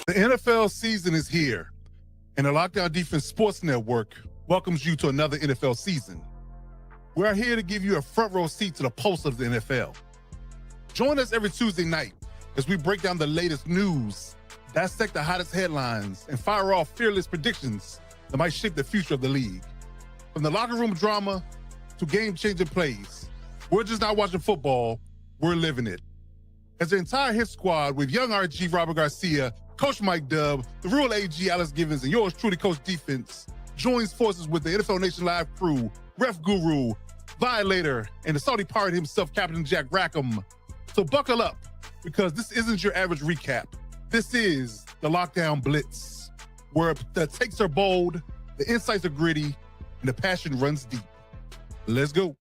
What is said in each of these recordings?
The NFL season is here, and the Lockdown Defense Sports Network welcomes you to another NFL season. We are here to give you a front row seat to the pulse of the NFL. Join us every Tuesday night as we break down the latest news, dissect the hottest headlines, and fire off fearless predictions that might shape the future of the league. From the locker room drama to game-changing plays, we're just not watching football, we're living it. As the entire hit squad with young RG Robert Garcia, Coach Mike Dub, the real AG Alex Givens, and yours truly, Coach Defense, joins forces with the NFL Nation Live crew, Ref Guru, Violator, and the Saudi pirate himself, Captain Jack Rackham. So buckle up, because this isn't your average recap. This is the Lockdown Blitz, where the takes are bold, the insights are gritty, and the passion runs deep. Let's go.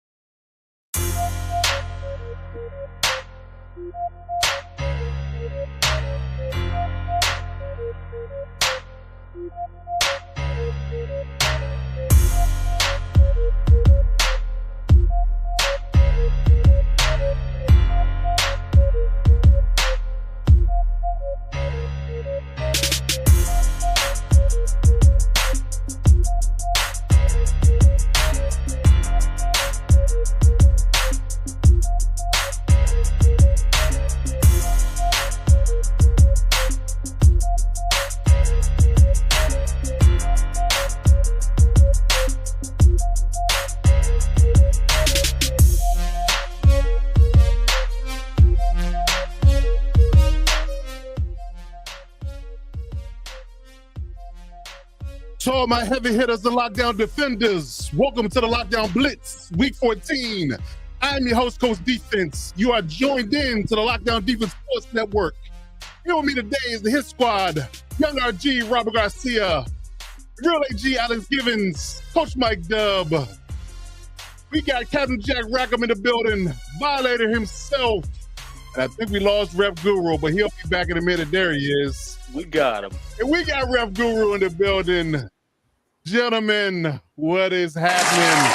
To all my heavy hitters, the Lockdown Defenders, welcome to the Lockdown Blitz, Week 14. I'm your host, Coach Defense. You are joined in to the Lockdown Defense Sports Network. Here with me today is the hit squad, young RG Robert Garcia, real AG Alex Givens, Coach Mike Dub. We got Captain Jack Rackham in the building, Violator himself. And I think we lost Ref Guru, but he'll be back in a minute. There he is. We got him. And we got Ref Guru in the building. Gentlemen, what is happening?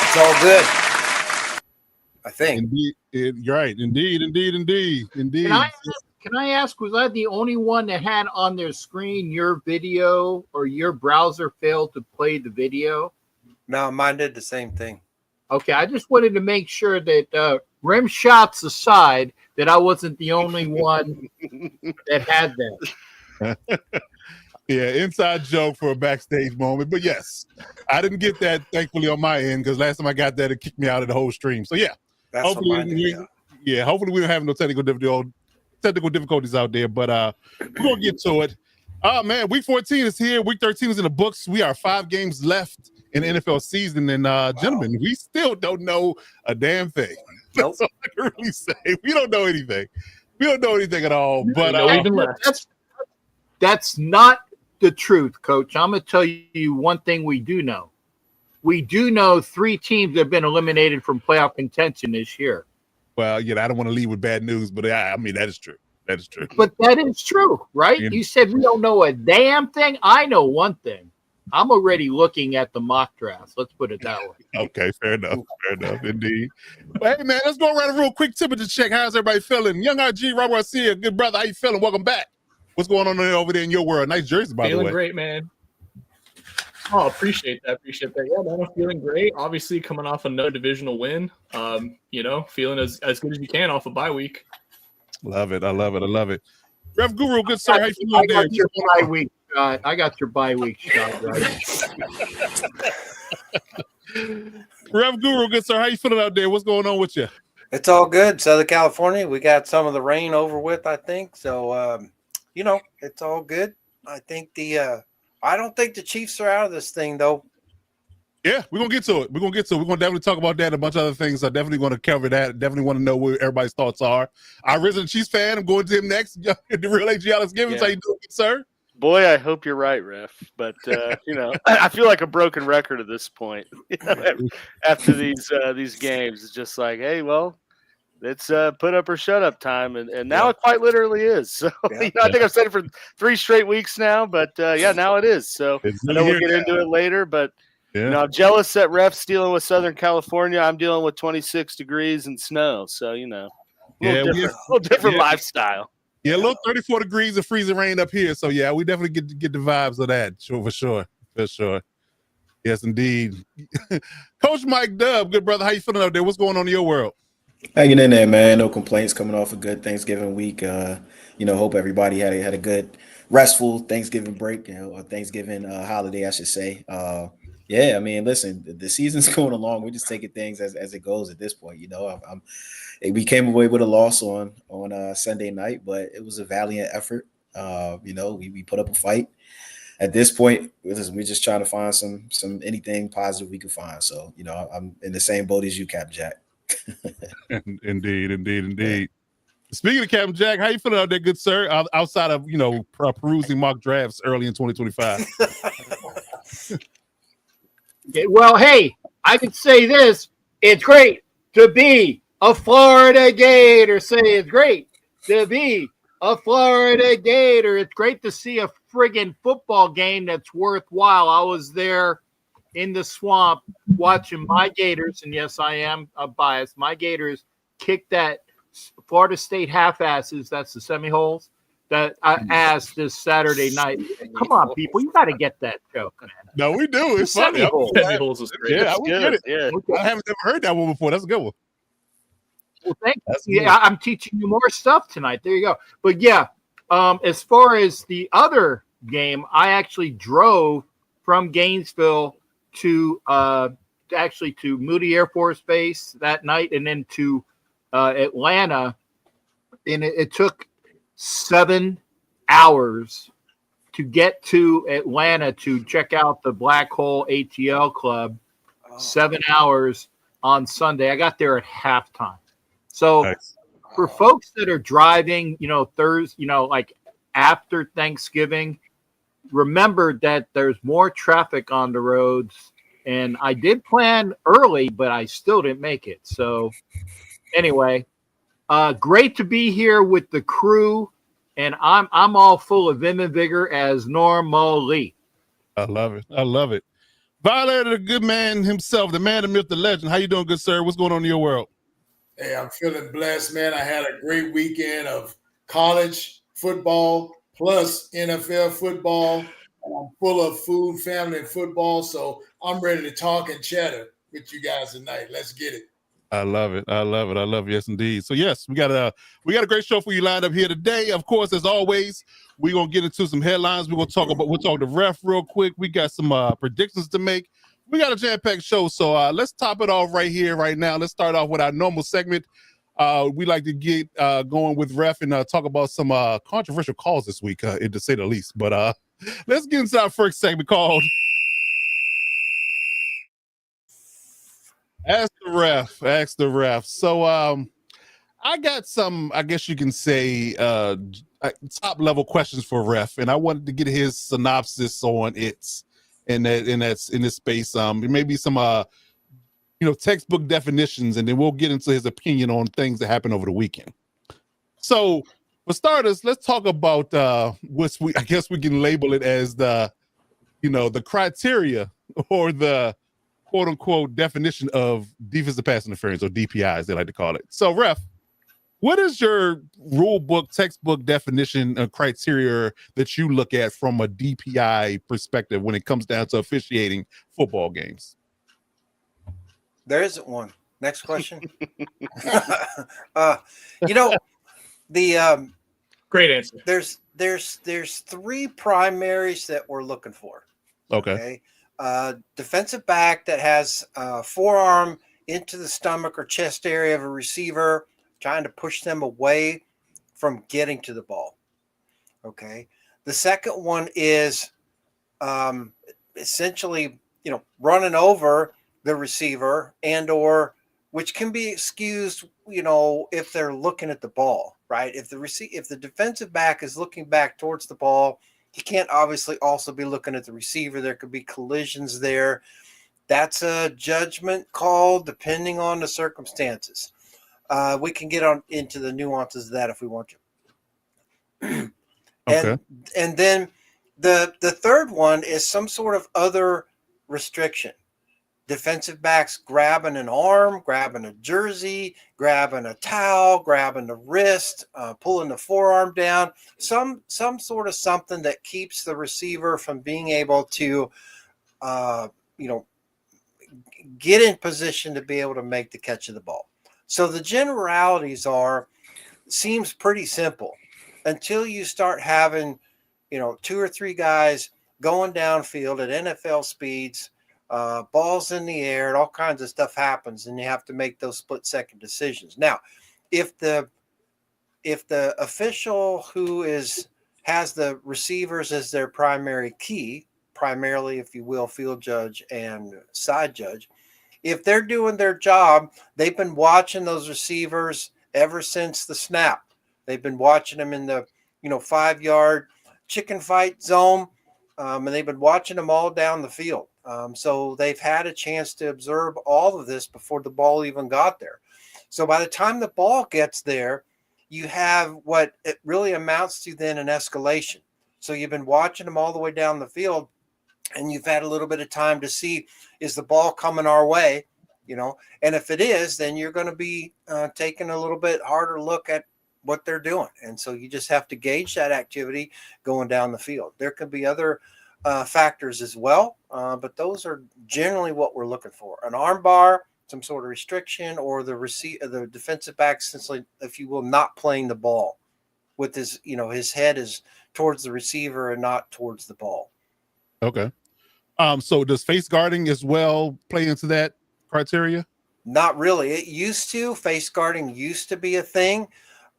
It's all good, I think. Indeed, you're right. Indeed. Can I ask, was I the only one that had on their screen your video, or your browser failed to play the video? No, mine did the same thing. Okay, I just wanted to make sure that rim shots aside, that I wasn't the only one that had that. Yeah, inside joke for a backstage moment. But yes, I didn't get that, thankfully, on my end, because last time I got that, it kicked me out of the whole stream. So yeah, That's hopefully hopefully we don't have no technical difficulties out there. But we're going to get to it. Oh, man, Week 14 is here. Week 13 is in the books. We are 5 games left in the NFL season. And, gentlemen, we still don't know a damn thing. Nope. That's all I can really say. We don't know anything. We don't know anything at all. But that's not the truth, Coach. I'm going to tell you one thing we do know. We do know 3 teams have been eliminated from playoff contention this year. Well, I don't want to leave with bad news, but I mean, that is true. That is true. But that is true, right? Yeah. You said we don't know a damn thing. I know one thing. I'm already looking at the mock drafts. Let's put it that way. Okay, fair enough. Indeed. Well, hey, man, let's go around a real quick temperature check. How's everybody feeling? Young RG, Robert Garcia, good brother. How you feeling? Welcome back. What's going on over there in your world? Nice jersey, by the way. Feeling great, man. Oh, appreciate that. Yeah, man, I'm feeling great. Obviously, coming off a no divisional win. Feeling as good as you can off a bye week. Love it. I love it. Ref Guru, good sir. How you feeling there? I got your bye week shot, right? Ref Guru, good sir. How you feeling out there? What's going on with you? It's all good. Southern California, we got some of the rain over with, I think. So, it's all good. I think I don't think the Chiefs are out of this thing, though. Yeah, we're going to get to it. We're going to definitely talk about that and a bunch of other things. I definitely want to cover that. Definitely want to know where everybody's thoughts are. Our resident Chiefs fan, I'm going to him next. The real AG Alex Givens. How you doing, sir? Boy, I hope you're right, Ref. But, I feel like a broken record at this point. After these games, it's just like, hey, well, it's put up or shut up time. And now it quite literally is. So, I think I've said it for 3 straight weeks now. But, now it is. So, I know we'll get into it later. But, I'm jealous that Ref's dealing with Southern California. I'm dealing with 26 degrees and snow. So, Yeah, a little different lifestyle. Yeah, a little 34 degrees of freezing rain up here. So yeah, we definitely get the vibes of that. Sure, for sure. Yes, indeed. Coach Mike Dub, good brother. How you feeling out there? What's going on in your world? Hanging in there, man. No complaints. Coming off a good Thanksgiving week. Hope everybody had a good, restful Thanksgiving break. Or Thanksgiving holiday, I should say. Yeah, I mean, listen, the season's going along. We're just taking things as it goes at this point. We came away with a loss on Sunday night, but it was a valiant effort. We put up a fight. At this point, we're just trying to find some anything positive we can find. So, I'm in the same boat as you, Captain Jack. Indeed. Speaking of Captain Jack, how you feeling out there, good sir? Outside of perusing mock drafts early in 2025. Well, hey, I can say this: it's great to be a Florida Gator. Say it's great to be a Florida Gator. It's great to see a friggin' football game that's worthwhile. I was there in the swamp watching my Gators, and yes, I am biased. My Gators kicked that Florida State half-asses, that's the semi-holes, that ass this Saturday night. Come on, people, you got to get that joke, man. No, we do. It's funny. Semi-holes is great. Yeah, I get it. Yeah. I haven't ever heard that one before. That's a good one. Well, thank you. Yeah, I'm teaching you more stuff tonight. There you go. But yeah, as far as the other game, I actually drove from Gainesville to Moody Air Force Base that night, and then to Atlanta, and it took 7 hours to get to Atlanta to check out the Black Hole ATL Club. 7 hours on Sunday. I got there at halftime. So nice. For folks that are driving, Thursday, like after Thanksgiving, remember that there's more traffic on the roads. And I did plan early, but I still didn't make it. So anyway, great to be here with the crew, and I'm all full of vim and vigor as normally. I love it. Violator, the good man himself, the man, the myth, the legend. How you doing, good sir? What's going on in your world? Hey, I'm feeling blessed, man. I had a great weekend of college football plus NFL football. And I'm full of food, family, and football. So I'm ready to talk and chatter with you guys tonight. Let's get it. I love it. Yes, indeed. So yes, we got a great show for you lined up here today. Of course, as always, we're gonna get into some headlines. We'll talk the ref real quick. We got some predictions to make. We got a jam-packed show, so let's top it off right here, right now. Let's start off with our normal segment. We like to get going with ref and talk about some controversial calls this week, to say the least. But let's get into our first segment called Ask the Ref. So I got some, I guess you can say, top level questions for ref, and I wanted to get his synopsis on it, and that's in this space. Maybe some textbook definitions, and then we'll get into his opinion on things that happened over the weekend. So for starters, let's talk about I guess we can label it as the criteria or the quote unquote definition of defensive pass interference, or DPI as they like to call it. So ref, what is your rule book, textbook definition and criteria that you look at from a DPI perspective when it comes down to officiating football games? There isn't one. Next question. Great answer. There's three primaries that we're looking for. Okay. Defensive back that has forearm into the stomach or chest area of a receiver, trying to push them away from getting to the ball. Okay. The second one is essentially, running over the receiver, and or which can be excused, if they're looking at the ball, right? If the defensive back is looking back towards the ball, he can't obviously also be looking at the receiver. There could be collisions there. That's a judgment call depending on the circumstances. We can get on into the nuances of that if we want to. Okay. And then the third one is some sort of other restriction. defensive backs grabbing an arm, grabbing a jersey, grabbing a towel, grabbing the wrist, pulling the forearm down, some sort of something that keeps the receiver from being able to, get in position to be able to make the catch of the ball. So the generalities seems pretty simple until you start having, 2 or 3 guys going downfield at NFL speeds, balls in the air, and all kinds of stuff happens, and you have to make those split-second decisions. Now, if the official who has the receivers as their primary key, primarily, if you will, field judge and side judge, if they're doing their job, they've been watching those receivers ever since the snap. They've been watching them in the 5-yard chicken fight zone, and they've been watching them all down the field. So they've had a chance to observe all of this before the ball even got there. So by the time the ball gets there, you have what it really amounts to then an escalation. So you've been watching them all the way down the field, and you've had a little bit of time to see, is the ball coming our way? And if it is, then you're going to be taking a little bit harder look at what they're doing. And so you just have to gauge that activity going down the field. There could be other factors as well, but those are generally what we're looking for. An arm bar, some sort of restriction, or the defensive back, essentially, if you will, not playing the ball with his head is towards the receiver and not towards the ball. Okay. So does face guarding as well play into that criteria? Not really. It used to. Face guarding used to be a thing.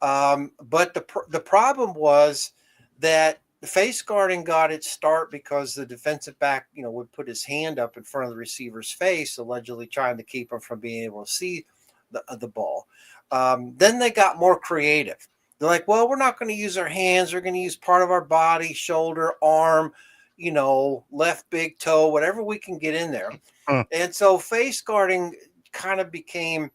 But the problem was that the face guarding got its start because the defensive back, would put his hand up in front of the receiver's face, allegedly trying to keep him from being able to see the ball. Then they got more creative. They're like, well, we're not going to use our hands. We're going to use part of our body, shoulder, arm, left big toe, whatever we can get in there. And so face guarding kind of became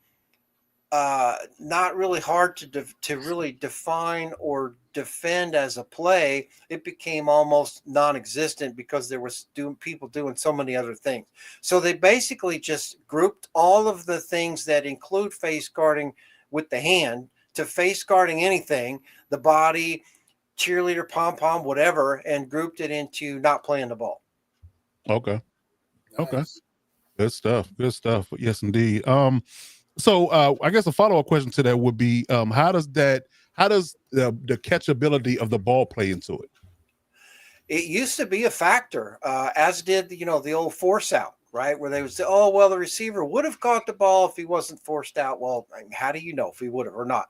not really hard to really define or defend as a play. It became almost non-existent because there was people doing so many other things. So they basically just grouped all of the things that include face guarding with the hand to face guarding anything, the body, cheerleader, pom-pom, whatever, and grouped it into not playing the ball. Okay. Nice. Okay. Good stuff. Good stuff. Yes, indeed. So I guess a follow-up question to that would be, how does the catchability of the ball play into it? It used to be a factor, as did the old force out, right? Where they would say, oh, well, the receiver would have caught the ball if he wasn't forced out. Well, how do you know if he would have or not?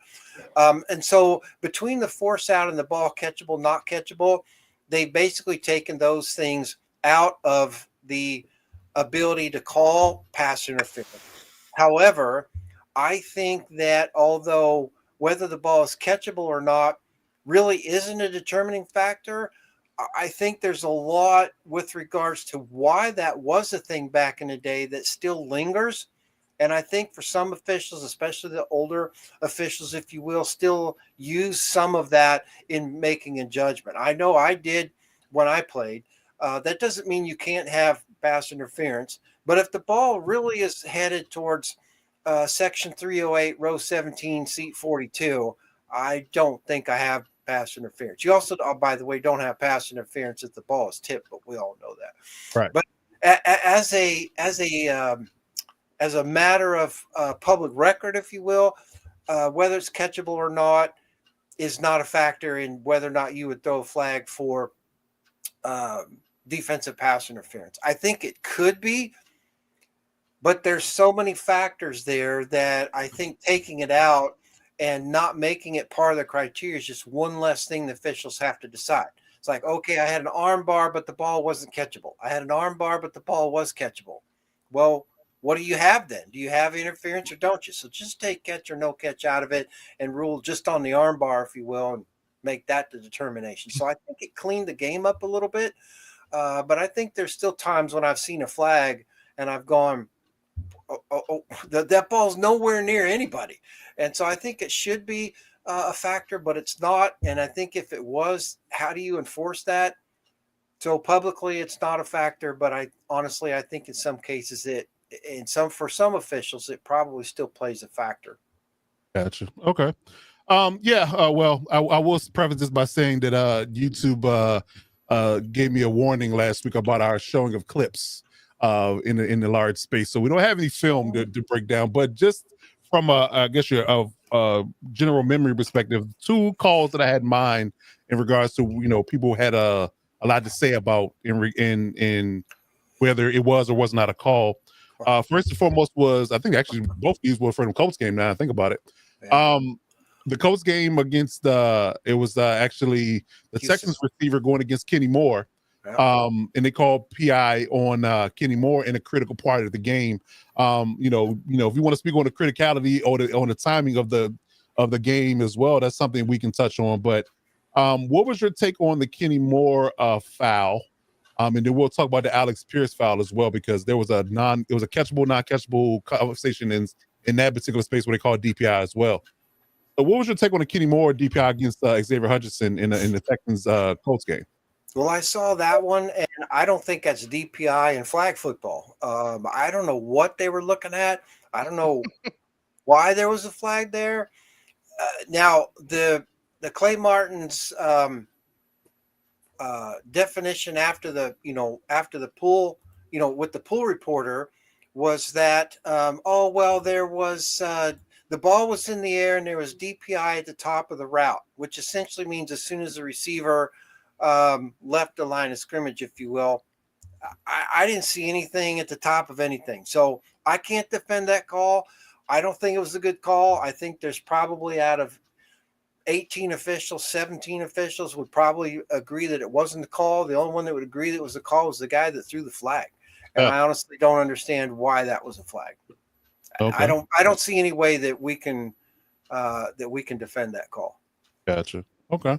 And so between the force out and the ball catchable, not catchable, they've basically taken those things out of the ability to call pass interference. However, I think that although whether the ball is catchable or not really isn't a determining factor, I think there's a lot with regards to why that was a thing back in the day that still lingers. And I think for some officials, especially the older officials, if you will, still use some of that in making a judgment. I know I did when I played. That doesn't mean you can't have pass interference. But if the ball really is headed towards Section 308, row 17, seat 42, I don't think I have pass interference. You also, by the way, don't have pass interference if the ball is tipped, but we all know that. Right. But as a matter of public record, if you will, whether it's catchable or not is not a factor in whether or not you would throw a flag for defensive pass interference. I think it could be, but there's so many factors there that I think taking it out and not making it part of the criteria is just one less thing the officials have to decide. It's like, okay, I had an arm bar, but the ball wasn't catchable. I had an arm bar, but the ball was catchable. Well, what do you have then? Do you have interference or don't you? So just take catch or no catch out of it and rule just on the arm bar, if you will, and make that the determination. So I think it cleaned the game up a little bit. But I think there's still times when I've seen a flag and I've gone, that ball's nowhere near anybody. And so I think it should be a factor, but it's not. And I think if it was, how do you enforce that? So publicly, it's not a factor, but I think in some cases it for some officials, it probably still plays a factor. Gotcha. Okay. Well, I will preface this by saying that YouTube gave me a warning last week about our showing of clips in the large space. So we don't have any film to break down, but just from I guess your general memory perspective, 2 calls that I had in mind in regards to people had a lot to say about in whether it was or was not a call. First and foremost was, I think actually both of these were for the Colts game. Now I think about it. Yeah. The Colts game against it was actually the Houston. Texans receiver going against Kenny Moore. Yeah. And they called PI on Kenny Moore in a critical part of the game. If you want to speak on the criticality or on the timing of the game as well, that's something we can touch on. But what was your take on the Kenny Moore foul? And then we'll talk about the Alex Pierce foul as well, because there was a catchable, non-catchable conversation in that particular space where they called DPI as well. So what was your take on the Kenny Moore DPI against Xavier Hutchinson in the Texans Colts game? Well, I saw that one, and I don't think that's DPI in flag football. I don't know what they were looking at. I don't know why there was a flag there. Now, the Clay Martin's definition after the pool, with the pool reporter, was that there was the ball was in the air and there was DPI at the top of the route, which essentially means as soon as the receiver left the line of scrimmage, if you will. I didn't see anything at the top of anything, so I can't defend that call. I don't think it was a good call. I think there's probably, out of 18 officials, 17 officials would probably agree that it wasn't a call. The only one that would agree that it was a call was the guy that threw the flag. And I honestly don't understand why that was a flag. Okay. I don't see any way that we can defend that call. Gotcha. Okay.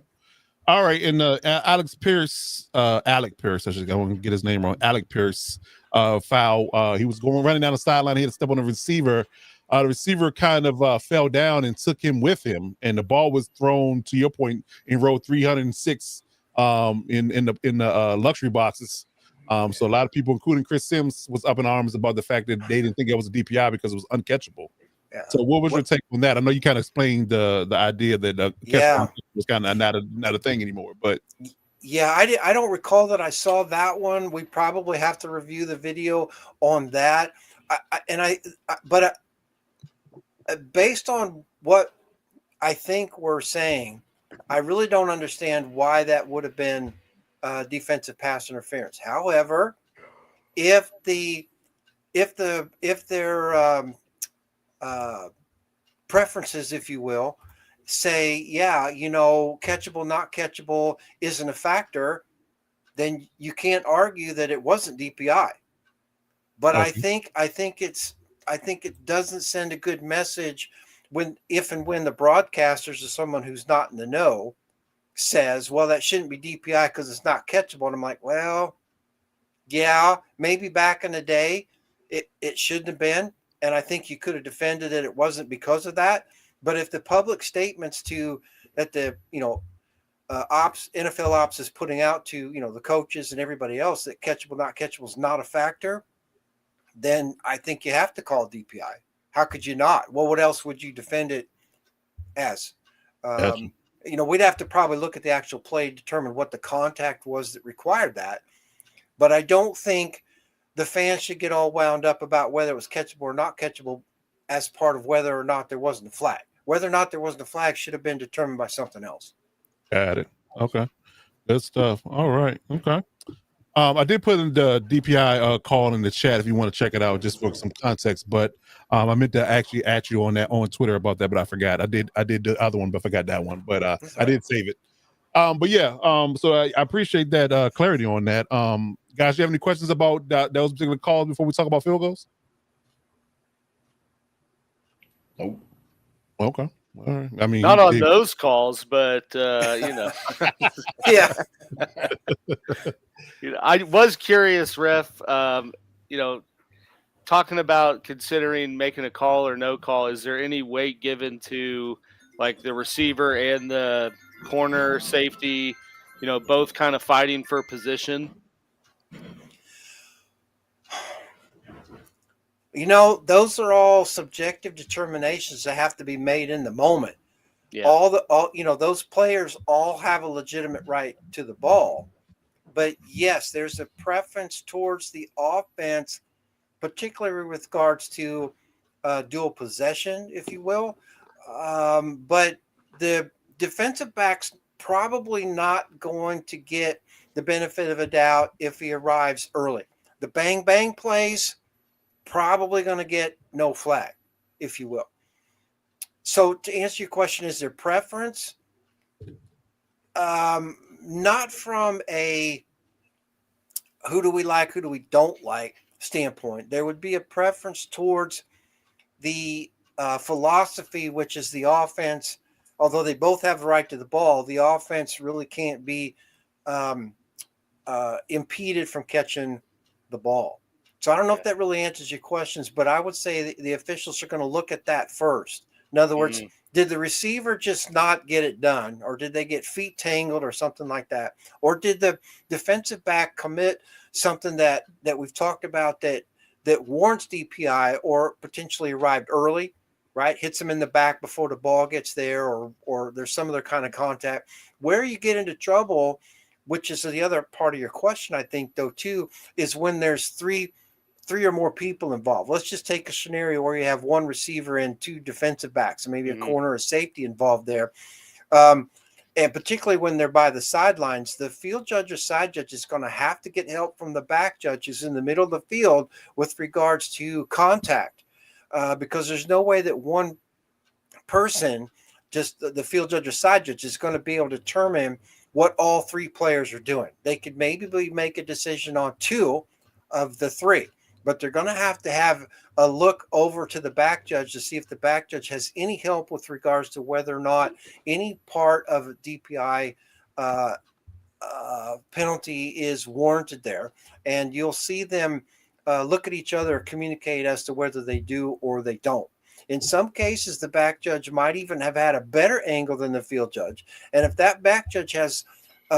All right. And Alec Pierce, I want to get his name wrong. Alec Pierce foul. He was running down the sideline. He had to step on the receiver. The receiver kind of fell down and took him with him, and the ball was thrown, to your point, in row 306 in the luxury boxes. So a lot of people, including Chris Sims, was up in arms about the fact that they didn't think it was a DPI because it was uncatchable. Yeah. So what was your take on that? I know you kind of explained the idea that was kind of not a thing anymore, but yeah, I don't recall that I saw that one. We probably have to review the video on that. But based on what I think we're saying, I really don't understand why that would have been defensive pass interference. However, if their preferences, if you will, say, catchable, not catchable isn't a factor, then you can't argue that it wasn't DPI. But okay. I think it doesn't send a good message if and when the broadcasters or someone who's not in the know says, well, that shouldn't be DPI because it's not catchable. And I'm like, well, yeah, maybe back in the day it shouldn't have been. And I think you could have defended it wasn't because of that. But if the public statements that the NFL ops is putting out to the coaches and everybody else that catchable, not catchable is not a factor, then I think you have to call DPI. How could you not? Well, what else would you defend it as? We'd have to probably look at the actual play, determine what the contact was that required that. But I don't think the fans should get all wound up about whether it was catchable or not catchable as part of whether or not there wasn't a flag. Whether or not there wasn't a flag should have been determined by something else. Got it. Okay. Good stuff. All right. Okay. I did put in the DPI call in the chat if you want to check it out, just for some context. But I meant to actually at you on Twitter about that, but I forgot. I did the other one, but I forgot that one. But I did save it. So I appreciate that clarity on that. Guys, you have any questions about those particular calls before we talk about field goals? Nope. Okay. All right. I mean, not on those calls, but yeah. I was curious, Ref. Talking about considering making a call or no call, is there any weight given to like the receiver and the corner safety? Both kind of fighting for position. Those are all subjective determinations that have to be made in the moment. Yeah. Those players all have a legitimate right to the ball. But yes, there's a preference towards the offense, particularly with regards to dual possession, if you will. But the defensive back's probably not going to get the benefit of a doubt if he arrives early. The bang bang plays, probably going to get no flag, if you will. So to answer your question, is there preference? Not from a who do we like, who do we don't like standpoint. There would be a preference towards the philosophy, which is the offense. Although they both have the right to the ball, the offense really can't be impeded from catching the ball. So I don't know if that really answers your questions, but I would say the officials are going to look at that first. In other words, did the receiver just not get it done, or did they get feet tangled or something like that? Or did the defensive back commit something that we've talked about that warrants DPI or potentially arrived early, right? Hits him in the back before the ball gets there, or there's some other kind of contact. Where you get into trouble, which is the other part of your question, I think, though, too, is when there's three or more people involved. Let's just take a scenario where you have one receiver and two defensive backs, and maybe a corner or safety involved there. And particularly when they're by the sidelines, the field judge or side judge is going to have to get help from the back judges in the middle of the field with regards to contact, because there's no way that one person, just the field judge or side judge, is going to be able to determine what all three players are doing. They could maybe make a decision on two of the three, but they're going to have a look over to the back judge to see if the back judge has any help with regards to whether or not any part of a DPI penalty is warranted there. And you'll see them look at each other, communicate as to whether they do or they don't. In some cases, the back judge might even have had a better angle than the field judge. And if that back judge has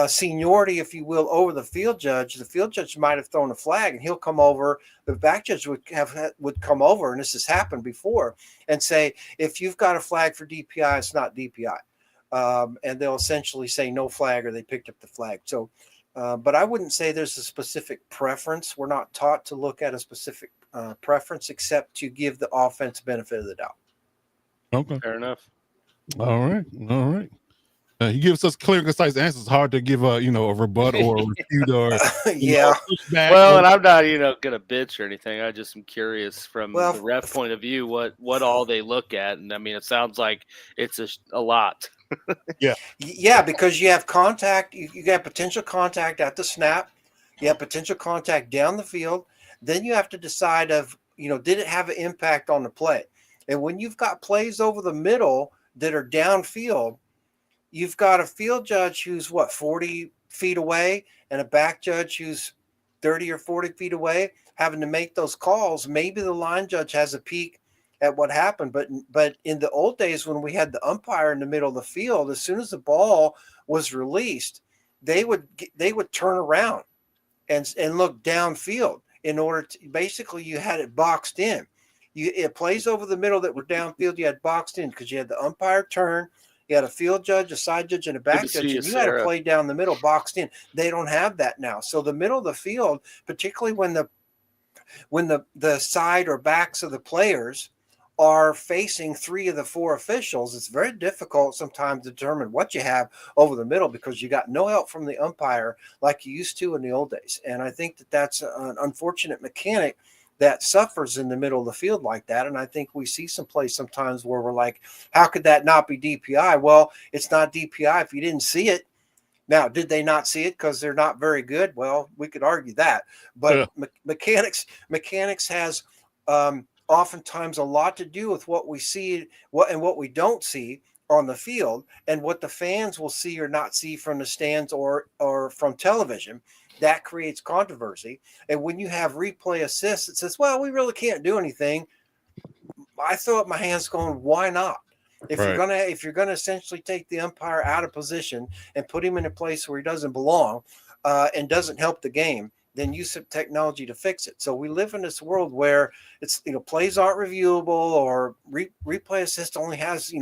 seniority, if you will, over the field judge might have thrown a flag, and he'll come over. The back judge would come over, and this has happened before, and say, if you've got a flag for DPI, it's not DPI. And they'll essentially say no flag, or they picked up the flag. So, but I wouldn't say there's a specific preference. We're not taught to look at a specific preference, except to give the offense benefit of the doubt. Okay. Fair enough. All right. He gives us clear, concise answers. Hard to give a rebuttal or a refute or yeah. Well, and I'm not gonna bitch or anything. I just am curious from the ref point of view what all they look at, and I mean it sounds like it's a lot. Yeah, because you have contact, you got potential contact at the snap, you have potential contact down the field. Then you have to decide did it have an impact on the play? And when you've got plays over the middle that are downfield, you've got a field judge who's 40 feet away and a back judge who's 30 or 40 feet away having to make those calls. Maybe the line judge has a peek at what happened, but in the old days when we had the umpire in the middle of the field, as soon as the ball was released, they would turn around and look downfield in order to, basically you had it boxed in. It plays over the middle that were downfield, you had boxed in because you had the umpire turn, you had a field judge, a side judge, and a back judge, and you had to play down the middle boxed in. They don't have that now. So the middle of the field, particularly when the side or backs of the players are facing three of the four officials, it's very difficult sometimes to determine what you have over the middle because you got no help from the umpire like you used to in the old days. And I think that's an unfortunate mechanic that suffers in the middle of the field like that. And I think we see some plays sometimes where we're like, how could that not be DPI? Well, it's not DPI if you didn't see it. Now, did they not see it because they're not very good? Well, we could argue that. But mechanics has oftentimes a lot to do with what we see and what we don't see on the field, and what the fans will see or not see from the stands or from television. That creates controversy. And when you have replay assists, it says, well, we really can't do anything. I throw up my hands going, why not? If you're gonna essentially take the umpire out of position and put him in a place where he doesn't belong and doesn't help the game, then use some technology to fix it. So we live in this world where it's, plays aren't reviewable, or replay assist only has,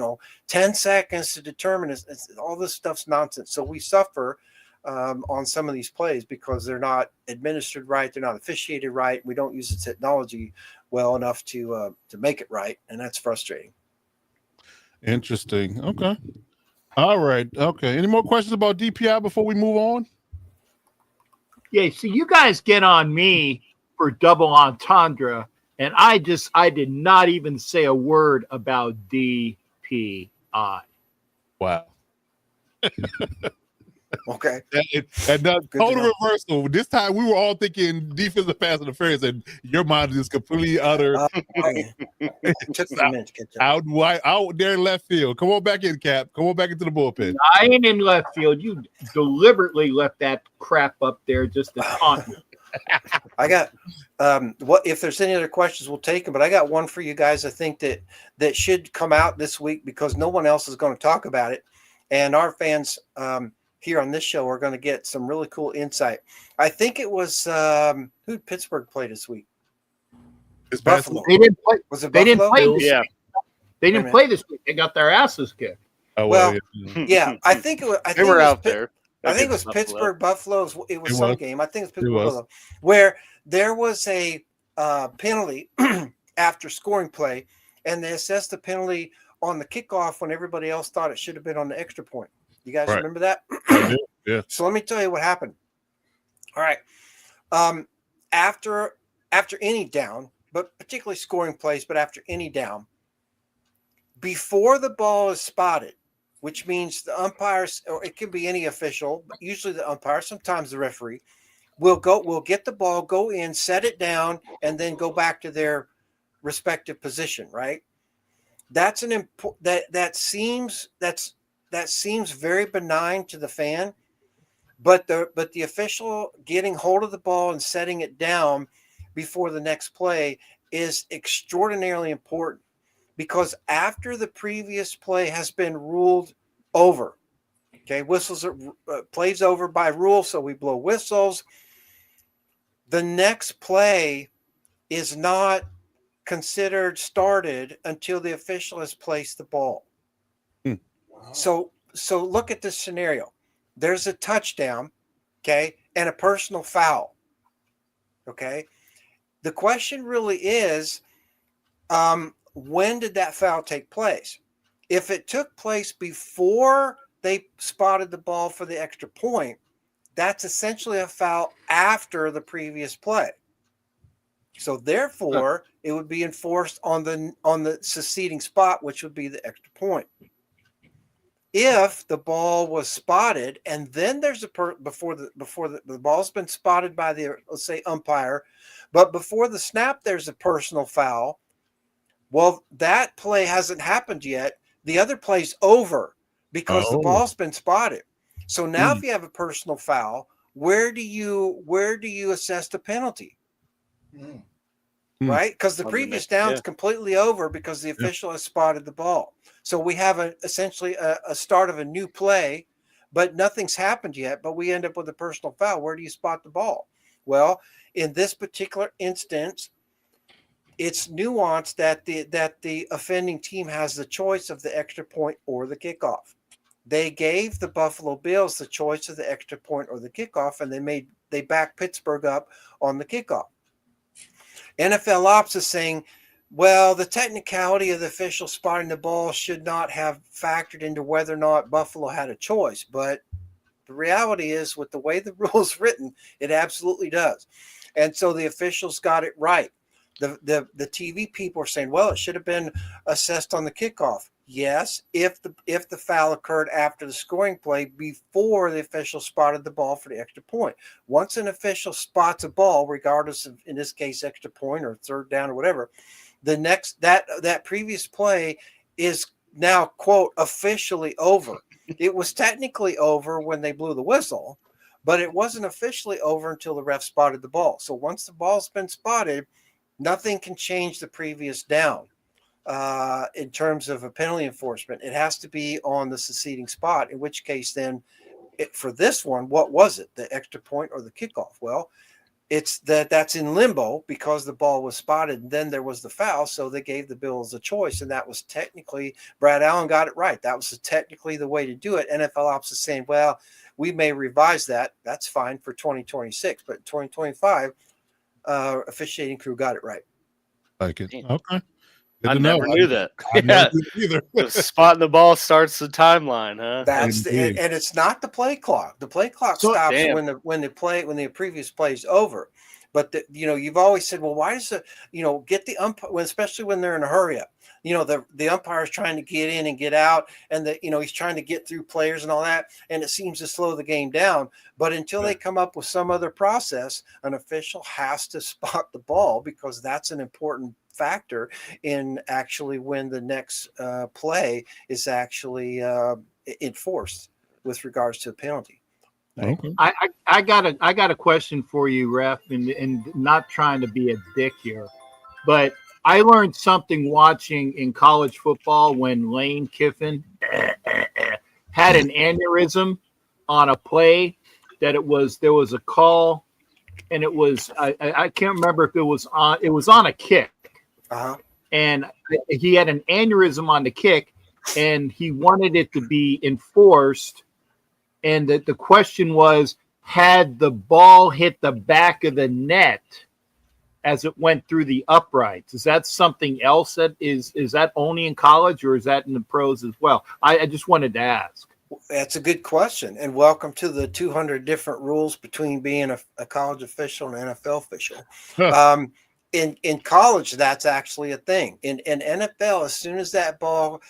10 seconds to determine. All this stuff's nonsense. So we suffer on some of these plays because they're not administered right. They're not officiated right. We don't use the technology well enough to make it right. And that's frustrating. Interesting. Okay. All right. Okay. Any more questions about DPI before we move on? Yeah, so you guys get on me for double entendre, and I did not even say a word about DPI. Wow. Okay. And total reversal. This time we were all thinking defensive pass interference, and your mind is completely utter. Out there in left field. Come on back in, Cap. Come on back into the bullpen. I ain't in left field. You deliberately left that crap up there just to taunt me. I got what if there's any other questions, we'll take them. But I got one for you guys. I think that should come out this week because no one else is going to talk about it, and our fans here on this show are going to get some really cool insight. I think it was who Pittsburgh played this week. It's Buffalo. They didn't play. Was it They Buffalo? didn't play this Yeah. week. They didn't play this week. They got their asses kicked. Oh, Well, yeah. yeah, I think it was. They were out there. I think it was Buffalo. Pittsburgh Buffalo. It was It some was. game. I think it's It Pittsburgh was. Buffalo, where there was a penalty after scoring play, and they assessed the penalty on the kickoff when everybody else thought it should have been on the extra point. You guys Right. remember that? Yeah. So let me tell you what happened. All right. After any down, but particularly scoring plays, but after any down, before the ball is spotted, which means the umpires, or it could be any official, but usually the umpire, sometimes the referee, will get the ball, go in, set it down, and then go back to their respective position, right? That's that seems very benign to the fan, but the official getting hold of the ball and setting it down before the next play is extraordinarily important, because after the previous play has been ruled over, okay, whistles are plays over by rule, so we blow whistles. The next play is not considered started until the official has placed the ball. So look at this scenario. There's a touchdown, okay, and a personal foul. Okay. The question really is, when did that foul take place? If it took place before they spotted the ball for the extra point, that's essentially a foul after the previous play. So therefore, it would be enforced on the succeeding spot, which would be the extra point. If the ball was spotted and then there's before the ball's been spotted by the, let's say, umpire, but before the snap there's a personal foul, well, that play hasn't happened yet. The other play's over because the ball's been spotted. So now if you have a personal foul, where do you assess the penalty? Right? Because the previous down's completely over because the official has spotted the ball. So we have essentially a start of a new play, but nothing's happened yet, but we end up with a personal foul. Where do you spot the ball? Well, in this particular instance, it's nuanced that the offending team has the choice of the extra point or the kickoff. They gave the Buffalo Bills the choice of the extra point or the kickoff, and they backed Pittsburgh up on the kickoff. NFL Ops is saying, well, the technicality of the official spotting the ball should not have factored into whether or not Buffalo had a choice. But the reality is, with the way the rule is written, it absolutely does. And so the officials got it right. The TV people are saying, well, it should have been assessed on the kickoff. Yes, if the foul occurred after the scoring play before the official spotted the ball for the extra point. Once an official spots a ball, regardless of, in this case, extra point or third down or whatever, the next that previous play is now, quote, officially over. It was technically over when they blew the whistle, but it wasn't officially over until the ref spotted the ball. So once the ball's been spotted, nothing can change the previous down. In terms of a penalty enforcement, it has to be on the succeeding spot, in which case then for this one, what was it? The extra point or the kickoff? Well, it's that's in limbo because the ball was spotted. And then there was the foul, so they gave the Bills a choice, and that was technically Brad Allen got it right. That was technically the way to do it. NFL ops is saying, well, we may revise that. That's fine for 2026, but 2025, officiating crew got it right. Like it. Okay. I never knew that. I never did either. Spotting the ball starts the timeline, huh? That's and it's not the play clock. The play clock stops when the previous play is over. But you've always said, well, why does get the umpire, especially when they're in a hurry up? The umpire is trying to get in and get out, and he's trying to get through players and all that, and it seems to slow the game down. But until they come up with some other process, an official has to spot the ball because that's an important factor in actually when the next play is actually enforced with regards to a penalty. Okay. I got a question for you, Ref, and not trying to be a dick here, but I learned something watching in college football when Lane Kiffin had an aneurysm on a play that there was a call, and it was I can't remember if it was on a kick. Uh-huh. And he had an aneurysm on the kick, and he wanted it to be enforced. And the question was, had the ball hit the back of the net as it went through the uprights? Is that something else that is that only in college, or is that in the pros as well? I just wanted to ask. That's a good question. And welcome to the 200 different rules between being a college official and an NFL official. In college, that's actually a thing. In NFL, as soon as that ball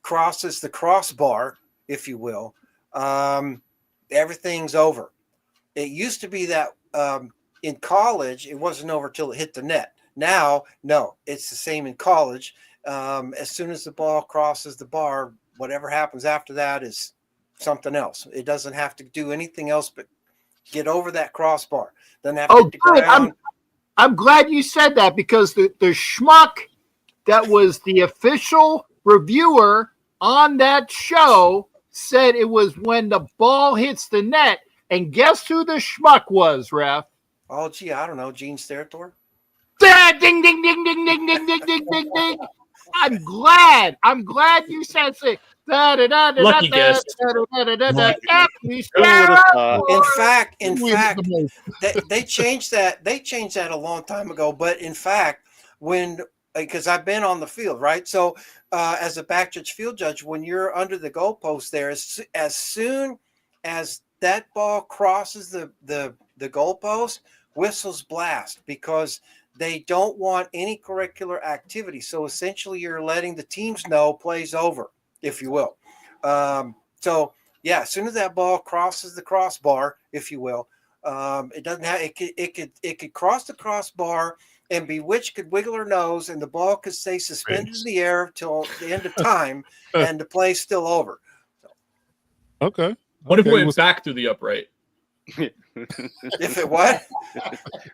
crosses the crossbar, if you will, everything's over. It used to be that in college, it wasn't over till it hit the net. Now, no, it's the same in college. As soon as the ball crosses the bar, whatever happens after that is something else. It doesn't have to do anything else but get over that crossbar. Doesn't have to hit the ground. I'm glad you said that, because the schmuck that was the official reviewer on that show said it was when the ball hits the net. And guess who the schmuck was, Ref? Oh, gee, I don't know. Gene Sterator? Ding, ding, ding, ding, ding, ding, ding, ding, ding, ding. I'm glad you said it. Lucky guess. In fact, they changed that. They changed that a long time ago. But in fact, because I've been on the field, right? So as a back judge, field judge, when you're under the goalpost there, as soon as that ball crosses the goalpost, whistles blast, because they don't want any curricular activity. So essentially, you're letting the teams know play's over, if you will. So yeah, as soon as that ball crosses the crossbar, if you will, it doesn't have it could cross the crossbar, and Bewitched could wiggle her nose, and the ball could stay suspended in the air till the end of time, and the play's still over. So. Okay. What if it went back through the upright? If it what?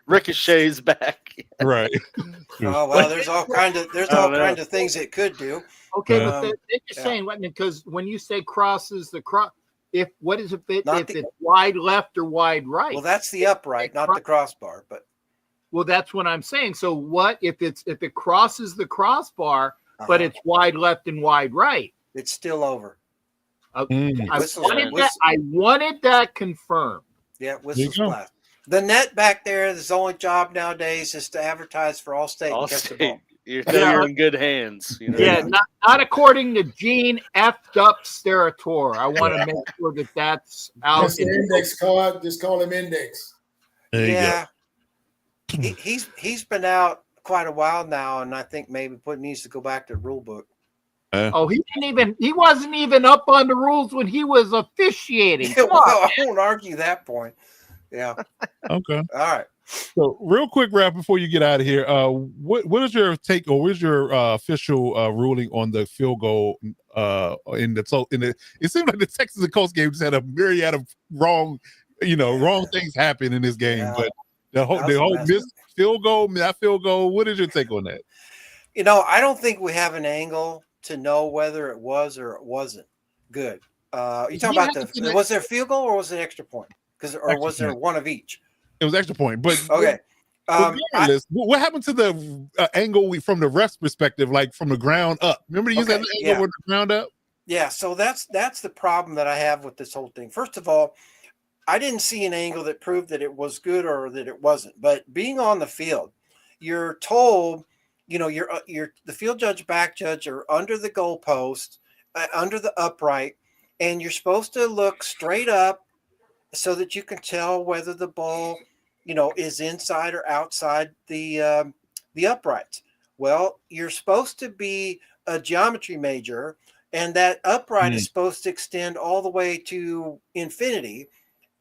Ricochets back. Right. Oh well, there's all kinds of things it could do. Okay, but they're just saying, because when you say crosses the cross, if it's wide left or wide right? Well, that's the upright, not the crossbar. But well, that's what I'm saying. So what if it crosses the crossbar, but it's wide left and wide right? It's still over. I wanted that confirmed. Yeah, whistle blast. The net back there, his only job nowadays is to advertise for Allstate and catch the ball. You're in good hands. You know? Yeah, not according to Gene F'd up Sterator. I want to make sure that's out. That's the index card. Just call him Index. Yeah, he's been out quite a while now, and I think maybe needs to go back to the rule book. He wasn't even up on the rules when he was officiating. Yeah, well, I won't argue that point. Yeah. Okay. All right. So real quick, Rap, before you get out of here, what is your take, or what is your official ruling on the field goal it seemed like the Texas and Colts game just had a myriad of wrong things happen in this game, but the whole missed field goal, what is your take on that? I don't think we have an angle to know whether it was or it wasn't good. You talking about was there a field goal or was it extra point? Was there one of each? It was extra point. But Okay. regardless, what happened to the angle from the ref's perspective, like from the ground up? Remember you said the angle with the ground up? Yeah, so that's the problem that I have with this whole thing. First of all, I didn't see an angle that proved that it was good or that it wasn't. But being on the field, you're told, you're the field judge, back judge are under the goalpost, under the upright, and you're supposed to look straight up so that you can tell whether the ball, is inside or outside the uprights. Well, you're supposed to be a geometry major, and that upright is supposed to extend all the way to infinity.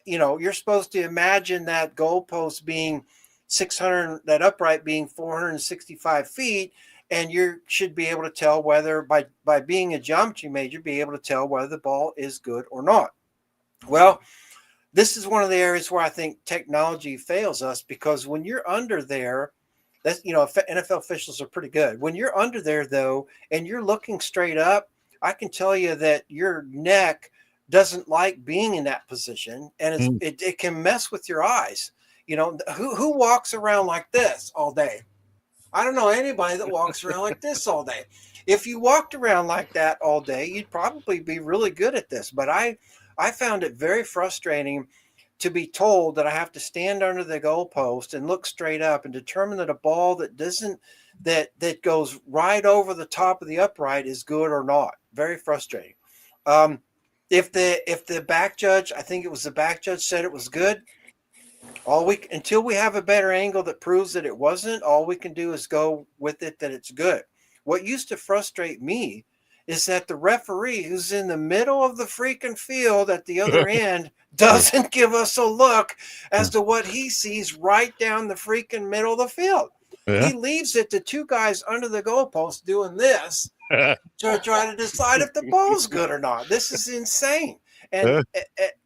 You're supposed to imagine that goalpost being 600, that upright being 465 feet, and you should be able to tell whether by being a geometry major, be able to tell whether the ball is good or not. Well, this is one of the areas where I think technology fails us, because when you're under there, that's, NFL officials are pretty good. When you're under there though, and you're looking straight up, I can tell you that your neck doesn't like being in that position, and it can mess with your eyes. Who walks around like this all day? I don't know anybody that walks around like this all day. If you walked around like that all day, you'd probably be really good at this. But I found it very frustrating to be told that I have to stand under the goalpost and look straight up and determine that a ball that goes right over the top of the upright is good or not. Very frustrating. If the back judge, I think it was the back judge, said it was good, until we have a better angle that proves that it wasn't, all we can do is go with it that it's good. What used to frustrate me is that the referee, who's in the middle of the freaking field at the other end, doesn't give us a look as to what he sees right down the freaking middle of the field. Yeah. He leaves it to two guys under the goalpost doing this to try to decide if the ball's good or not. This is insane. And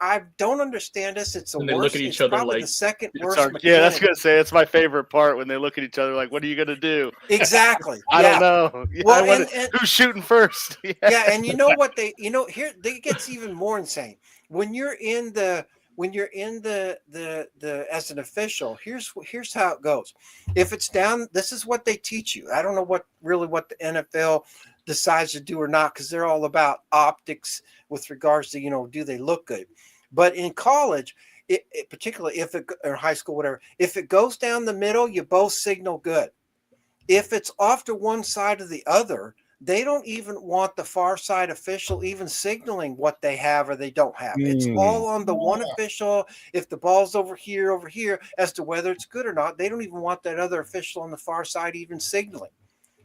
I don't understand this. It's the worst. They look at each other like the second worst. Yeah, that's gonna say it's my favorite part when they look at each other like, "What are you gonna do?" Exactly. I don't know. Well, who's shooting first? Yeah, and you know what here it gets even more insane. When you're in the as an official, here's how it goes. If it's down, this is what they teach you. I don't know what the NFL decides to do or not, because they're all about optics with regards to, do they look good? But in college, particularly or high school, whatever, if it goes down the middle, you both signal good. If it's off to one side or the other, they don't even want the far side official even signaling what they have or they don't have. It's all on the one official. If the ball's over here, as to whether it's good or not, they don't even want that other official on the far side even signaling.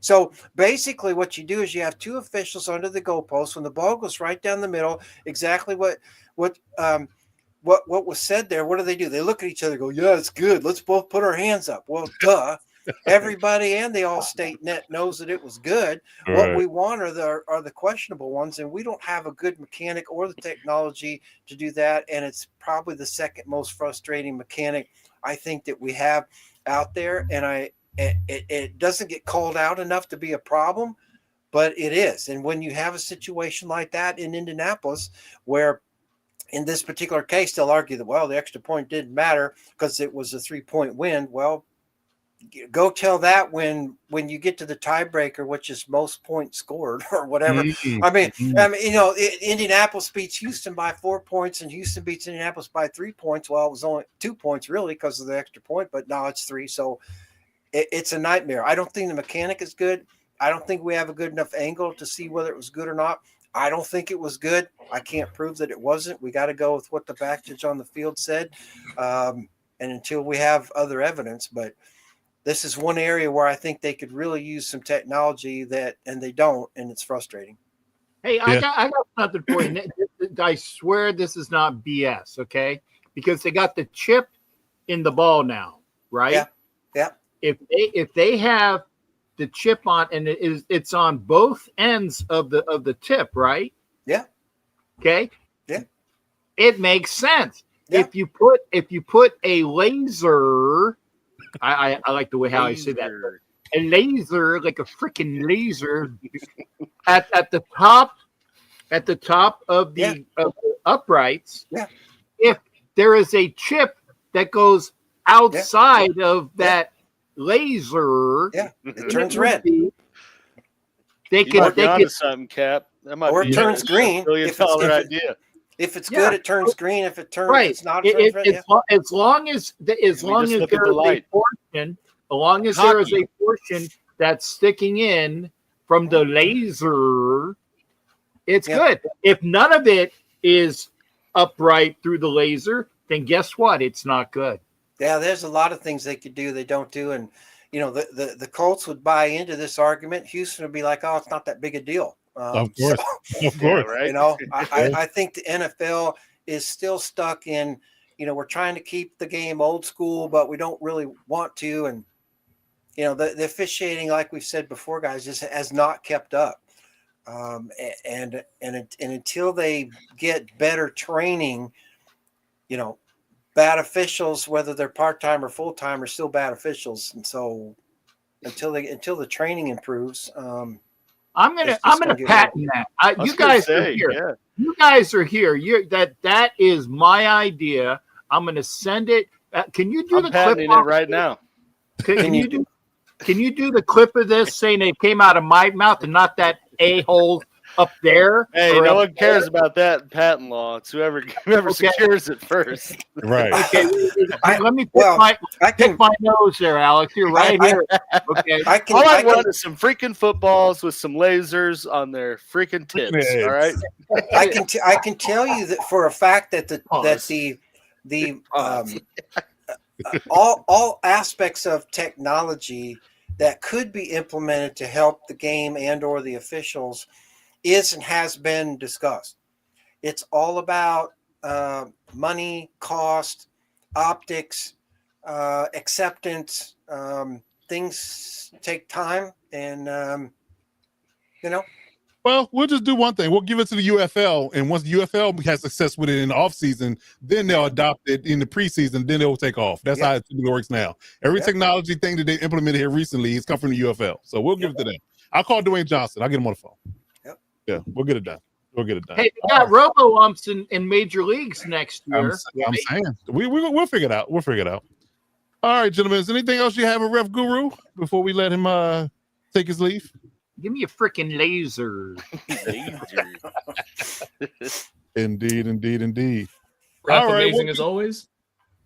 So basically what you do is you have two officials under the goalpost. When the ball goes right down the middle, exactly what was said there, what do? They look at each other and go, yeah, it's good. Let's both put our hands up. Well, duh. Everybody and the All-State net knows that it was good. Right. What we want are the questionable ones, and we don't have a good mechanic or the technology to do that. And it's probably the second most frustrating mechanic I think that we have out there. And it doesn't get called out enough to be a problem, but it is. And when you have a situation like that in Indianapolis, where in this particular case they'll argue that, well, the extra point didn't matter because it was a 3-point win. Well, go tell that when you get to the tiebreaker, which is most points scored or whatever. I mean, Indianapolis beats Houston by 4 points, and Houston beats Indianapolis by 3 points. Well, it was only 2 points really because of the extra point, but now it's 3. So it's a nightmare. I don't think the mechanic is good. I don't think we have a good enough angle to see whether it was good or not. I don't think it was good. I can't prove that it wasn't. We got to go with what the back judge on the field said, and until we have other evidence. But this is one area where I think they could really use some technology and they don't, and it's frustrating. Hey, I got something for you. I swear this is not BS, okay? Because they got the chip in the ball now, right? Yeah. If they have the chip on, and it's on both ends of the tip, right? Yeah. Okay. Yeah. It makes sense. Yeah. If you put a laser. I like the way how I say that. A laser, like a freaking laser, at the top of the uprights. Yeah. If there is a chip that goes outside of that laser, it turns red. They can something, Cap. That might or be it turns green. $1 billion idea. If it's good, it turns green. If it's not, it turns red. As long as there is a portion, that's sticking in from the laser, it's good. If none of it is upright through the laser, then guess what? It's not good. Yeah, there's a lot of things they could do they don't do, and the Colts would buy into this argument. Houston would be like, "Oh, it's not that big a deal." Of course, right? I think the NFL is still stuck in, we're trying to keep the game old school, but we don't really want to, and the officiating, like we've said before, guys, just has not kept up. And until they get better training, bad officials, whether they're part-time or full-time, are still bad officials. And so until the training improves, I'm gonna patent that. You guys are here. Yeah. You guys are here. That is my idea. I'm gonna send it. Can you do the clip it right now? Can you do the clip of this saying it came out of my mouth and not that a-hole up there? Hey, no one cares about that in patent law. It's whoever secures it first. Right. Okay. Let me pick my nose there, Alex. You're right here. Okay. All I want is some freaking footballs with some lasers on their freaking tips. All right. I can tell you that for a fact that all aspects of technology that could be implemented to help the game and or the officials is and has been discussed. It's all about money, cost, optics, acceptance. Things take time, and Well, we'll just do one thing. We'll give it to the UFL, and once the UFL has success with it in the offseason, then they'll adopt it in the preseason, then it will take off. That's how it works now. Every technology thing that they implemented here recently has come from the UFL. So we'll give it to them. I'll call Dwayne Johnson. I'll get him on the phone. Yeah, we'll get it done. Hey, we got robo-umps in major leagues next year. I'm saying. We'll figure it out. We'll figure it out. All right, gentlemen. Is anything else you have a Ref Guru before we let him take his leave? Give me a freaking laser. Indeed. Ref amazing as always.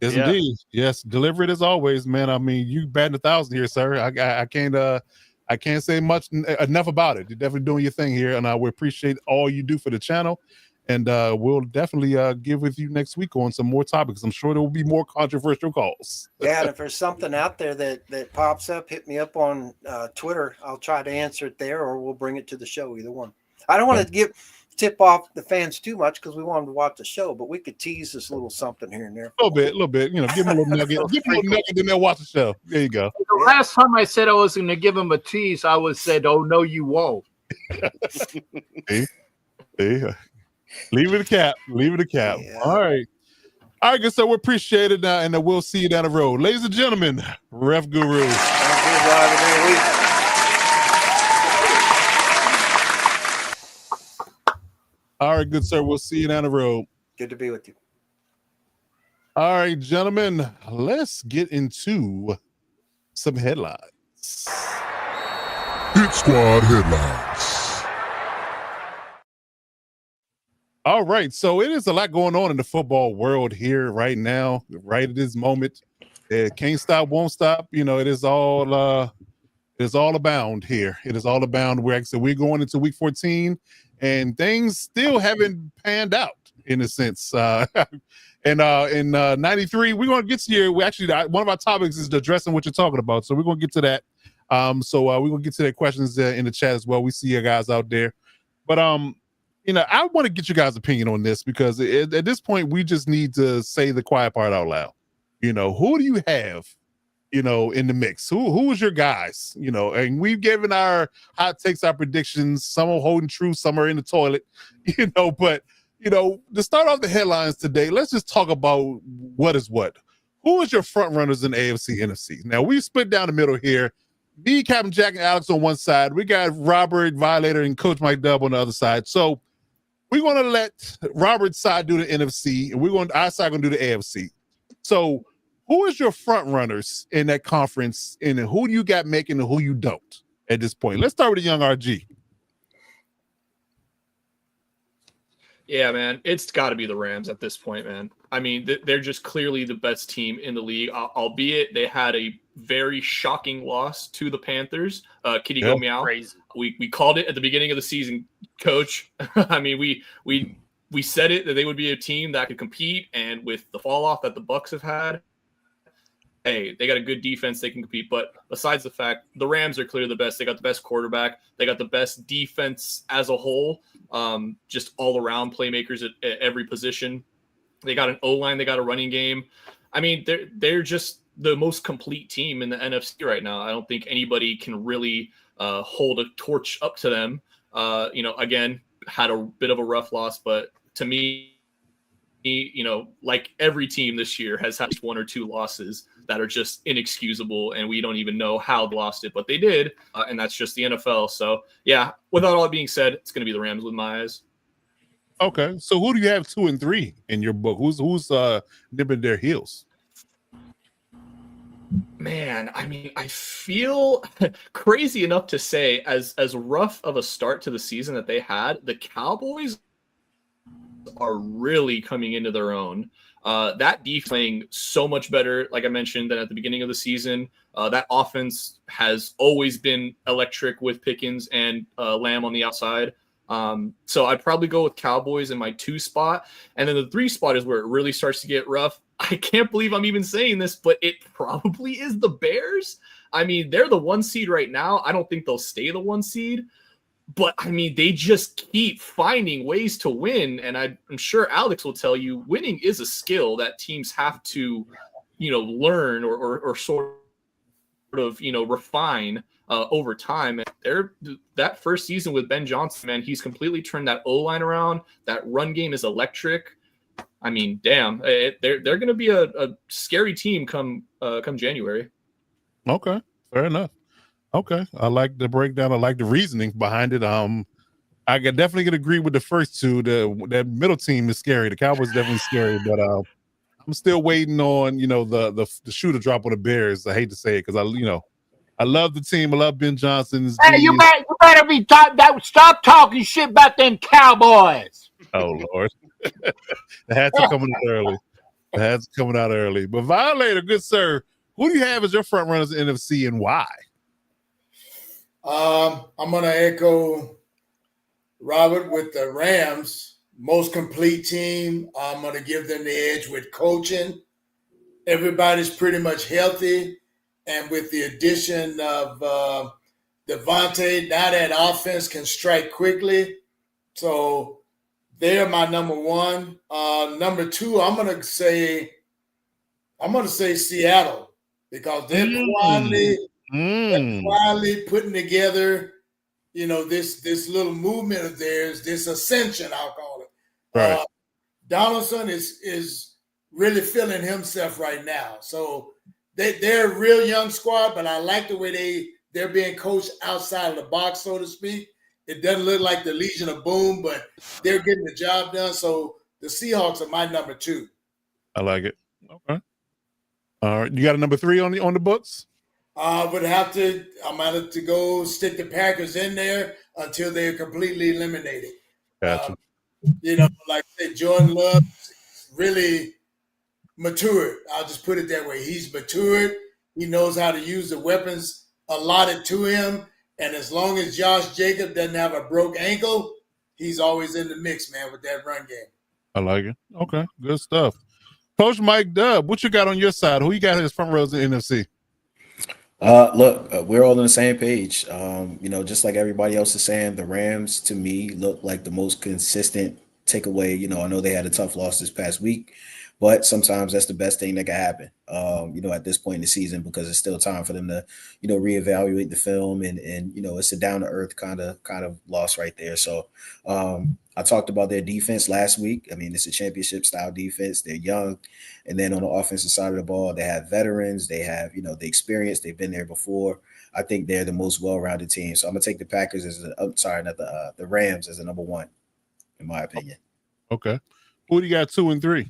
Yes, indeed. Yes, deliver it as always, man. I mean, you batting 1,000 here, sir. I can't say much enough about it. You're definitely doing your thing here, and we appreciate all you do for the channel. And we'll definitely get with you next week on some more topics. I'm sure there will be more controversial calls. Yeah, and if there's something out there that pops up, hit me up on Twitter. I'll try to answer it there, or we'll bring it to the show. Either one. I don't want to tip off the fans too much because we want them to watch the show, but we could tease this little something here and there. A little bit. Give them a little nugget. Give them a little nugget, then they'll watch the show. There you go. The last time I said I was going to give them a tease, I said, "Oh no, you won't." See? Leave it a cap. Yeah. All right, good. So we appreciate it now, and we'll see you down the road, ladies and gentlemen. Ref Guru. All right, good sir. We'll see you down the road. Good to be with you. All right, gentlemen, let's get into some headlines. Hit Squad headlines. All right, so it is a lot going on in the football world here right now, right at this moment. It can't stop, won't stop. It is all abound here. It is all abound. We're going into week 14, and things still haven't panned out in a sense. In 93, we're going to get to here. One of our topics is addressing what you're talking about, so we're going to get to that. So we're going to get to their questions in the chat as well. We see you guys out there, but I want to get you guys' opinion on this because at this point, we just need to say the quiet part out loud. Who do you have, in the mix? Who is your guys? And we've given our hot takes, our predictions. Some are holding true, some are in the toilet, but, to start off the headlines today, let's just talk about what is what. Who is your front runners in AFC, NFC? Now, we split down the middle here. Me, Captain Jack, and Alex on one side. We got Robert, Violator, and Coach Mike Dub on the other side. So, we're going to let Robert's side do the NFC, and our side going to do the AFC. So, Who is your front runners in that conference, and who do you got making and who you don't at this point? Let's start with the young RG. Yeah, man, it's got to be the Rams at this point, man. I mean, they're just clearly the best team in the league, albeit they had a very shocking loss to the Panthers. Kitty go meow. Crazy. We called it at the beginning of the season, Coach. I mean, we said it that they would be a team that could compete, and with the fall off that the Bucs have had, hey, they got a good defense, they can compete. But besides the fact, the Rams are clearly the best. They got the best quarterback. They got the best defense as a whole, just all around playmakers at every position. They got an O-line. They got a running game. I mean, they're just the most complete team in the NFC right now. I don't think anybody can really hold a torch up to them. Again, had a bit of a rough loss, but to me, like every team this year has had one or two losses that are just inexcusable, and we don't even know how they lost it, but they did, and that's just the NFL. So, yeah, without all that being said, it's going to be the Rams with my eyes. Okay, so who do you have 2 and 3 in your book? Who's nipping their heels? Man, I mean, I feel crazy enough to say, as rough of a start to the season that they had, the Cowboys are really coming into their own. That defense playing so much better, like I mentioned, than at the beginning of the season. That offense has always been electric with Pickens and Lamb on the outside. So I'd probably go with Cowboys in my 2 spot. And then the 3 spot is where it really starts to get rough. I can't believe I'm even saying this, but it probably is the Bears. I mean, they're the 1 seed right now. I don't think they'll stay the 1 seed. But, I mean, they just keep finding ways to win. And I'm sure Alex will tell you, winning is a skill that teams have to, learn or sort of, refine over time. And that first season with Ben Johnson, man, he's completely turned that O-line around. That run game is electric. I mean, damn, they're going to be a scary team come January. Okay, fair enough. Okay, I like the breakdown. I like the reasoning behind it. I definitely can agree with the first 2. That middle team is scary. The Cowboys definitely scary, but I'm still waiting on the shoe to drop on the Bears. I hate to say it because I love the team. I love Ben Johnson. Hey, you better be stop talking shit about them Cowboys. Oh Lord, the hats are coming out early. The hats are coming out early. But Violator, good sir, who do you have as your front runners in NFC and why? I'm going to echo Robert with the Rams. Most complete team. I'm going to give them the edge with coaching. Everybody's pretty much healthy. And with the addition of Devontae, now that offense can strike quickly. So they're my number 1. Number 2, I'm going to say Seattle because they're quietly putting together, this little movement of theirs, this ascension, I'll call it. Right. Donaldson is really feeling himself right now. So they're a real young squad, but I like the way they're being coached outside of the box, so to speak. It doesn't look like the Legion of Boom, but they're getting the job done. So the Seahawks are my number 2. I like it. Okay. All right. You got a number 3 on the books? I'm going to have to go stick the Packers in there until they're completely eliminated. Gotcha. Like I said, Jordan Love really matured. I'll just put it that way. He's matured. He knows how to use the weapons allotted to him. And as long as Josh Jacobs doesn't have a broke ankle, he's always in the mix, man, with that run game. I like it. Okay, good stuff. Coach Mike Dubb, what you got on your side? Who you got as front rows in the NFC? Look, we're all on the same page. Just like everybody else is saying, the Rams to me look like the most consistent takeaway. I know they had a tough loss this past week, but sometimes that's the best thing that can happen. At this point in the season, because it's still time for them to, reevaluate the film and it's a down to earth kind of loss right there. So I talked about their defense last week. I mean, it's a championship style defense. They're young. And then on the offensive side of the ball, they have veterans. They have, the experience. They've been there before. I think they're the most well-rounded team. So I'm going to take the Packers the Rams as the number 1, in my opinion. Okay. Who do you got 2 and 3?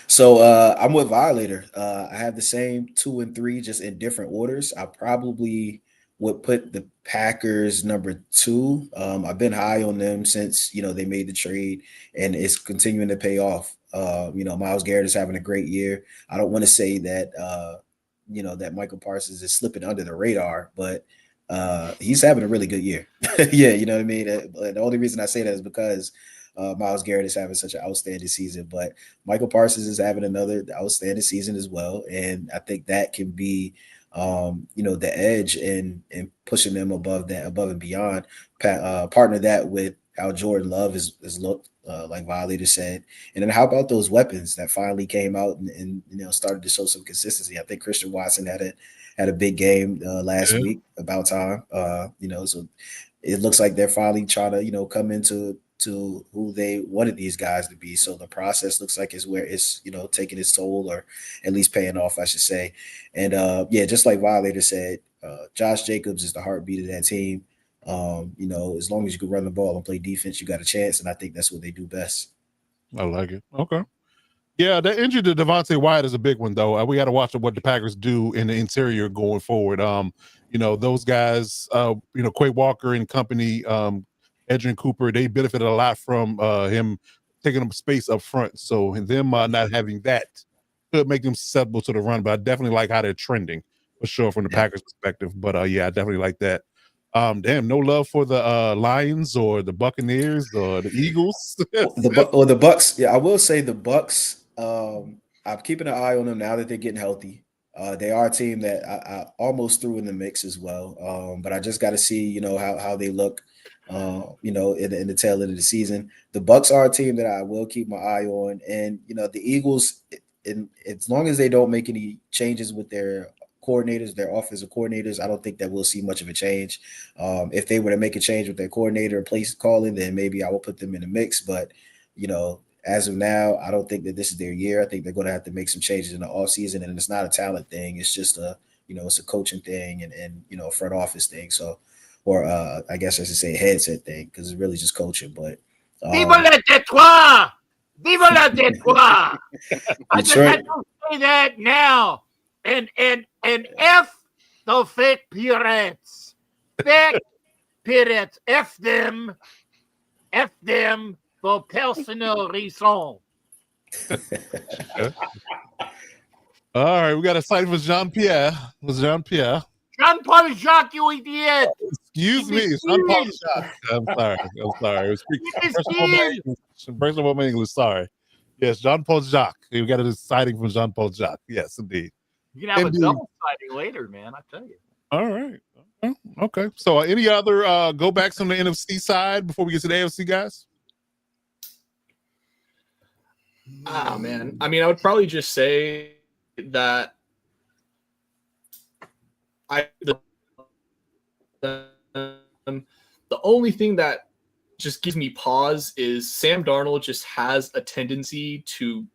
So I'm with Violator. I have the same 2 and 3, just in different orders. I probably would put the Packers number 2. I've been high on them since they made the trade, and it's continuing to pay off. Myles Garrett is having a great year. I don't want to say that that Michael Parsons is slipping under the radar, but he's having a really good year. Yeah, you know what I mean. The only reason I say that is because Myles Garrett is having such an outstanding season, but Michael Parsons is having another outstanding season as well, and I think that can be, the edge and pushing them above and beyond. Partner that with how Jordan Love is looked, like Violator said, and then how about those weapons that finally came out and started to show some consistency. I think Christian Watson had a big game last week. About time, so it looks like they're finally trying to come into who they wanted these guys to be. So the process looks like it's where it's taking its toll, or at least paying off, I should say. And just like Violator said, Josh Jacobs is the heartbeat of that team. As long as you can run the ball and play defense, you got a chance, and I think that's what they do best. I like it. Okay. Yeah, that injury to Devontae Wyatt is a big one, though. We got to watch what the Packers do in the interior going forward. Those guys, Quay Walker and company, Edgerrin Cooper, they benefited a lot from him taking up space up front. So them not having that could make them susceptible to the run. But I definitely like how they're trending for sure from the Packers perspective. But I definitely like that. No love for the Lions or the Buccaneers or the Eagles. The Bucks. Yeah, I will say the Bucks. I'm keeping an eye on them now that they're getting healthy. They are a team that I almost threw in the mix as well. But I just got to see, how they look, in the tail end of the season. The Bucks are a team that I will keep my eye on, and the Eagles. As long as they don't make any changes with their coordinators, their offensive coordinators, I don't think that we'll see much of a change. If they were to make a change with their coordinator and place calling, then maybe I will put them in the mix. But as of now, I don't think that this is their year. I think they're going to have to make some changes in the offseason, and it's not a talent thing. It's just it's a coaching thing and a front office thing. So, or I guess I should say headset thing, because it's really just coaching. But Vive la Detroit! Vive la Detroit! I just had to say that now. And F the fake pirates. Fake pirates. F them for personal reasons. All right, we got a sight for Jean-Pierre. Jean-Paul Jacques, you idiot. Excuse me, Jean-Paul Jacques. I'm sorry. First of all, my English, sorry. Yes, Jean-Paul Jacques. We got a sighting from Jean-Paul Jacques. Yes, indeed. You can have a double sighting later, man, I tell you. All right. Okay. So any other go backs on the NFC side before we get to the AFC, guys? Man. I mean, I would probably just say that the only thing that just gives me pause is Sam Darnold just has a tendency to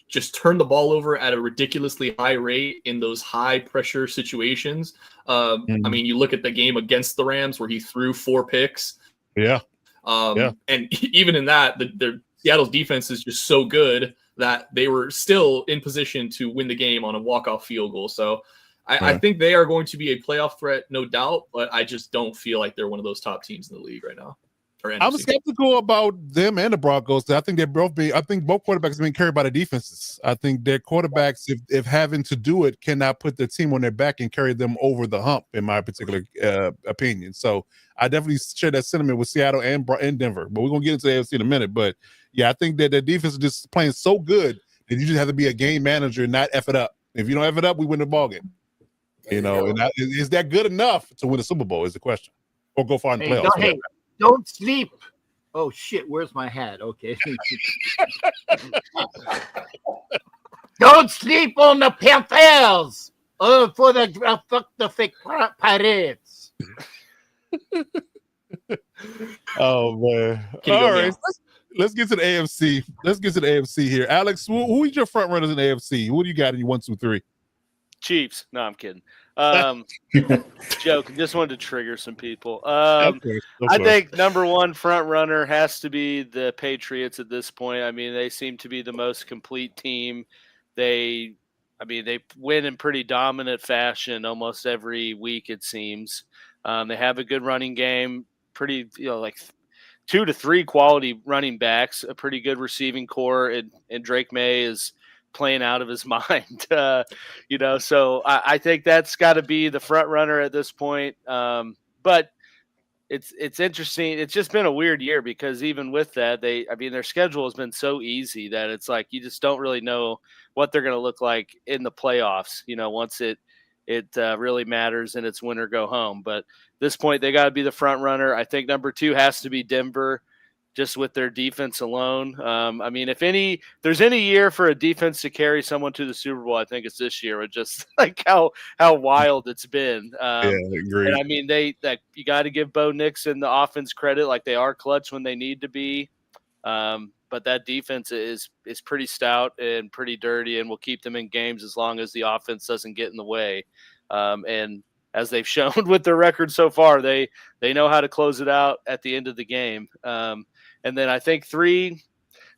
just turn the ball over at a ridiculously high rate in those high pressure situations. I mean, you look at the game against the Rams where he threw 4 picks. Yeah. And even in that, the Seattle's defense is just so good that they were still in position to win the game on a walk-off field goal. So I think they are going to be a playoff threat, no doubt, but I just don't feel like they're one of those top teams in the league right now. I'm skeptical about them and the Broncos. I think both quarterbacks are being carried by the defenses. I think their quarterbacks, if having to do it, cannot put the team on their back and carry them over the hump, in my particular opinion. So I definitely share that sentiment with Seattle and Denver. But we're going to get into the AFC in a minute. But, yeah, I think that the defense is just playing so good that you just have to be a game manager and not F it up. If you don't F it up, we win the ballgame. Is that good enough to win a Super Bowl is the question. Or go far in the playoffs. Don't sleep. Oh shit, where's my hat? Okay. Don't sleep on the Panthers. For the fuck the fake pirates. Oh man. All right. Let's get to the AFC. Let's get to the AFC here. Alex, who is your front runners in the AFC? Who do you got in your 1, 2, 3? Chiefs. No, I'm kidding. Joke. Just wanted to trigger some people. Of course. I think number one front runner has to be the Patriots at this point. I mean, they seem to be the most complete team. They win in pretty dominant fashion almost every week, it seems. They have a good running game, pretty, like 2 to 3 quality running backs, a pretty good receiving core, and Drake May is playing out of his mind. So I think that's got to be the front runner at this point. But it's interesting. It's just been a weird year because even with that, their schedule has been so easy that it's like you just don't really know what they're going to look like in the playoffs. Once it really matters and it's win or go home. But at this point, they got to be the front runner. I think number 2 has to be Denver, just with their defense alone. If there's any year for a defense to carry someone to the Super Bowl, I think it's this year with just like how wild it's been. Agreed. And you got to give Bo Nix and the offense credit. Like they are clutch when they need to be. But that defense is pretty stout and pretty dirty and will keep them in games as long as the offense doesn't get in the way. And as they've shown with their record so far, they know how to close it out at the end of the game. And then I think three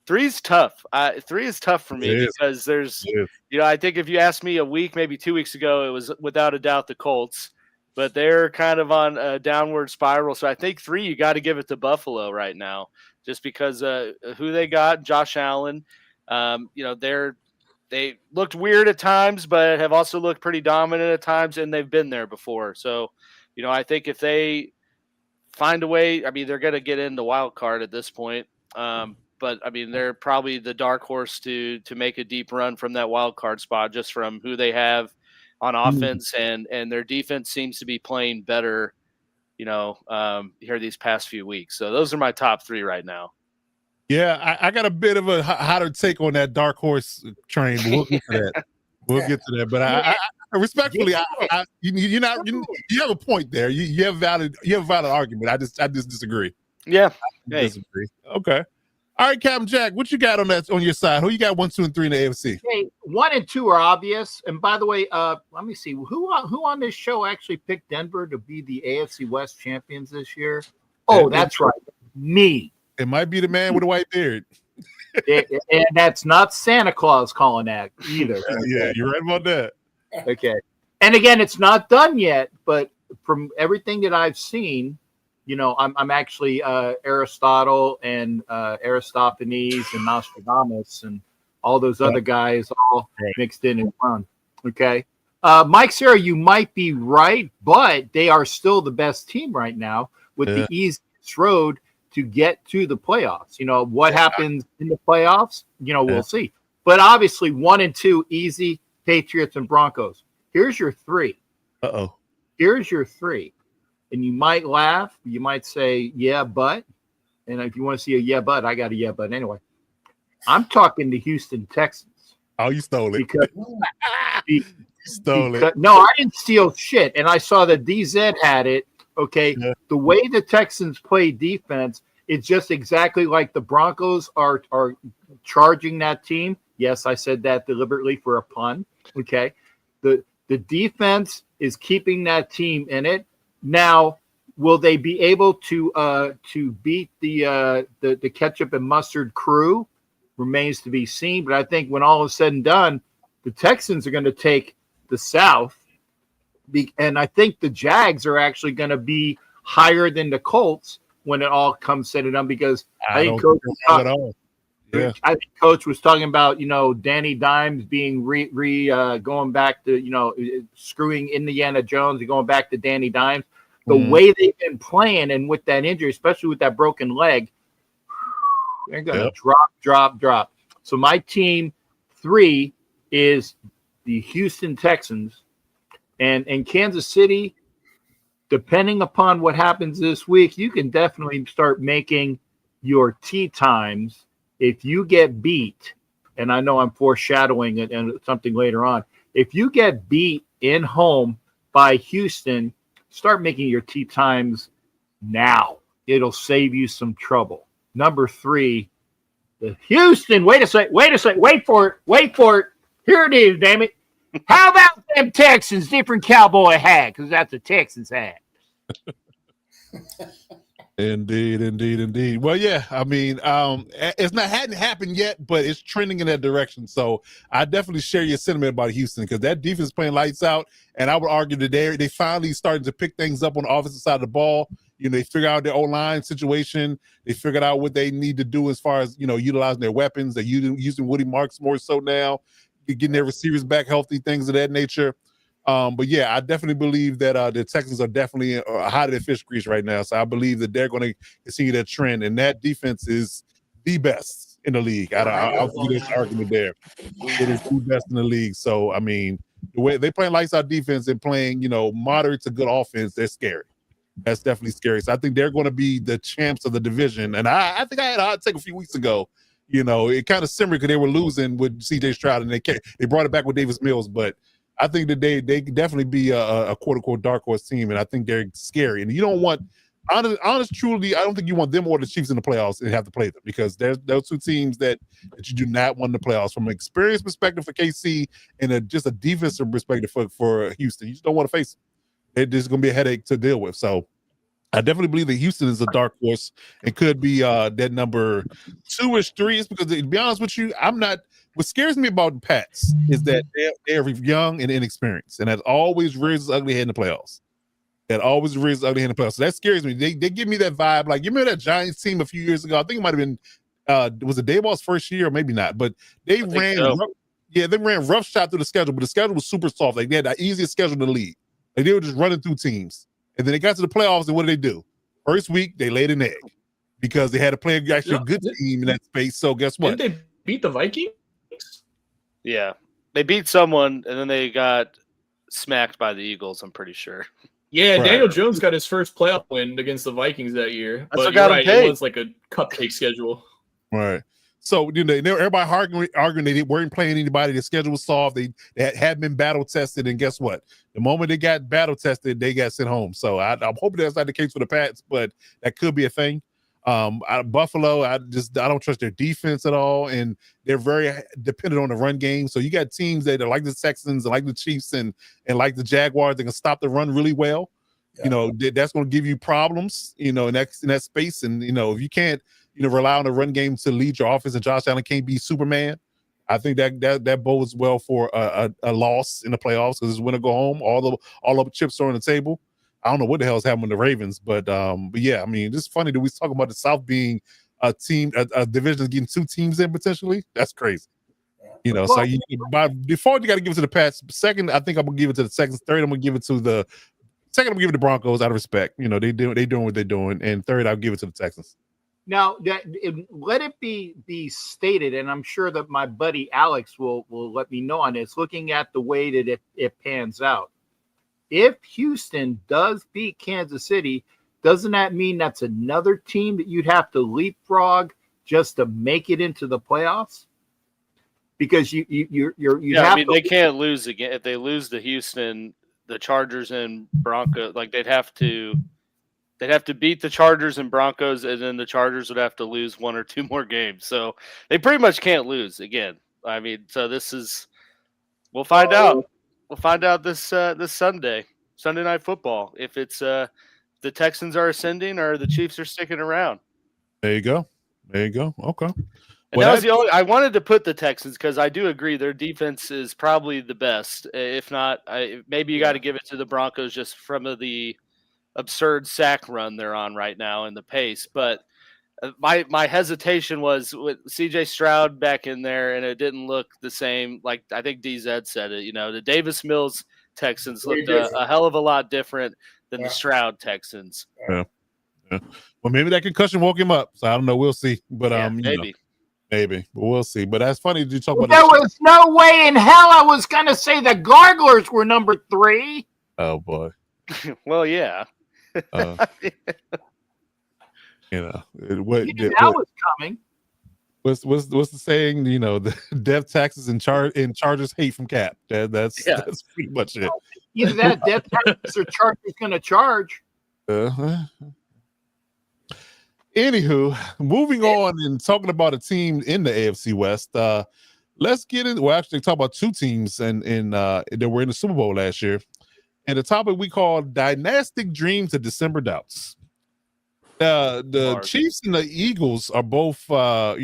is tough. 3 is tough for me because there's, I think if you asked me a week, maybe 2 weeks ago, it was without a doubt the Colts, but they're kind of on a downward spiral. So I think 3, you got to give it to Buffalo right now, just because who they got, Josh Allen. They looked weird at times, but have also looked pretty dominant at times, and they've been there before. So, I think if they find a way, they're going to get in the wild card at this point. But they're probably the dark horse to make a deep run from that wild card spot, just from who they have on offense, and their defense seems to be playing better, here these past few weeks. So those are my top 3 right now. Yeah, I got a bit of a hotter take on that dark horse train. But we'll get to that. But I respectfully, you have a point there. You have a valid argument. I just disagree. Yeah, disagree. Okay. All right, Captain Jack, what you got on your side? Who you got 1, 2, and 3 in the AFC? Okay, 1 and 2 are obvious. And by the way, let me see who on this show actually picked Denver to be the AFC West champions this year. Oh, that's right, me. It might be the man with a white beard. And that's not Santa Claus calling that either. Yeah, you're right about that. Okay. And again, it's not done yet, but from everything that I've seen, I'm actually Aristotle and Aristophanes and Nostradamus and all those other guys all mixed in one. Okay. Mike Sarah, you might be right, but they are still the best team right now with the easiest road to get to the playoffs. What happens in the playoffs, we'll see. But obviously 1 and 2, easy, Patriots and Broncos. Here's your 3. Here's your 3. And you might laugh. You might say, yeah, but. And if you want to see a yeah, but, I got a yeah, but anyway. I'm talking the Houston Texans. Oh, you stole it. No, I didn't steal shit. And I saw that DZ had it. Okay. Yeah. The way the Texans play defense, it's just exactly like the Broncos are charging that team. Yes, I said that deliberately for a pun. Okay. The defense is keeping that team in it. Now, will they be able to beat the ketchup and mustard crew? Remains to be seen. But I think when all is said and done, the Texans are going to take the South. And I think the Jags are actually going to be higher than the Colts when it all comes said and done, because I think Coach was talking about, Danny Dimes being going back to, screwing Indiana Jones and going back to Danny Dimes. The way they've been playing, and with that injury, especially with that broken leg, they're going to drop. So my team 3 is the Houston Texans. And Kansas City, depending upon what happens this week, you can definitely start making your tee times if you get beat. And I know I'm foreshadowing it and something later on. If you get beat in home by Houston, start making your tee times now. It'll save you some trouble. Number 3, the Houston. Wait a sec. Wait for it. Here it is, damn it. How about them Texans? Different cowboy hat, because that's a Texans hat. Indeed. Well, yeah, I mean, hadn't happened yet, but it's trending in that direction. So I definitely share your sentiment about Houston because that defense playing lights out, and I would argue that they finally starting to pick things up on the offensive side of the ball. They figure out their O-line situation. They figured out what they need to do as far as utilizing their weapons. They're using Woody Marks more so now, getting their receivers back healthy, things of that nature. But yeah, I definitely believe that the Texans are definitely hot at fish grease right now. So I believe that they're going to continue that trend, and that defense is the best in the league. I'll give you this argument there. It is the best in the league. So I mean, the way they playing lights out defense and playing moderate to good offense, they're scary. That's definitely scary. So I think they're going to be the champs of the division. And I think I had a hot take a few weeks ago. It kind of simmered because they were losing with C.J. Stroud, and they brought it back with Davis Mills, but I think that they can definitely be a quote-unquote dark horse team, and I think they're scary. And you don't want truly, I don't think you want them or the Chiefs in the playoffs and have to play them because there's those two teams that you do not want in the playoffs from an experience perspective for KC and just a defensive perspective for Houston. You just don't want to face them. This is going to be a headache to deal with. So I definitely believe that Houston is a dark horse and could be that number 2-ish, 3. Because to be honest with you, what scares me about the Pats is that they're young and inexperienced, and that always rears its ugly head in the playoffs. So that scares me. They give me that vibe. Like, you remember that Giants team a few years ago? I think it might have been was it Dayball's first year or maybe not, but they ran rough shot through the schedule, but the schedule was super soft. Like, they had the easiest schedule in the league. Like, they were just running through teams. And then they got to the playoffs, and what did they do? First week, they laid an egg because they had to play actually a good team in that space. So guess what? Didn't they beat the Vikings? Yeah. They beat someone, and then they got smacked by the Eagles, I'm pretty sure. Yeah, right. Daniel Jones got his first playoff win against the Vikings that year. That's but you're right, it was like a cupcake schedule. Right. So everybody arguing they weren't playing anybody. The schedule was soft. They had been battle tested, and guess what? The moment they got battle tested, they got sent home. So I'm hoping that's not the case for the Pats, but that could be a thing. Buffalo, I don't trust their defense at all, and they're very dependent on the run game. So you got teams that are like the Texans and like the Chiefs and like the Jaguars that can stop the run really well. Yeah. That's going to give you problems. In that space, and if you can't rely on the run game to lead your offense, and Josh Allen can't be Superman, I think that bodes well for a loss in the playoffs because it's win or go home. All the chips are on the table. I don't know what the hell is happening with the Ravens, but yeah, I mean, it's funny that we talk about the South being a team, a division that's getting 2 teams in potentially. That's crazy. So by default, you got to give it to the Pats. Second, I think I'm gonna give it to the Texans. Third, I'm gonna give it to the Broncos out of respect. They doing what they're doing. And third, I'll give it to the Texans. Now, let it be stated, and I'm sure that my buddy Alex will let me know on this, looking at the way that it pans out. If Houston does beat Kansas City, doesn't that mean that's another team that you'd have to leapfrog just to make it into the playoffs? Because they can't lose again. If they lose to Houston, the Chargers and Broncos, like they'd have to beat the Chargers and Broncos, and then the Chargers would have to lose 1 or 2 more games. So they pretty much can't lose again. I mean, so we'll find out. We'll find out this Sunday Night Football, if it's the Texans are ascending or the Chiefs are sticking around. There you go. Okay. And that was the only. I wanted to put the Texans because I do agree their defense is probably the best. If not, maybe you got to give it to the Broncos just from the absurd sack run they're on right now and the pace. But my hesitation was with CJ Stroud back in there, and it didn't look the same. Like I think DZ said it, the Davis Mills Texans looked a hell of a lot different than the Stroud Texans. Yeah. Well, maybe that concussion woke him up. So I don't know. We'll see. But maybe, but we'll see. But that's funny that you talk about. There was no way in hell I was going to say the Garglers were number 3. Oh boy. Well, yeah. That was coming. What's the saying? The death taxes and Chargers hate from Cap. That's pretty much it. Either that death taxes or Chargers going to charge. Anywho, moving on and talking about a team in the AFC West. Let's get in. Well, actually, talk about two teams and that were in the Super Bowl last year, and the topic we call Dynastic Dreams and December Doubts. The Mark. Chiefs and the Eagles are both, less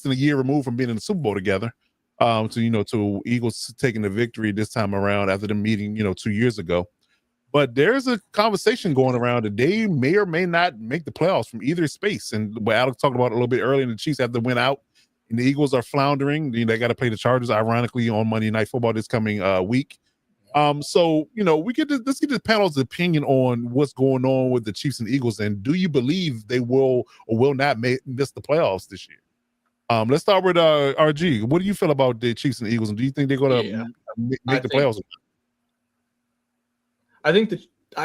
than a year removed from being in the Super Bowl together. To Eagles taking the victory this time around after the meeting, 2 years ago. But there's a conversation going around that they may or may not make the playoffs from either space. And what Alex talked about a little bit earlier, the Chiefs have to win out, and the Eagles are floundering. They got to play the Chargers, ironically, on Monday Night Football this coming week. So let's get the panel's opinion on what's going on with the Chiefs and Eagles, and do you believe they will or will not miss the playoffs this year? Let's start with RG. What do you feel about the Chiefs and Eagles, and do you think they're going to make the playoffs? I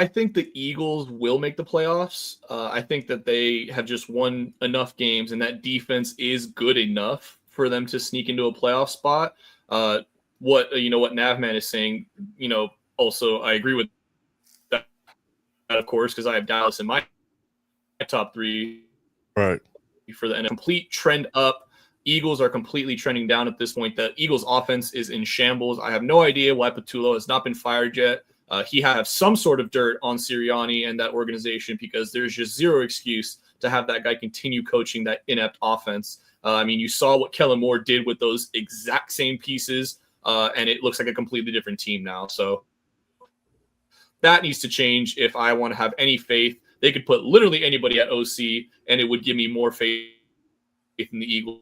think the Eagles will make the playoffs. I think that they have just won enough games, and that defense is good enough for them to sneak into a playoff spot. What Navman is saying, also I agree with that, of course, because I have Dallas in my top three. Right. For the complete trend up. Eagles are completely trending down at this point. The Eagles offense is in shambles. I have no idea why Patullo has not been fired yet. He has some sort of dirt on Sirianni and that organization, because there's just zero excuse to have that guy continue coaching that inept offense. You saw what Kellen Moore did with those exact same pieces, and it looks like a completely different team now. So that needs to change if I want to have any faith. They could put literally anybody at OC, and it would give me more faith in the Eagles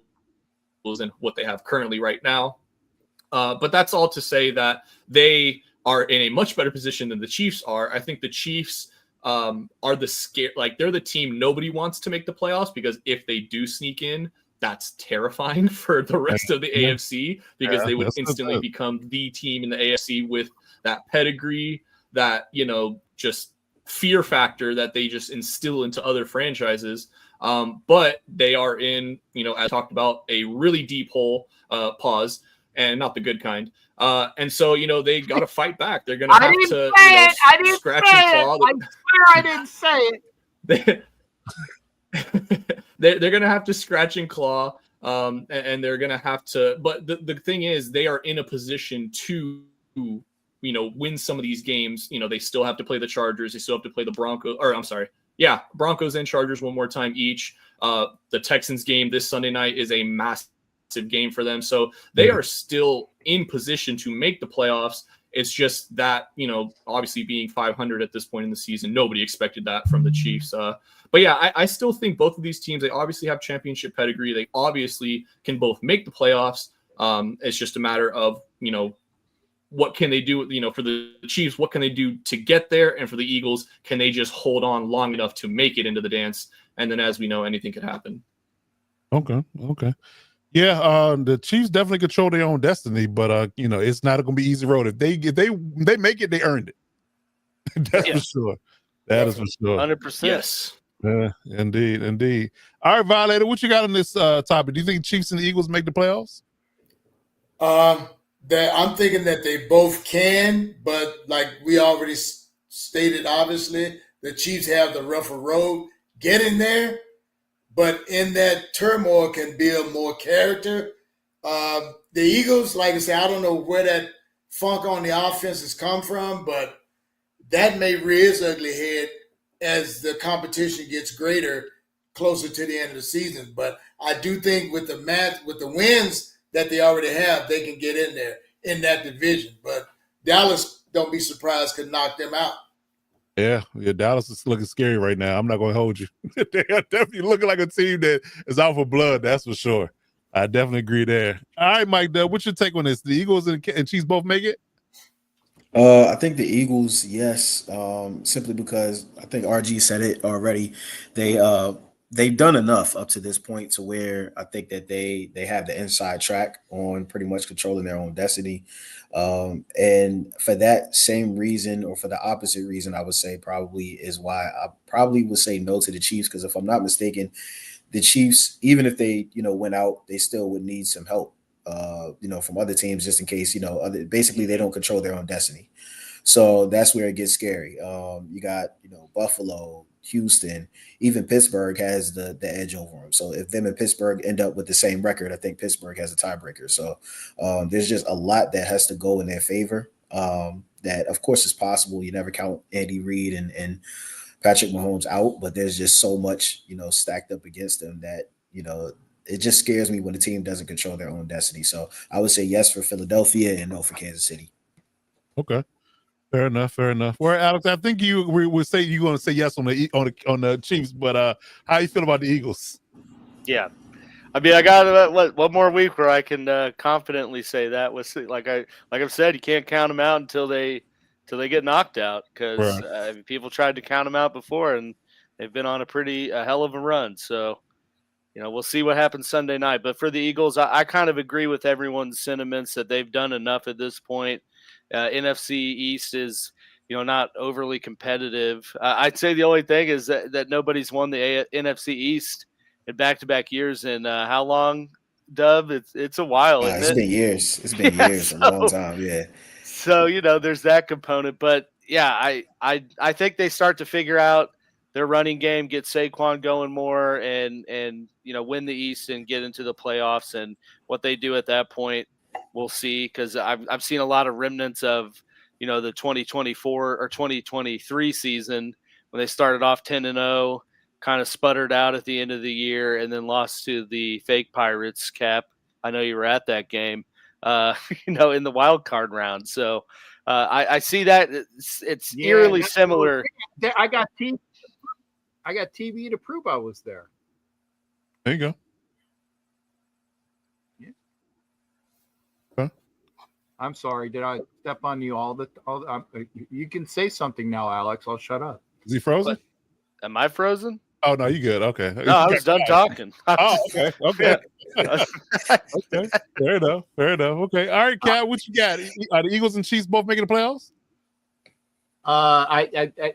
than what they have currently right now. But that's all to say that they are in a much better position than the Chiefs are. I think the Chiefs are they're the team nobody wants to make the playoffs, because if they do sneak in, that's terrifying for the rest of the AFC, because they would instantly become the team in the AFC with that pedigree, that, just fear factor that they just instill into other franchises. But they are in, as I talked about, a really deep hole, pause, and not the good kind. And so, they got to fight back. They're going to have to scratch and claw. I swear I didn't say it. They're going to have to scratch and claw, and they're going to have to. But the thing is, they are in a position to, win some of these games. They still have to play the Chargers. They still have to play the Broncos. Or I'm sorry. Yeah, Broncos and Chargers one more time each. The Texans game this Sunday night is a massive game for them. So they are still in position to make the playoffs. It's just that, obviously being 500 at this point in the season, nobody expected that from the Chiefs. But yeah, I still think both of these teams, they obviously have championship pedigree. They obviously can both make the playoffs. It's just a matter of, what can they do, for the Chiefs, what can they do to get there? And for the Eagles, can they just hold on long enough to make it into the dance? And then, as we know, anything could happen. Okay. Yeah, the Chiefs definitely control their own destiny, but it's not going to be easy road. If they make it, they earned it. That's for sure. That is for sure. 100%. Yes. Indeed. All right, Violator, what you got on this topic? Do you think Chiefs and the Eagles make the playoffs? I'm thinking that they both can, but like we already stated, obviously, the Chiefs have the rougher road getting there, but in that turmoil can build more character. The Eagles, like I said, I don't know where that funk on the offense has come from, but that may rear its ugly head as the competition gets greater closer to the end of the season. But I do think with the wins that they already have, they can get in there in that division. But Dallas, don't be surprised, could knock them out. Yeah, Dallas is looking scary right now. I'm not going to hold you. They are definitely looking like a team that is out for blood, that's for sure. I definitely agree there. All right, Mike, what's your take on this? The Eagles and Chiefs both make it? I think the Eagles, yes, simply because I think RG said it already. They've done enough up to this point to where I think that they have the inside track on pretty much controlling their own destiny. And for that same reason, or for the opposite reason, I would say probably is why I probably would say no to the Chiefs. Because if I'm not mistaken, the Chiefs, even if they, went out, they still would need some help, from other teams, just in case, basically they don't control their own destiny. So that's where it gets scary. You got, Buffalo, Houston, even Pittsburgh has the edge over them. So if them and Pittsburgh end up with the same record, I think Pittsburgh has a tiebreaker. So there's just a lot that has to go in their favor. That of course is possible. You never count Andy Reid and Patrick Mahomes out, but there's just so much, stacked up against them that, it just scares me when the team doesn't control their own destiny. So I would say yes for Philadelphia and no for Kansas City. Okay. Fair enough. Well, Alex, I think you would say you're going to say yes on the Chiefs, but how you feel about the Eagles? Yeah. I mean, I got one more week where I can confidently say that. Like I've said, you can't count them out until they get knocked out, because people tried to count them out before and they've been on a hell of a run. So, we'll see what happens Sunday night. But for the Eagles, I kind of agree with everyone's sentiments that they've done enough at this point. NFC East is, not overly competitive. I'd say the only thing is that nobody's won the NFC East in back-to-back years. And how long, Dub? It's a while, isn't It's it? been years. It's been years, a long time, yeah. So, there's that component. But, yeah, I think they start to figure out their running game, get Saquon going more, and win the East and get into the playoffs. And what they do at that point, we'll see, because I've seen a lot of remnants of, the 2024 or 2023 season when they started off 10-0, kind of sputtered out at the end of the year, and then lost to the fake Pirates. Cap, I know you were at that game, in the wild card round. So I see that it's eerily similar. I got TV to prove I was there. There you go. I'm sorry. Did I step on you you can say something now, Alex. I'll shut up. Is he frozen? What? Am I frozen? Oh, no, you good. Okay. No, I was done talking. Oh, okay. Okay. Fair enough. Okay. All right, Kat, what you got? Are the Eagles and Chiefs both making the playoffs?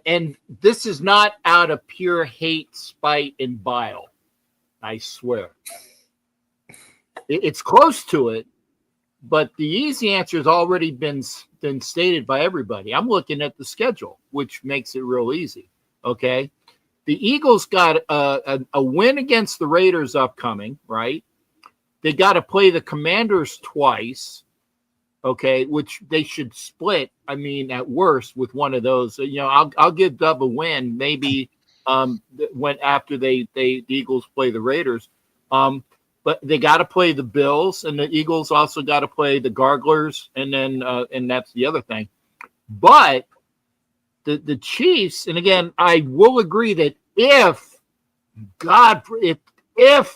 And this is not out of pure hate, spite, and bile. I swear. It's close to it. But the easy answer has already been stated by everybody. I'm looking at the schedule, which makes it real easy. Okay. The Eagles got a win against the Raiders upcoming, right? They got to play the Commanders twice, okay, which they should split. I mean, at worst, with one of those. I'll give Dub a win maybe when after the Eagles play the Raiders. But they got to play the Bills, and the Eagles also got to play the Garglers, and then and that's the other thing. But the Chiefs, and again, I will agree that if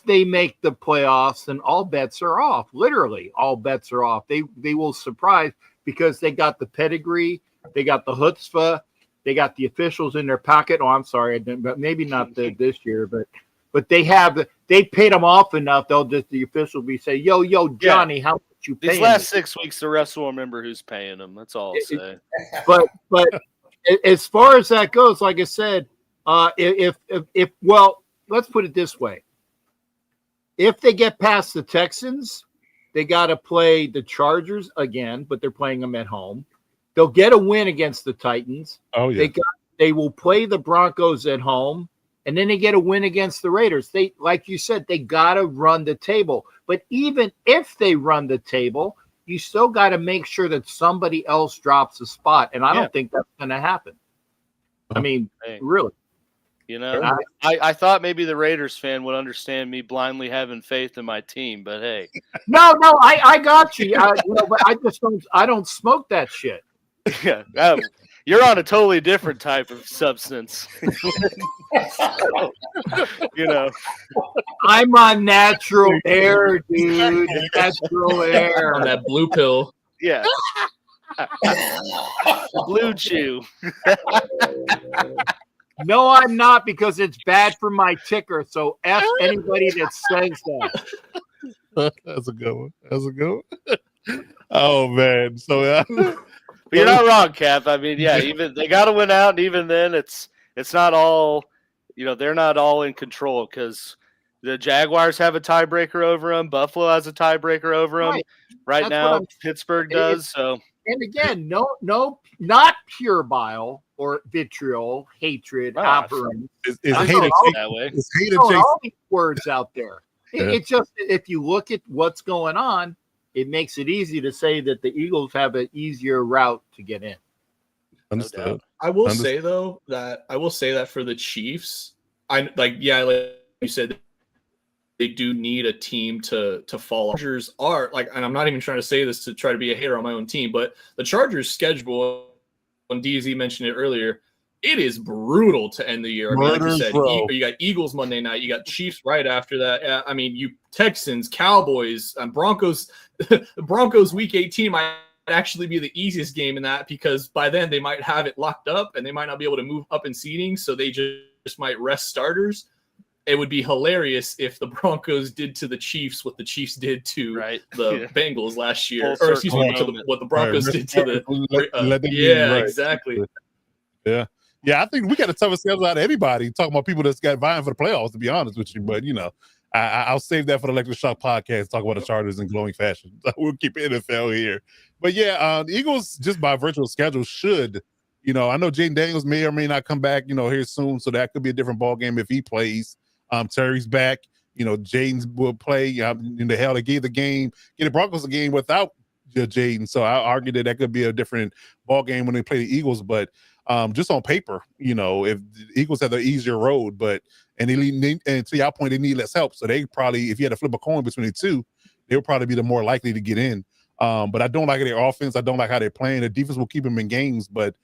they make the playoffs, then all bets are off. Literally, all bets are off. They will surprise because they got the pedigree, they got the chutzpah, they got the officials in their pocket. Oh, I'm sorry, but maybe not this year, but they paid them off enough. The official will be say, yo, Johnny, how much you paying? These last 6 weeks, the refs will remember who's paying them. That's all I'll say. But as far as that goes, like I said, if let's put it this way: if they get past the Texans, they got to play the Chargers again, but they're playing them at home. They'll get a win against the Titans. Oh yeah. They will play the Broncos at home. And then they get a win against the Raiders. They, like you said, they got to run the table. But even if they run the table, you still got to make sure that somebody else drops a spot. And I don't think that's going to happen. I mean, really. I thought maybe the Raiders fan would understand me blindly having faith in my team, but hey. No, I got you. But I don't smoke that shit. Yeah. You're on a totally different type of substance. I'm on natural air, dude. Natural air. On that blue pill. Yeah. Blue Chew. No, I'm not, because it's bad for my ticker. So F anybody that says that. That's a good one. Oh, man. So, but you're not wrong, Cap. I mean, yeah, even they got to win out, and even then, it's not all. They're not all in control, because the Jaguars have a tiebreaker over them. Buffalo has a tiebreaker over them. Right now, Pittsburgh does. So, and again, no, not pure bile, or vitriol, hatred, Ah, abhorrence. It's I hated. know, that way. It's hated. Throwing Jason. all these words out there. Yeah. It's just, if you look at what's going on, it makes it easy to say that the Eagles have an easier route to get in. Understood. I will Understood. say though that for the Chiefs, like you said, they do need a team to fall. Chargers are like, and I'm not even trying to say this to try to be a hater on my own team, but the Chargers' schedule, when DZ mentioned it earlier, it is brutal to end the year. I mean, like you Murders, said, bro. you got Eagles Monday night, you got Chiefs right after that. I mean, you Texans, Cowboys, Broncos. The Broncos Week 18 might actually be the easiest game in that, because by then they might have it locked up and they might not be able to move up in seeding, so they just might rest starters. It would be hilarious if the Broncos did to the Chiefs what the Chiefs did to the Bengals last year, Full or excuse me, circle what the Broncos did to the. Let them be, Yeah, right. exactly. Yeah. Yeah, I think we got the toughest schedule out of anybody, talking about people that's got vying for the playoffs, to be honest with you. But, you know, I'll save that for the Electric Shock podcast, talk about the Chargers in glowing fashion. We'll keep NFL here. But, yeah, the Eagles, just by virtual schedule, should, you know, I know Jaden Daniels may or may not come back, you know, here soon, so that could be a different ball game if he plays. Terry's back. You know, Jaden will play. In the hell, they gave the Broncos a game without Jaden. So I argue that could be a different ball game when they play the Eagles. But just on paper, you know, if the Eagles have the easier road, and to your point, they need less help. So they probably, if you had to flip a coin between the two, they would probably be the more likely to get in. But I don't like their offense. I don't like how they're playing. The defense will keep them in games, but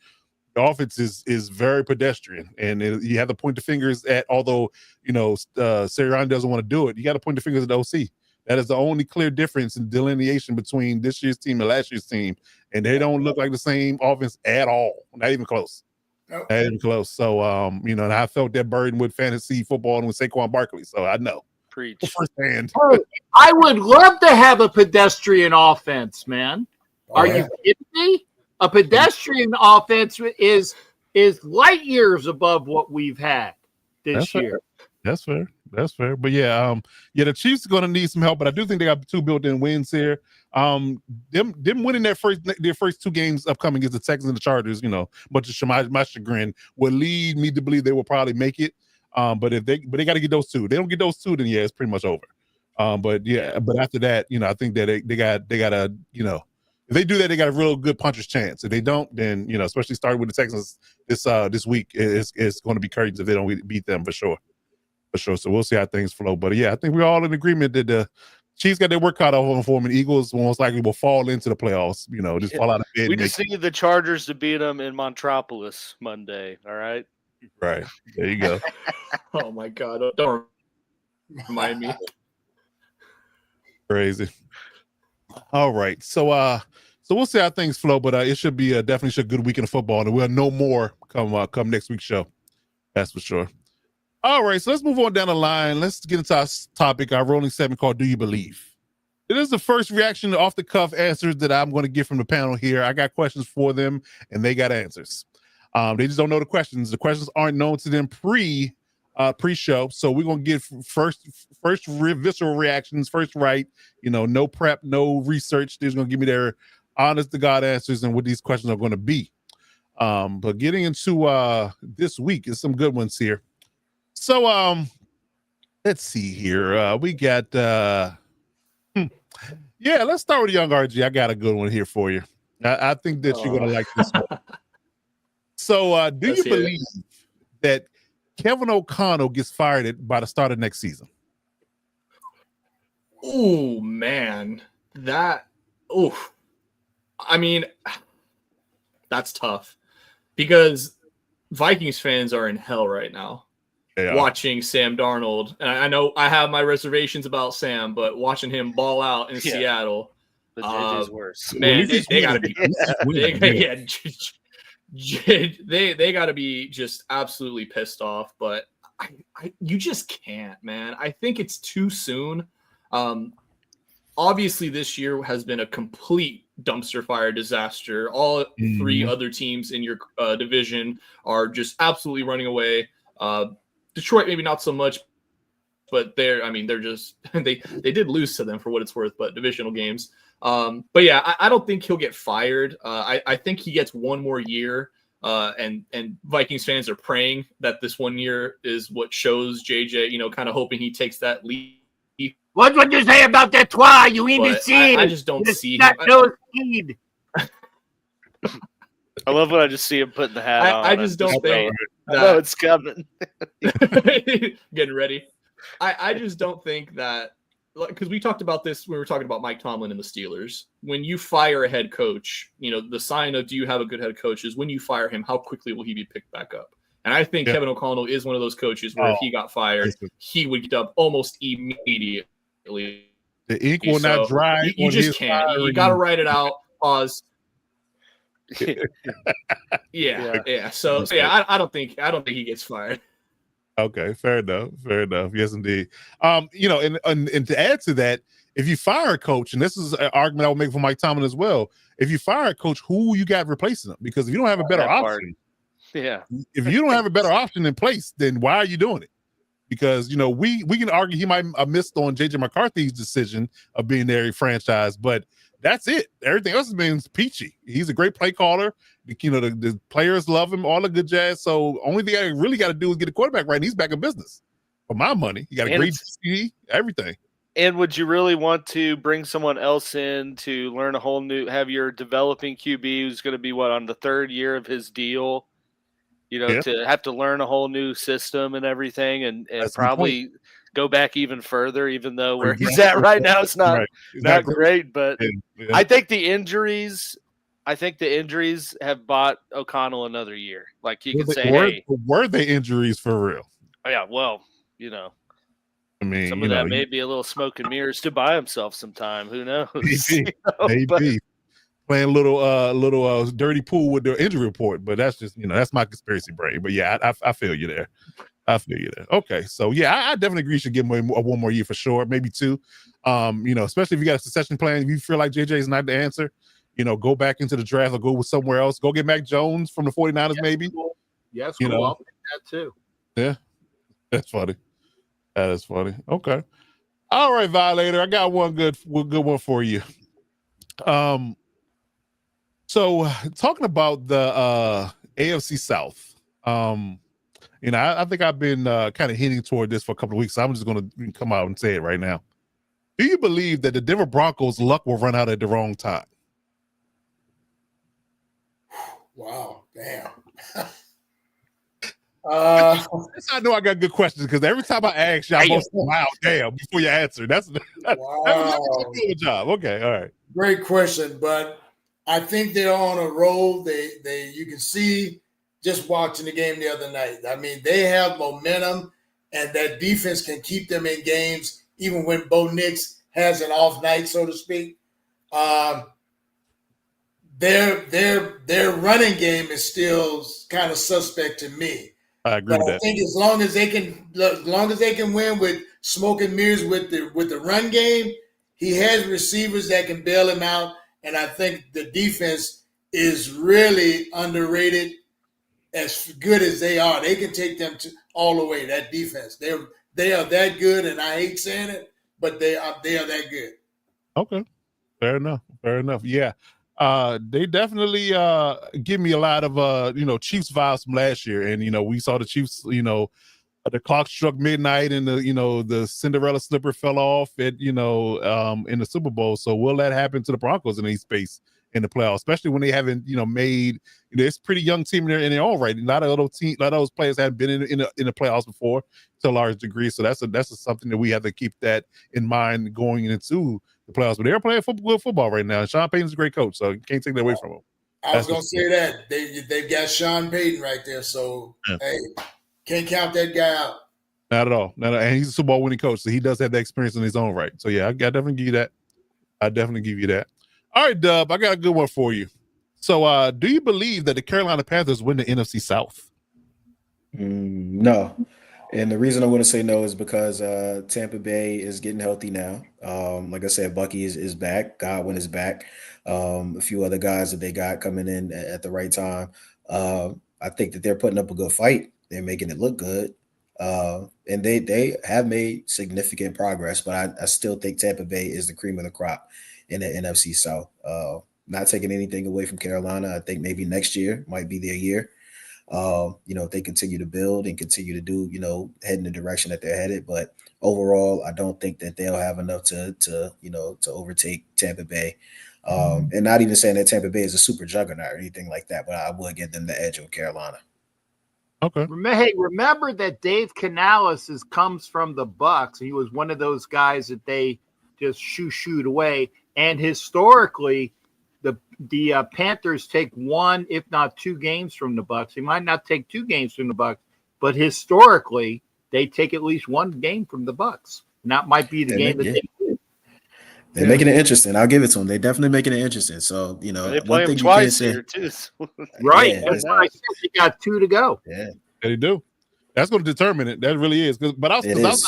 the offense is very pedestrian, and you have to point the fingers at, although, you know, Sirianni doesn't want to do it, you got to point the fingers at the OC. That is the only clear difference in delineation between this year's team and last year's team, and they don't look like the same offense at all. Not even close. Nope. Not even close. So, you know, and I felt that burden with fantasy football and with Saquon Barkley, so I know. Preach. Firsthand. I would love to have a pedestrian offense, man. Are you kidding me? A pedestrian offense is light years above what we've had this year. That's fair. But yeah, the Chiefs are going to need some help, but I do think they got 2 built-in wins here. Them winning their first 2 games upcoming against the Texans and the Chargers, you know, much to my chagrin, would lead me to believe they will probably make it. But they got to get those 2. They don't get those 2, then yeah, it's pretty much over. But after that, you know, I think that they got a, you know, if they do that, they got a real good puncher's chance. If they don't, then, you know, especially starting with the Texans this week, it's going to be curtains if they don't beat them for sure. So we'll see how things flow. But yeah, I think we're all in agreement that the Chiefs got their work cut off for them, and Eagles most likely will fall into the playoffs. You know, just fall out of bed. We just need the Chargers to beat them in Montropolis Monday. All right. Right. There you go. Oh my God! Don't remind me. Crazy. All right. So we'll see how things flow, but it should be definitely a good weekend of football, and we'll know more come next week's show. That's for sure. All right, so let's move on down the line. Let's get into our topic, our rolling segment called Do You Believe? It is the first reaction to off-the-cuff answers that I'm going to get from the panel here. I got questions for them, and they got answers. They just don't know the questions. The questions aren't known to them pre-show, so we're going to get first visceral reactions, first right, you know, no prep, no research. They're going to give me their honest-to-God answers and what these questions are going to be. But getting into this week is some good ones here. So, let's see here. We got, let's start with young RG. I got a good one here for you. I think that you're going to like this one. So, do you believe that Kevin O'Connell gets fired by the start of next season? Oh, man. I mean, that's tough because Vikings fans are in hell right now. Watching Sam Darnold, and I know I have my reservations about Sam, but watching him ball out in Seattle, the JJ's worse. Man, they got to be, they got to be just absolutely pissed off. But you just can't, man. I think it's too soon. Obviously, this year has been a complete dumpster fire disaster. All 3 other teams in your division are just absolutely running away. Detroit, maybe not so much, but they're just they did lose to them for what it's worth, but divisional games. But yeah, I don't think he'll get fired. I think he gets 1 more year. And Vikings fans are praying that this 1 year is what shows JJ, kind of hoping he takes that leap. What you say about that twi? You imbecile! I just don't see him. No speed. I love when I just see him putting the hat on. I just don't think I know it's coming. Getting ready. I just don't think that, because we talked about this when we were talking about Mike Tomlin and the Steelers. When you fire a head coach, the sign of do you have a good head coach is when you fire him, how quickly will he be picked back up? And I think Kevin O'Connell is one of those coaches where if he got fired, he would get up almost immediately. The ink will not dry. You just can't. You got to write it out. Pause. Yeah. So I don't think he gets fired. Okay, fair enough. Yes, indeed. And to add to that, if you fire a coach, and this is an argument I would make for Mike Tomlin as well, if you fire a coach, who you got replacing him? Because if you don't have a better option, if you don't have a better option in place, then why are you doing it? Because we can argue he might have missed on JJ McCarthy's decision of being their franchise, but that's it. Everything else has been peachy. He's a great play caller. The players love him, all the good jazz. So only thing I really got to do is get a quarterback right, and he's back in business. For my money, he got a great GC, everything. And would you really want to bring someone else in to learn have your developing QB who's going to be on the third year of his deal? To have to learn a whole new system and everything, and probably go back even further, even though where he's at right now it's not great. But I think the injuries have bought O'Connell another year. Like you could say, were they injuries for real? Yeah, well, I mean, some of that may be a little smoke and mirrors to buy himself some time. Who knows? Maybe. Playing a little dirty pool with the injury report, but that's just that's my conspiracy brain. But yeah, I feel you there. Okay, so yeah, I definitely agree you should give him one more year for sure, maybe two. Especially if you got a succession plan. If you feel like JJ is not the answer, go back into the draft or go with somewhere else. Go get Mac Jones from the 49ers, maybe. Cool. Yeah, that's cool. I'll pick that too. Yeah, that's funny. That is funny. Okay, all right, Violator. I got one good one for you. So talking about the AFC South, I think I've been kind of hinting toward this for a couple of weeks. So I'm just going to come out and say it right now. Do you believe that the Denver Broncos' luck will run out at the wrong time? Wow, damn. I know I got good questions because every time I ask you, I'm going to say, wow, damn, before you answer. That's a good job. Okay, all right. Great question, but I think they're on a roll. You can see just watching the game the other night. I mean, they have momentum, and that defense can keep them in games even when Bo Nix has an off night, so to speak. Their running game is still kind of suspect to me. I agree with that. I think as long as they can win with smoke and mirrors with the run game, he has receivers that can bail him out. And I think the defense is really underrated. As good as they are, they can take them all the way. That defense, they are that good, and I hate saying it, but they are that good. Okay, fair enough. Yeah, they definitely give me a lot of Chiefs vibes from last year, and we saw the Chiefs. The clock struck midnight, and the Cinderella slipper fell off at in the Super Bowl. So will that happen to the Broncos in any space in the playoffs, especially when they haven't made it's a pretty young team in their own right. A lot of those players haven't been in the playoffs before to a large degree. So that's something that we have to keep that in mind going into the playoffs. But they're playing good football right now. And Sean Payton's a great coach, so you can't take that away from him. I was gonna say that they've got Sean Payton right there. So hey, can't count that guy out. Not at all. And he's a Super Bowl winning coach, so he does have that experience in his own right. So yeah, I definitely give you that. All right, Dub, I got a good one for you. So do you believe that the Carolina Panthers win the NFC South? No. And the reason I'm going to say no is because Tampa Bay is getting healthy now. Like I said, Bucky is back. Godwin is back. A few other guys that they got coming in at the right time. I think that they're putting up a good fight. They're making it look good. And they have made significant progress, but I still think Tampa Bay is the cream of the crop in the NFC South. Not taking anything away from Carolina. I think maybe next year might be their year. If they continue to build and continue to do, head in the direction that they're headed. But overall, I don't think that they'll have enough to overtake Tampa Bay. And not even saying that Tampa Bay is a super juggernaut or anything like that, but I would give them the edge on Carolina. Okay. Hey, remember that Dave Canales comes from the Bucks. He was one of those guys that they just shooed away. And historically, the Panthers take one, if not two games from the Bucks. They might not take two games from the Bucks, but historically, they take at least one game from the Bucks. And that might be the game that they win. They're making it interesting. I'll give it to them. They're definitely making it interesting. So, they play them twice here, too. Right. That's what I said. They got two to go. Yeah. They do. That's going to determine it. That really is. But outside of that,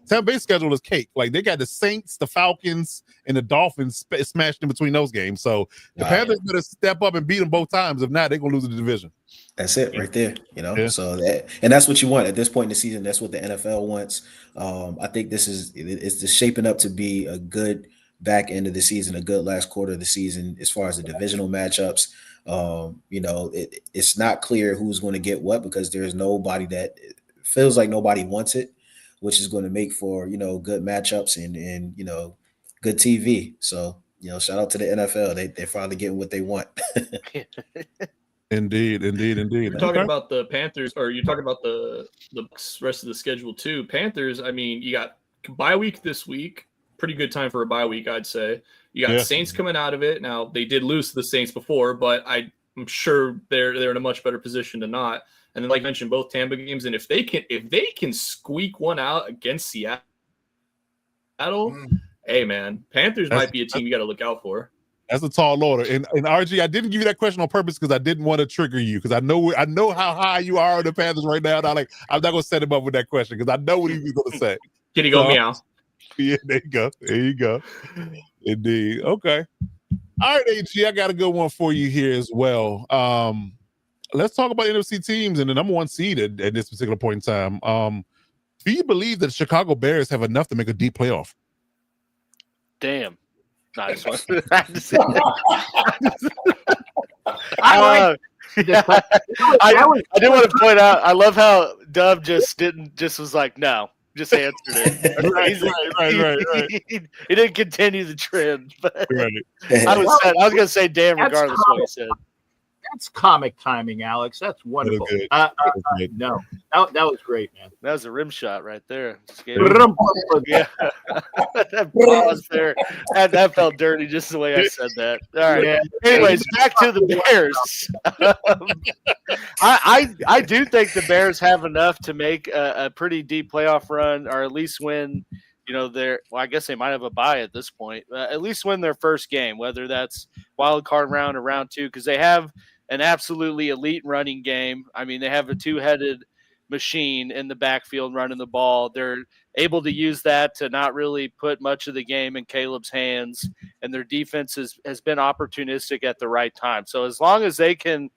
Tampa Bay's schedule is cake. Like, they got the Saints, the Falcons, and the Dolphins smashed in between those games. So the Panthers better step up and beat them both times. If not, they're going to lose the division. That's it right there. So that's what you want at this point in the season. That's what the NFL wants. I think it's shaping up to be a good back end of the season, a good last quarter of the season as far as the divisional matchups. It's not clear who's going to get what because there's nobody that feels like nobody wants it, which is going to make for good matchups and good TV. So shout out to the NFL. They're finally getting what they want. Indeed. You're talking about the Panthers, or you're talking about the rest of the schedule too. Panthers, I mean, you got bye week this week. Pretty good time for a bye week, I'd say. You got Saints coming out of it. Now they did lose to the Saints before, but I'm sure they're in a much better position to not. And then, like I mentioned, both Tampa games, and if they can squeak one out against Seattle, hey man, Panthers might be a team you got to look out for. That's a tall order. And RG, I didn't give you that question on purpose because I didn't want to trigger you because I know how high you are on the Panthers right now. And I'm not going to set him up with that question because I know what he was going to say. Kitty go meow. Yeah, there you go. Indeed. Okay. All right, AG, I got a good one for you here as well. Let's talk about NFC teams and the number one seed at this particular point in time. Do you believe that the Chicago Bears have enough to make a deep playoff? Damn. Nice one. I do want to point out, I love how Dub just was like, no. Just answered it. Right. He didn't continue the trend, but I was going to say damn regardless of what he said. That's comic timing, Alex. That's wonderful. No, that was great, man. That was a rim shot right there. Yeah, that pause there. That felt dirty, just the way I said that. All right. Yeah. Anyways, back to the Bears. I do think the Bears have enough to make a pretty deep playoff run, or at least win. I guess they might have a bye at this point. At least win their first game, whether that's wild card round or round two, because they have an absolutely elite running game. I mean, they have a two-headed machine in the backfield running the ball. They're able to use that to not really put much of the game in Caleb's hands, and their defense has been opportunistic at the right time. So as long as they can,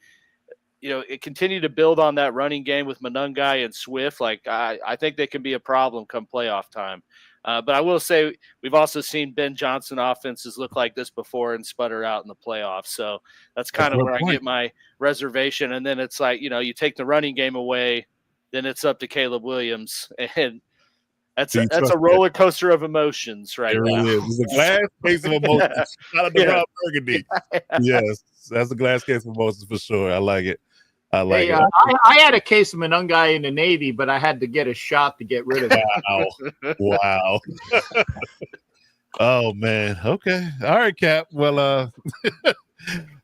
continue to build on that running game with Monungai and Swift, I think they can be a problem come playoff time. But I will say we've also seen Ben Johnson offenses look like this before and sputter out in the playoffs. So that's kind of where I get my reservation. And then it's like, you take the running game away, then it's up to Caleb Williams. And that's a roller coaster of emotions right now. It's a glass case of emotions. Not a Rob Burgundy. Yes, that's a glass case of emotions for sure. I like it. I had a case of Monungai in the Navy, but I had to get a shot to get rid of it. Wow. Oh man. Okay. All right, Cap. Well, it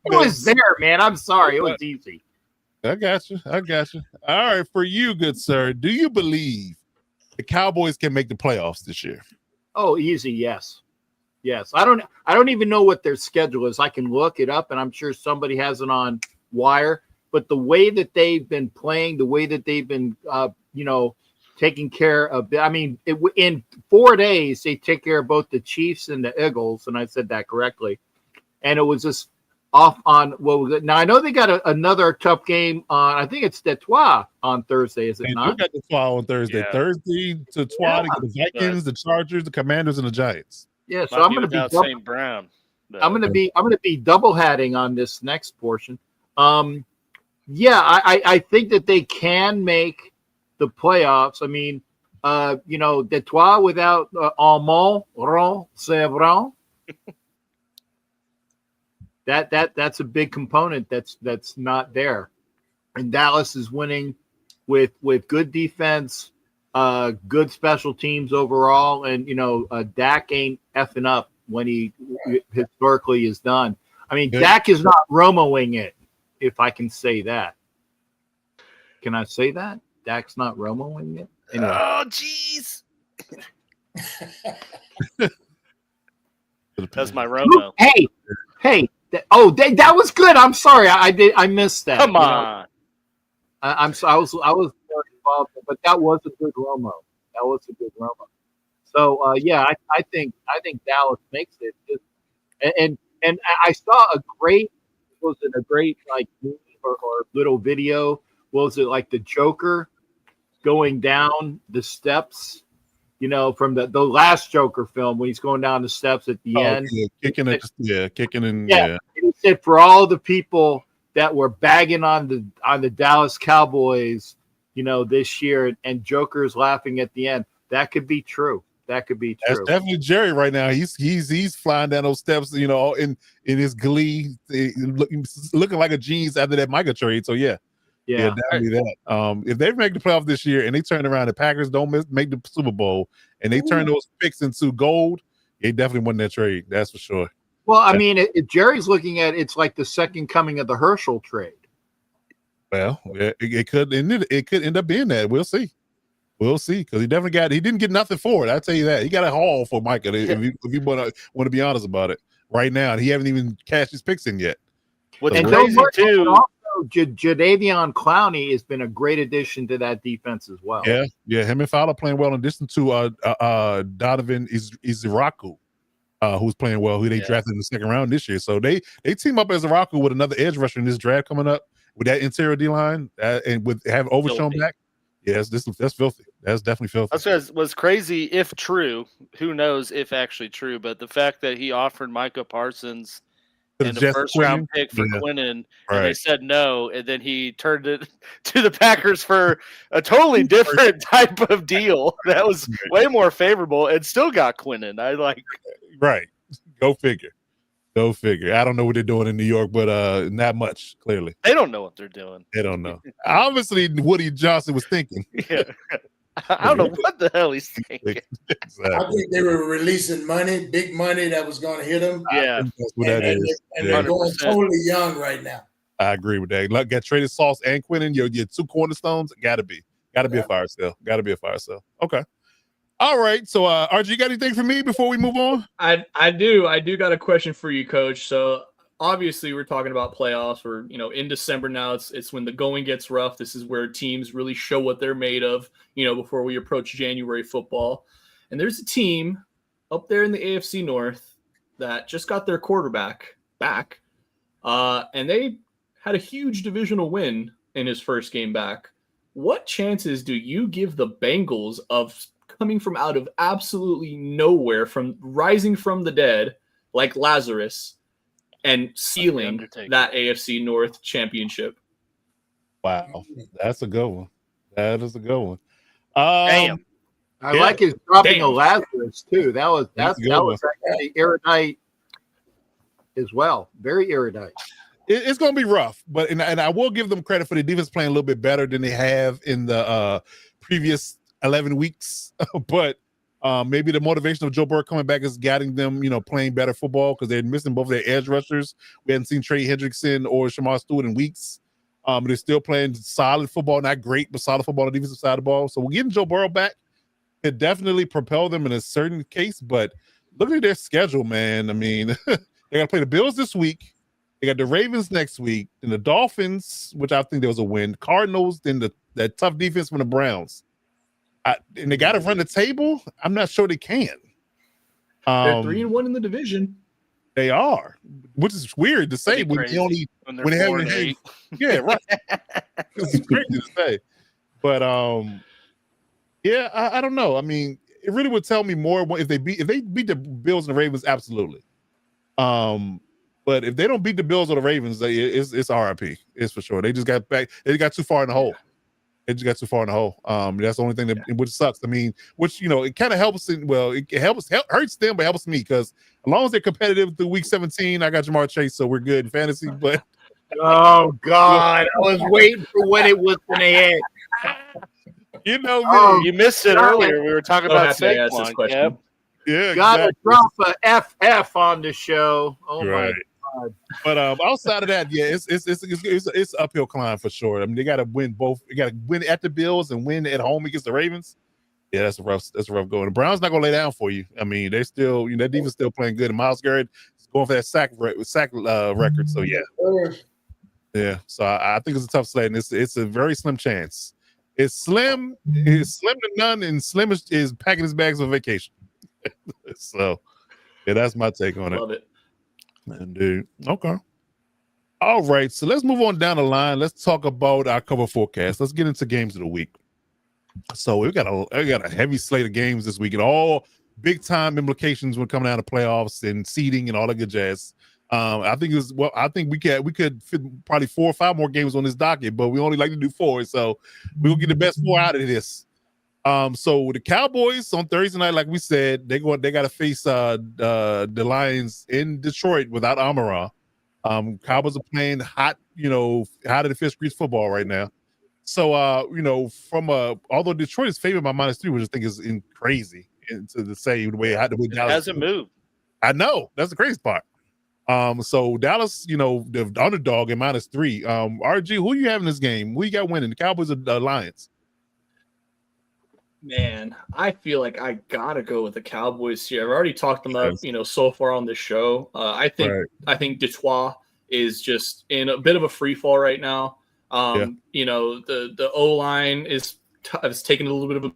was there, man. I'm sorry. It was easy. I got you. All right, for you, good sir. Do you believe the Cowboys can make the playoffs this year? Oh, easy. Yes. I don't even know what their schedule is. I can look it up, and I'm sure somebody has it on wire. But the way that they've been playing, the way that they've been, taking care of, in 4 days, they take care of both the Chiefs and the Eagles. And I said that correctly. And it was just off on, what was it? Now, I know they got another tough game on, I think it's Detroit on Thursday, is it not? They got Detroit on Thursday. Yeah. Thursday, Detroit, the Vikings, the Chargers, the Commanders, and the Giants. Yeah, so I'm going to be St. Brown. I'm gonna be double hatting on this next portion. Yeah, I think that they can make the playoffs. I mean, Detroit without Armand Ron, that's a big component that's not there. And Dallas is winning with good defense, good special teams overall, and Dak ain't effing up when he historically is done. I mean, Dak is not Romoing it, if I can say that. Can I say that? Dak's not Romoing it? Anyway. Oh, jeez. That's my Romo. Hey. That was good. I'm sorry. I missed that. Come on. I was very involved, but that was a good Romo. So I think Dallas makes it. And I saw a great like movie or little video? Was it like the Joker going down the steps? From the last Joker film when he's going down the steps at the end, kicking and And he said for all the people that were bagging on the Dallas Cowboys, this year, and Joker's laughing at the end. That could be true. That's definitely Jerry right now. He's flying down those steps, in his glee, looking like a genius after that Micah trade. So yeah, definitely that. If they make the playoff this year and they turn around, the Packers don't make the Super Bowl, and they turn those picks into gold, they definitely won that trade. That's for sure. Well, I mean, if Jerry's looking at it's like the second coming of the Herschel trade. Well, it could end up being that. We'll see because he didn't get nothing for it. I'll tell you that. He got a haul for Micah if you want to be honest about it. Right now, he haven't even cashed his picks in yet. What's crazy too? Also, Jadeveon Clowney has been a great addition to that defense as well. Yeah. Him and Fowler playing well in addition to Donovan Iziraku, who's playing well, who they drafted in the second round this year. So they team up as Iziraku with another edge rusher in this draft coming up with that interior D line and with having Overshown back. Yes, that's filthy. That's definitely filthy. That's was crazy if true. Who knows if actually true? But the fact that he offered Micah Parsons and a first-round pick for Quinnen, and they said no, and then he turned it to the Packers for a totally different type of deal that was way more favorable, and still got Quinnen. Right. Go figure. I don't know what they're doing in New York, but not much, clearly. They don't know what they're doing. They don't know. Obviously, Woody Johnson was thinking. Yeah. I don't know what the hell he's thinking. Exactly. I think they were releasing big money that was going to hit them. Yeah. That's what that is. And they're going totally young right now. I agree with that. Look, got traded Sauce and Quinnen. Your two cornerstones. Got to be a fire sale. Okay. All right. So, RG, you got anything for me before we move on? I do got a question for you, Coach. So obviously we're talking about playoffs. We're in December now. It's when the going gets rough. This is where teams really show what they're made of, before we approach January football. And there's a team up there in the AFC North that just got their quarterback back. And they had a huge divisional win in his first game back. What chances do you give the Bengals of coming from out of absolutely nowhere, from rising from the dead like Lazarus and sealing that AFC North championship? Wow, that's a good one. That is a good one. Damn. I like his dropping of Lazarus too. That was actually erudite as well. Very erudite. It's going to be rough, but and I will give them credit for the defense playing a little bit better than they have in the previous 11 weeks. But maybe the motivation of Joe Burrow coming back is guiding them, playing better football because they're missing both their edge rushers. We hadn't seen Trey Hendrickson or Shamar Stewart in weeks. They're still playing solid football, not great, but solid football on the defensive side of the ball. So we're getting Joe Burrow back. It definitely propel them in a certain case, but look at their schedule, man. I mean, they got to play the Bills this week. They got the Ravens next week, and the Dolphins, which I think there was a win. Cardinals, then that tough defense from the Browns. And they got to run the table. I'm not sure they can. They're 3-1 in the division. They are, which is weird to say when they haven't. Yeah, right. It's crazy to say, but yeah, I don't know. I mean, it really would tell me more if they beat the Bills and the Ravens. Absolutely. But if they don't beat the Bills or the Ravens, it's RIP. It's for sure. They just got back. They got too far in the hole. It just got too far in the hole. That's the only thing that which sucks. I mean, which it kind of helps. It hurts them, but helps me because as long as they're competitive through week 17, I got Jamar Chase, so we're good in fantasy. But oh God, I was waiting for when it was going to hit. You missed it earlier. We were talking about Saquon. Yep. Yeah, gotta drop a FF on the show. Oh my God. But outside of that, yeah, it's uphill climb for sure. I mean, they got to win both. They got to win at the Bills and win at home against the Ravens. Yeah, that's a rough going. The Browns not gonna lay down for you. I mean, they still, that defense still playing good. And Myles Garrett is going for that sack record. So yeah. So I think it's a tough slate, and it's a very slim chance. It's slim to none, and slim is packing his bags on vacation. So yeah, that's my take on it. Love it. Indeed. Okay. All right. So let's move on down the line. Let's talk about our cover forecast. Let's get into games of the week. So we got a heavy slate of games this week, and all big time implications when coming down to playoffs and seeding and all that good jazz. I think we could fit probably 4 or 5 more games on this docket, but we only like to do 4, so we'll get the best 4 out of this. So the Cowboys on Thursday night, like we said, they got to face the Lions in Detroit without Amon-Ra. Cowboys are playing hot of the fifth street football right now. So although Detroit is favored by -3, which I think is crazy to say the way Dallas hasn't moved. I know, that's the crazy part. So Dallas, the underdog at -3. RG, who you have in this game? Who you got winning? The Cowboys or the Lions? Man, I feel like I gotta go with the Cowboys here. I've already talked them up, so far on the show. I think Detroit is just in a bit of a free fall right now. The O-line is taking a little bit of a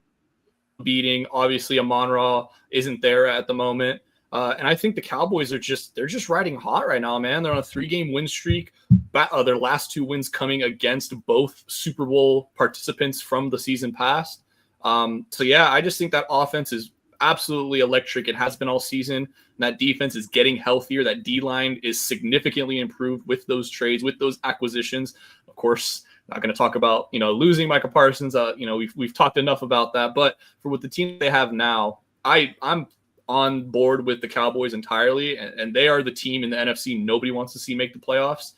beating. Obviously, Amon-Ra isn't there at the moment. And I think the Cowboys are just riding hot right now, man. They're on a 3-game win streak. Their last 2 wins coming against both Super Bowl participants from the season past. I just think that offense is absolutely electric. It has been all season. And that defense is getting healthier. That D-line is significantly improved with those trades, with those acquisitions. Of course, not going to talk about, losing Micah Parsons. We've talked enough about that. But for what the team they have now, I'm on board with the Cowboys entirely. And they are the team in the NFC nobody wants to see make the playoffs.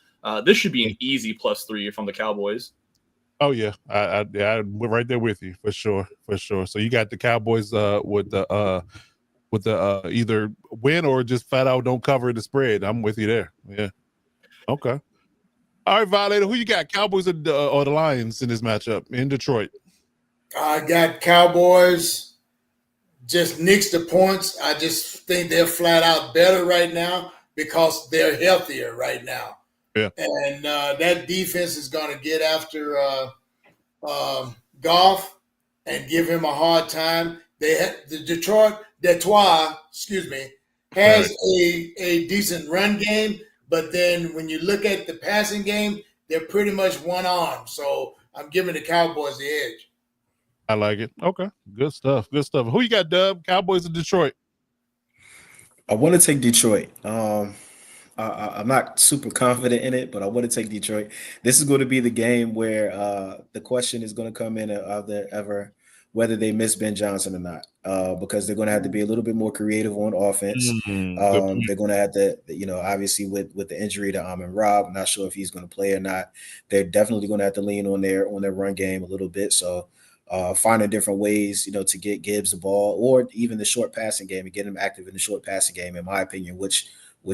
This should be an easy +3 from the Cowboys. Oh yeah, we're right there with you for sure. So you got the Cowboys with the either win or just flat out don't cover the spread. I'm with you there. Yeah. Okay. All right, Violator, who you got? Cowboys or the Lions in this matchup in Detroit? I got Cowboys. Just nix the points. I just think they're flat out better right now because they're healthier right now. Yeah. And that defense is going to get after Goff and give him a hard time. Detroit, has a decent run game, but then when you look at the passing game, they're pretty much one arm. So I'm giving the Cowboys the edge. I like it. Okay. Good stuff. Who you got, Dub? Cowboys or Detroit? I want to take Detroit. I'm not super confident in it, but I want to take Detroit. This is going to be the game where the question is going to come in whether they miss Ben Johnson or not, because they're going to have to be a little bit more creative on offense. They're going to have to, obviously with the injury to Amon-Ra, I'm not sure if he's going to play or not. They're definitely going to have to lean on their run game a little bit. So finding different ways, to get Gibbs the ball, or even the short passing game and get him active in the short passing game, in my opinion, which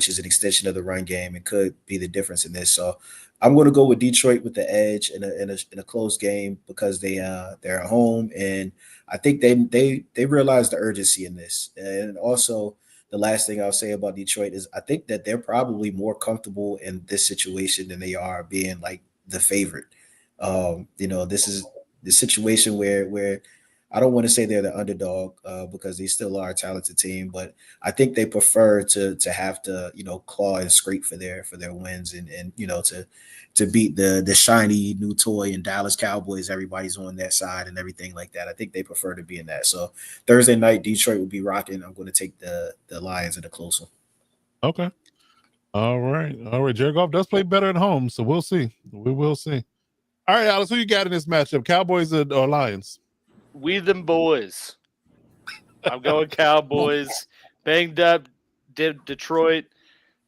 is an extension of the run game and could be the difference in this. So I'm going to go with Detroit with the edge in a close game because they're at home, and I think they realize the urgency in this. And also, the last thing I'll say about Detroit is I think that they're probably more comfortable in this situation than they are being like the favorite. This is the situation where I don't want to say they're the underdog because they still are a talented team, but I think they prefer to have to, claw and scrape for their wins and to beat the shiny new toy and Dallas Cowboys. Everybody's on that side and everything like that. I think they prefer to be in that. So Thursday night, Detroit will be rocking. I'm going to take the Lions in a close one. Okay. All right. Jared Goff does play better at home, so we'll see. We will see. All right, Alice, who you got in this matchup? Cowboys or Lions? We them boys. I'm going Cowboys. Banged up Detroit.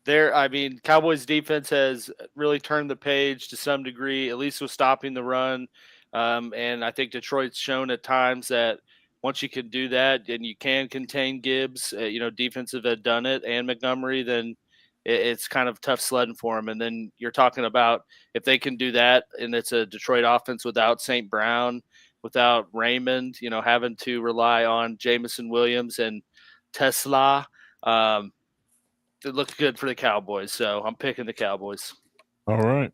Cowboys defense has really turned the page to some degree, at least with stopping the run. And I think Detroit's shown at times that once you can do that and you can contain Gibbs, defensive had done it, and Montgomery, then it's kind of tough sledding for them. And then you're talking about if they can do that, and it's a Detroit offense without St. Brown, without Raymond, having to rely on Jamison Williams and Tesla. It looked good for the Cowboys, so I'm picking the Cowboys. All right,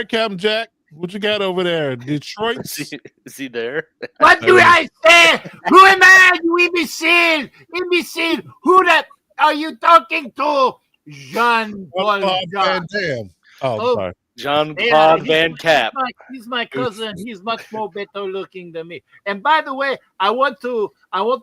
Captain Jack, what you got over there? Detroit? Is he there? What do I say? Who am I? You imbecile! Imbecile! Who are you talking to? Jean-Paul Van Damme. Oh, sorry. Jean-Claude Van Cap. He's my cousin. He's much more better looking than me. And by the way, I want to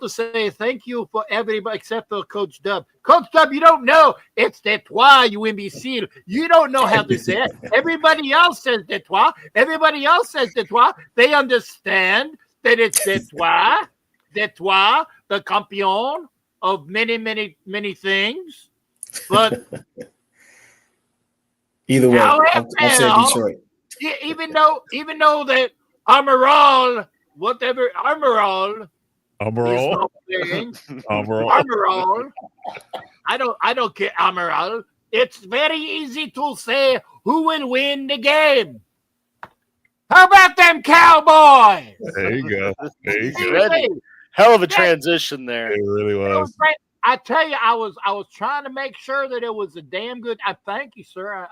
say thank you for everybody except for Coach Dub. Coach Dub, you don't know. It's Detroit, you imbecile. You don't know how to say it. Everybody else says Detroit. Everybody else says Detroit. They understand that it's Detroit. Detroit, the champion of many, many, many things. But either way, I'll say Detroit. Even though that Amaral, whatever Amaral, Amaral, I don't care Amaral. It's very easy to say who will win the game. How about them Cowboys? There you go. Hell of a transition there. It really was. I tell you, I was trying to make sure that it was a damn good. I thank you, sir.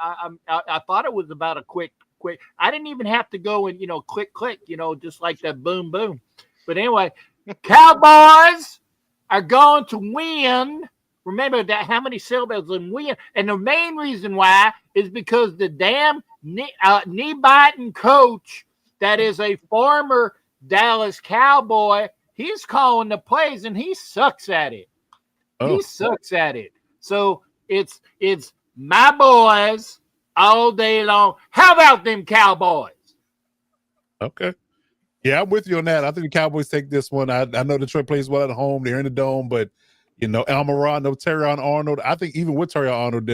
I thought it was about a quick. I didn't even have to go and click, just like that boom boom. But anyway, Cowboys are going to win. Remember that how many syllables in win, and the main reason why is because the damn knee-biting coach that is a former Dallas Cowboy. He's calling the plays and he sucks at it. He sucks at it. So it's my boys all day long. How about them Cowboys? Okay. Yeah, I'm with you on that. I think the Cowboys take this one. I know Detroit plays well at home. They're in the dome, but Almiron, no Terrion Arnold. I think even with Terrion Arnold,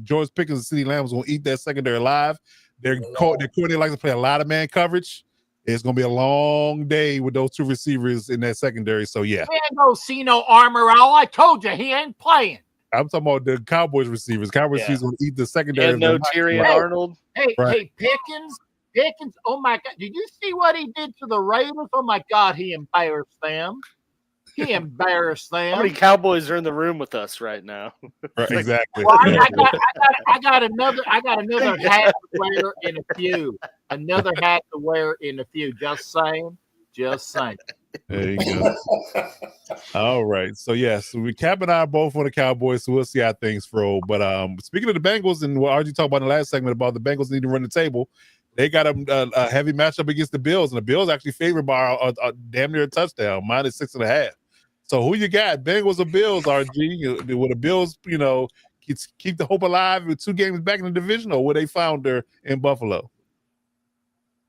George Pickens and CeeDee Lamb is going to eat that secondary alive. Their coordinator likes to play a lot of man coverage. It's going to be a long day with those two receivers in that secondary. So, yeah. We ain't going to see no Armorall. I told you he ain't playing. I'm talking about the Cowboys receivers. Cowboys receivers going to eat the secondary. And no Tyrion Arnold. Hey, Pickens. Oh, my God. Did you see what he did to the Raiders? Oh, my God. He embarrassed them. How many Cowboys are in the room with us right now? Right, exactly. Well, I got another hat to wear in a few. Another hat to wear in a few. Just saying. There you go. All right. So we Cap and I are both on the Cowboys, so we'll see how things roll. But speaking of the Bengals and what RG talked about in the last segment about the Bengals need to run the table, they got a heavy matchup against the Bills, and the Bills actually favored by a damn near a touchdown, -6.5. So who you got, Bengals or Bills, RG? Will the Bills, keep the hope alive with 2 games back in the division, or will they founder in Buffalo?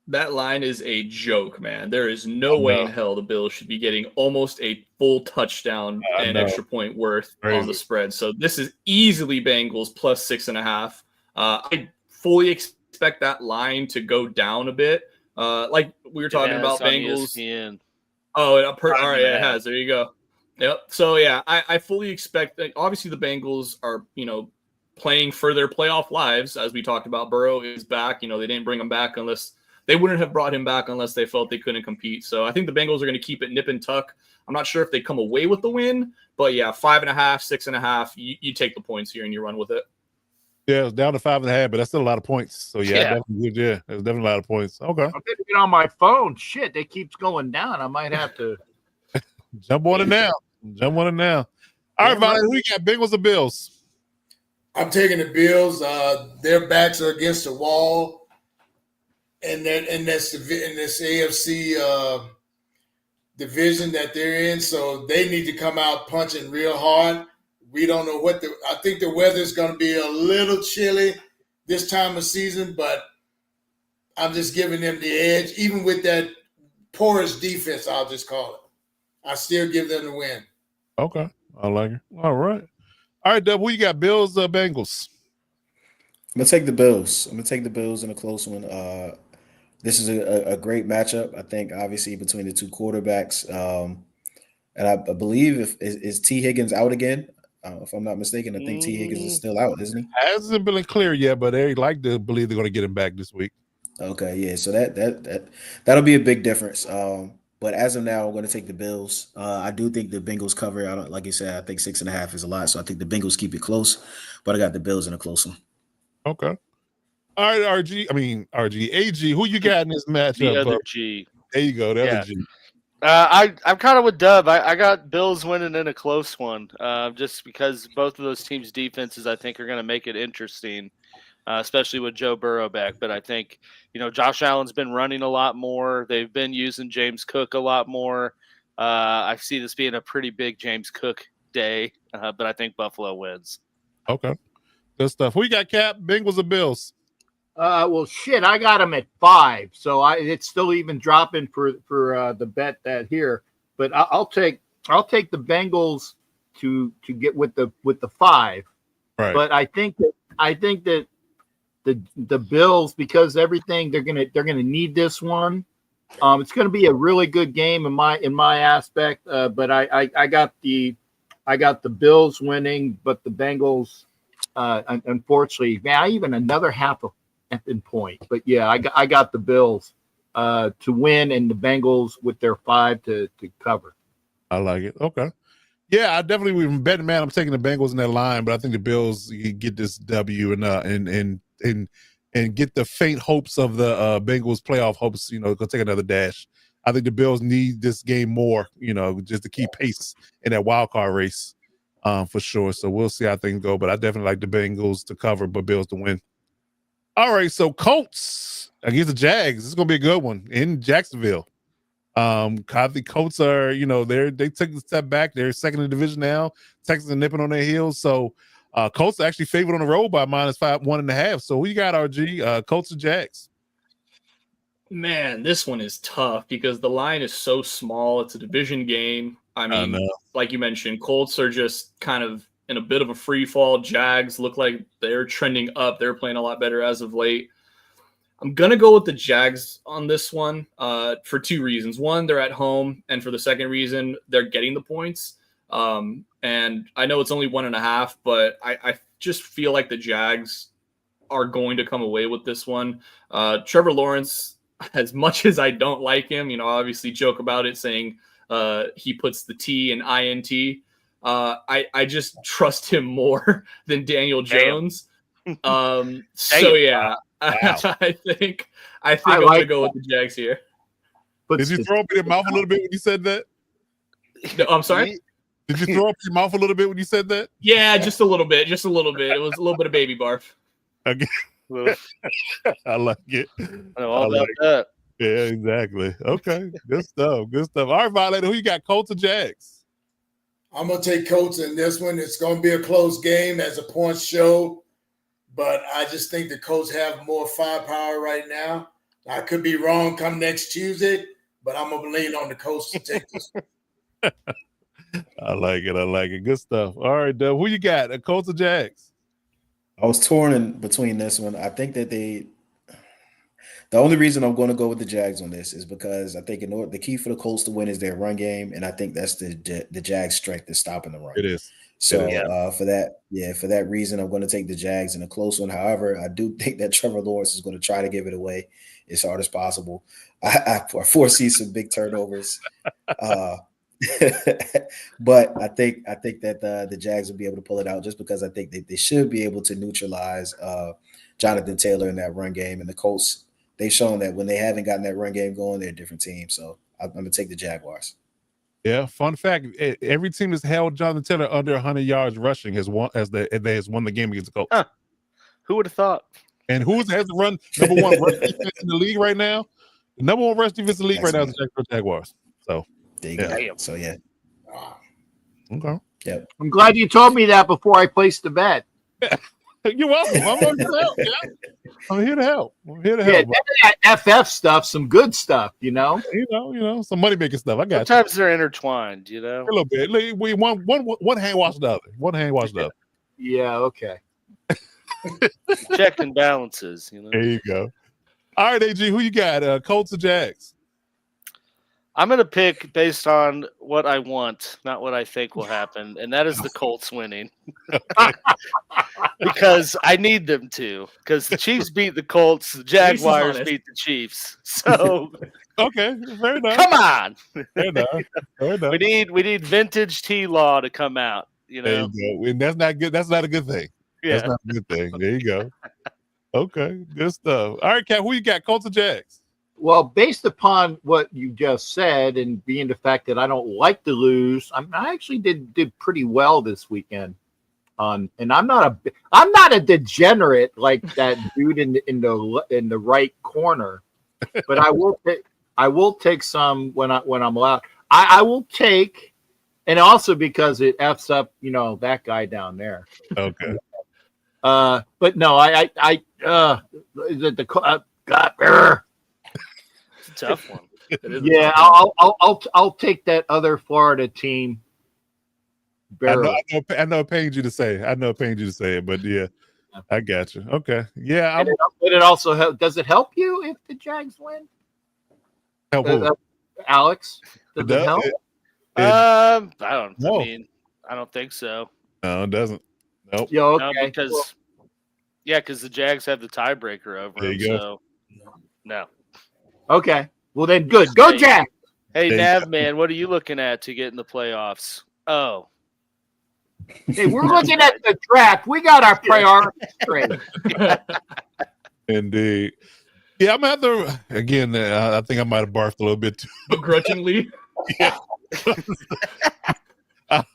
That line is a joke, man. There is no way in hell the Bills should be getting almost a full touchdown and extra point worth on the spread. So this is easily Bengals plus 6.5. I fully expect that line to go down a bit. Like we were talking about Bengals. All right, it has. There you go. Yep. So yeah, I fully expect that. Obviously, the Bengals are playing for their playoff lives, as we talked about. Burrow is back. They didn't bring him back unless they wouldn't have brought him back unless they felt they couldn't compete. So I think the Bengals are going to keep it nip and tuck. I'm not sure if they come away with the win, but yeah, 5.5, 6.5. You take the points here and you run with it. Yeah, it's down to 5.5, but that's still a lot of points. So definitely, there's definitely a lot of points. Okay, I'm gonna get on my phone. Shit, it keeps going down. I might have to jump on it now. All right, Valen, who you got, Bengals or Bills? I'm taking the Bills. Their backs are against the wall, and this AFC division that they're in. So they need to come out punching real hard. we don't know what I think the weather's going to be a little chilly this time of season, but I'm just giving them the edge, even with that porous defense. I'll just call it. I still give them the win. Okay, I like it. All right, Dub. Who you got? Bills, Bengals. I'm gonna take the Bills. I'm gonna take the Bills in a close one. This is a great matchup. I think obviously between the two quarterbacks. And I believe is T. Higgins out again? If I'm not mistaken, I think T. Higgins is still out, isn't he? Hasn't been clear yet, but they like to believe they're going to get him back this week. Okay, yeah. So that'll be a big difference. But as of now, I'm going to take the Bills. I do think the Bengals cover. I don't, like you said, I think 6.5 is a lot, so I think the Bengals keep it close. But I got the Bills in a close one. Okay. All right, AG. Who you got in this matchup? The other G. There you go. The other G. I'm kind of with Dub. I got Bills winning in a close one, just because both of those teams' defenses, I think, are going to make it interesting, especially with Joe Burrow back. But I think, Josh Allen's been running a lot more. They've been using James Cook a lot more. I see this being a pretty big James Cook day, but I think Buffalo wins. Okay. Good stuff. Who you got, Cap? Bengals or Bills? Well, shit, I got them at 5, so it's still even dropping for the bet that here. But I'll take the Bengals to get with the 5. Right. But I think that the Bills, because everything they're gonna need this one. It's gonna be a really good game in my aspect. But I got the Bills winning, but the Bengals, unfortunately, even another half of point. But yeah, I got the Bills to win and the Bengals with their 5 to cover. I like it. Okay. Yeah, I definitely would bet, man. I'm taking the Bengals in that line, but I think the Bills get this W and get the faint hopes of the Bengals playoff hopes, go take another dash. I think the Bills need this game more, just to keep pace in that wild card race, for sure. So we'll see how things go, but I definitely like the Bengals to cover, but Bills to win. All right, so Colts against the Jags. This is gonna be a good one in Jacksonville. I think Colts are, they took a step back. They're second in the division now. Texans are nipping on their heels. So Colts are actually favored on the road by -5, 1.5. So who you got, RG? Colts or Jags? Man, this one is tough because the line is so small. It's a division game. I mean, like you mentioned, Colts are just kind of in a bit of a free fall. Jags look like they're trending up. They're playing a lot better as of late. I'm going to go with the Jags on this one for 2 reasons. One, they're at home. And for the second reason, they're getting the points. And I know it's only 1.5, but I just feel like the Jags are going to come away with this one. Trevor Lawrence, as much as I don't like him, obviously joke about it saying he puts the T in INT. I just trust him more than Daniel Jones. So yeah, Wow. I think I'm gonna go with the Jags here. But did you throw up in your mouth a little bit when you said that? No, I'm sorry. Did you throw up your mouth a little bit when you said that? Yeah, just a little bit. It was a little bit of baby barf. Okay. I like it. I know all about that. Yeah, exactly. Okay, good stuff. Good stuff. All right, Violator, who you got, Colts or Jags? I'm going to take Colts in this one. It's going to be a close game as a points show, but I just think the Colts have more firepower right now. I could be wrong come next Tuesday, but I'm going to lean on the Colts to take this one. I like it. Good stuff. All right, Dub, who you got, Colts or Jags? I was torn in between this one. I think that the only reason I'm going to go with the Jags on this is because I think the key for the Colts to win is their run game, and I think that's the Jags' strength is stopping the run. It is. So for that reason, I'm going to take the Jags in a close one. However, I do think that Trevor Lawrence is going to try to give it away as hard as possible. I foresee some big turnovers, but I think that the Jags will be able to pull it out just because I think they should be able to neutralize Jonathan Taylor in that run game, and the Colts. They've shown that when they haven't gotten that run game going, they're a different team. So I'm going to take the Jaguars. Yeah, fun fact: every team that's held Jonathan Taylor under 100 yards rushing has won the game against the Colts. Huh. Who would have thought? And who has the run number one rush defense in the league right now? The number one rush defense in the league right now is the Jaguars. So there you go. So yeah. Okay. Yep. I'm glad you told me that before I placed the bet. You're welcome. I'm here to help. Yeah. I'm here to help. I'm here to Yeah, help. that FF stuff, some good stuff, You know, some money making stuff. I got Sometimes they're intertwined, you know. you. A little bit. We one hand wash the other. One hand wash the other. Yeah, okay. Check and balances, you know. There you go. All right, AG, who you got? Colts or Jags? I'm going to pick based on what I want, not what I think will happen, and that is the Colts winning. Because I need them to. Because the Chiefs beat the Colts, the Jaguars beat the Chiefs. So okay, fair enough. Come on, fair enough. Fair enough. We need vintage T-Law to come out. You know, there you go. And that's not good. That's not a good thing. Yeah. That's not a good thing. There you go. Okay, good stuff. All right, Kat, who you got? Colts or Jags? Well, based upon what you just said, and being the fact that I don't like to lose, I actually did pretty well this weekend. And I'm not a degenerate like that dude in the right corner, but I will take some when I'm allowed. I will take, and also because it f's up that guy down there. Okay. But no, it's a tough one. Yeah, I'll take that other Florida team. I know it pains you to say. I know it pains you to say it, but yeah, I got you. Okay, yeah. But it also does it help you if the Jags win? Help who? Alex, does it help? I don't. No. I mean, I don't think so. No, it doesn't. Nope. Yeah, okay. No, because the Jags have the tiebreaker over there them. You go. So no. Okay. Well then, good. Go Jags. Hey, Nav man, what are you looking at to get in the playoffs? Oh. Hey, we're looking at the draft. We got our priorities straight. Indeed. Yeah, I'm at the again. I think I might have barfed a little bit too begrudgingly. Yeah.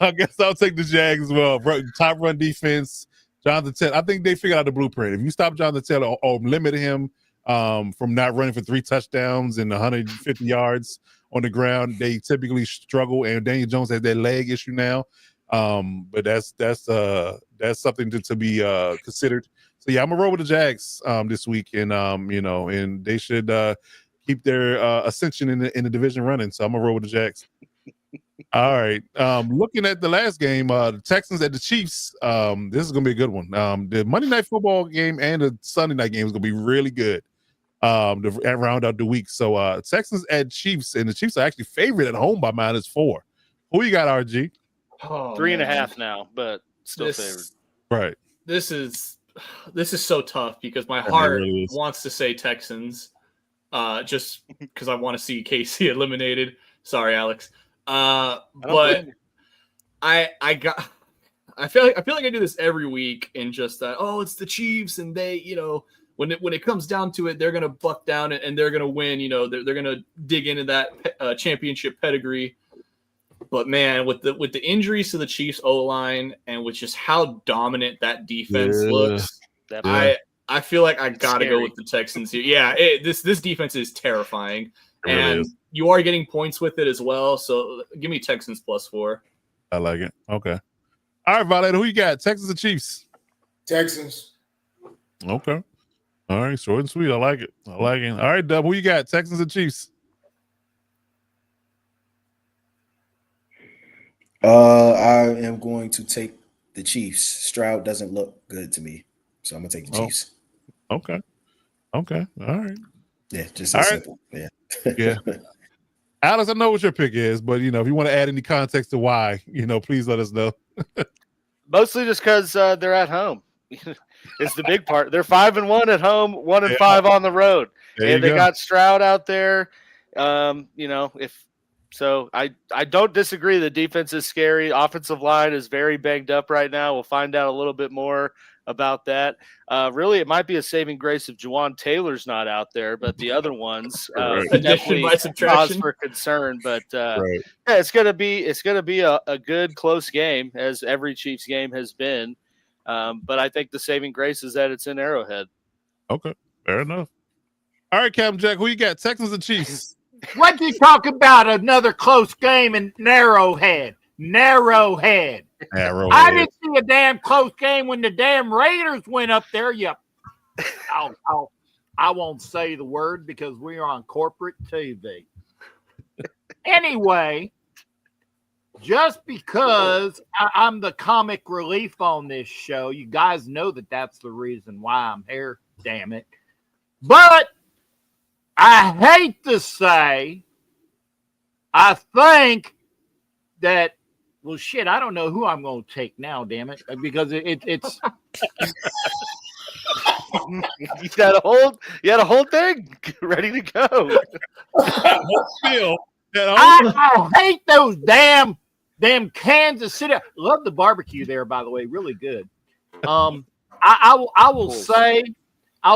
I guess I'll take the Jags as well. Top run defense. Jonathan Taylor. I think they figured out the blueprint. If you stop Jonathan Taylor or limit him from not running for 3 touchdowns and 150 yards on the ground, they typically struggle. And Daniel Jones has that leg issue now. But that's something to be considered. So yeah, I'm gonna roll with the Jags this week, and and they should keep their ascension in the division running. So I'm gonna roll with the Jags. All right. Looking at the last game, the Texans at the Chiefs. This is gonna be a good one. The Monday Night Football game and the Sunday night game is gonna be really good. To round out the week. So Texans at Chiefs, and the Chiefs are actually favored at home by -4. Who you got, RG? Oh, 3.5 now, but still favored. Right. This is so tough because my heart really wants to say Texans, just because I want to see KC eliminated. Sorry, Alex. But I feel like I do this every week, and just that. Oh, it's the Chiefs, and they, when it comes down to it, they're gonna buck down and they're gonna win. They're gonna dig into that championship pedigree. But man, with the injuries to the Chiefs O-line and with just how dominant that defense looks, I feel like I gotta go with the Texans here. Yeah, this defense is terrifying, and you are getting points with it as well. So give me Texans +4. I like it. Okay. All right, Violator, who you got? Texans or Chiefs? Texans. Okay. All right, short and sweet. I like it. All right, Dub, who you got? Texans or Chiefs? I am going to take the Chiefs. Stroud doesn't look good to me, so I'm gonna take the Chiefs. Okay. All right. Yeah, just that simple. Yeah. Yeah. Alex, I know what your pick is, but if you want to add any context to why, please let us know. Mostly just because they're at home. It's the big part. They're 5-1 at home, 1-5 on the road, and they got Stroud out there. So I don't disagree. The defense is scary. Offensive line is very banged up right now. We'll find out a little bit more about that. Really, it might be a saving grace if Juwan Taylor's not out there, but the other ones definitely cause for concern. But yeah, it's gonna be a good close game, as every Chiefs game has been. But I think the saving grace is that it's in Arrowhead. Okay, fair enough. All right, Captain Jack, who you got? Texans and Chiefs? What you talk about? Another close game in Arrowhead. Narrowhead. I didn't see a damn close game when the damn Raiders went up there. Yep. I won't say the word because we're on corporate TV. Anyway, just because I'm the comic relief on this show, you guys know that that's the reason why I'm here. Damn it. But I hate to say, I think that, well, shit, I don't know who I'm going to take now, damn it, because it's. You had a whole thing ready to go. I hate those damn Kansas City. Love the barbecue there, by the way, really good. I'll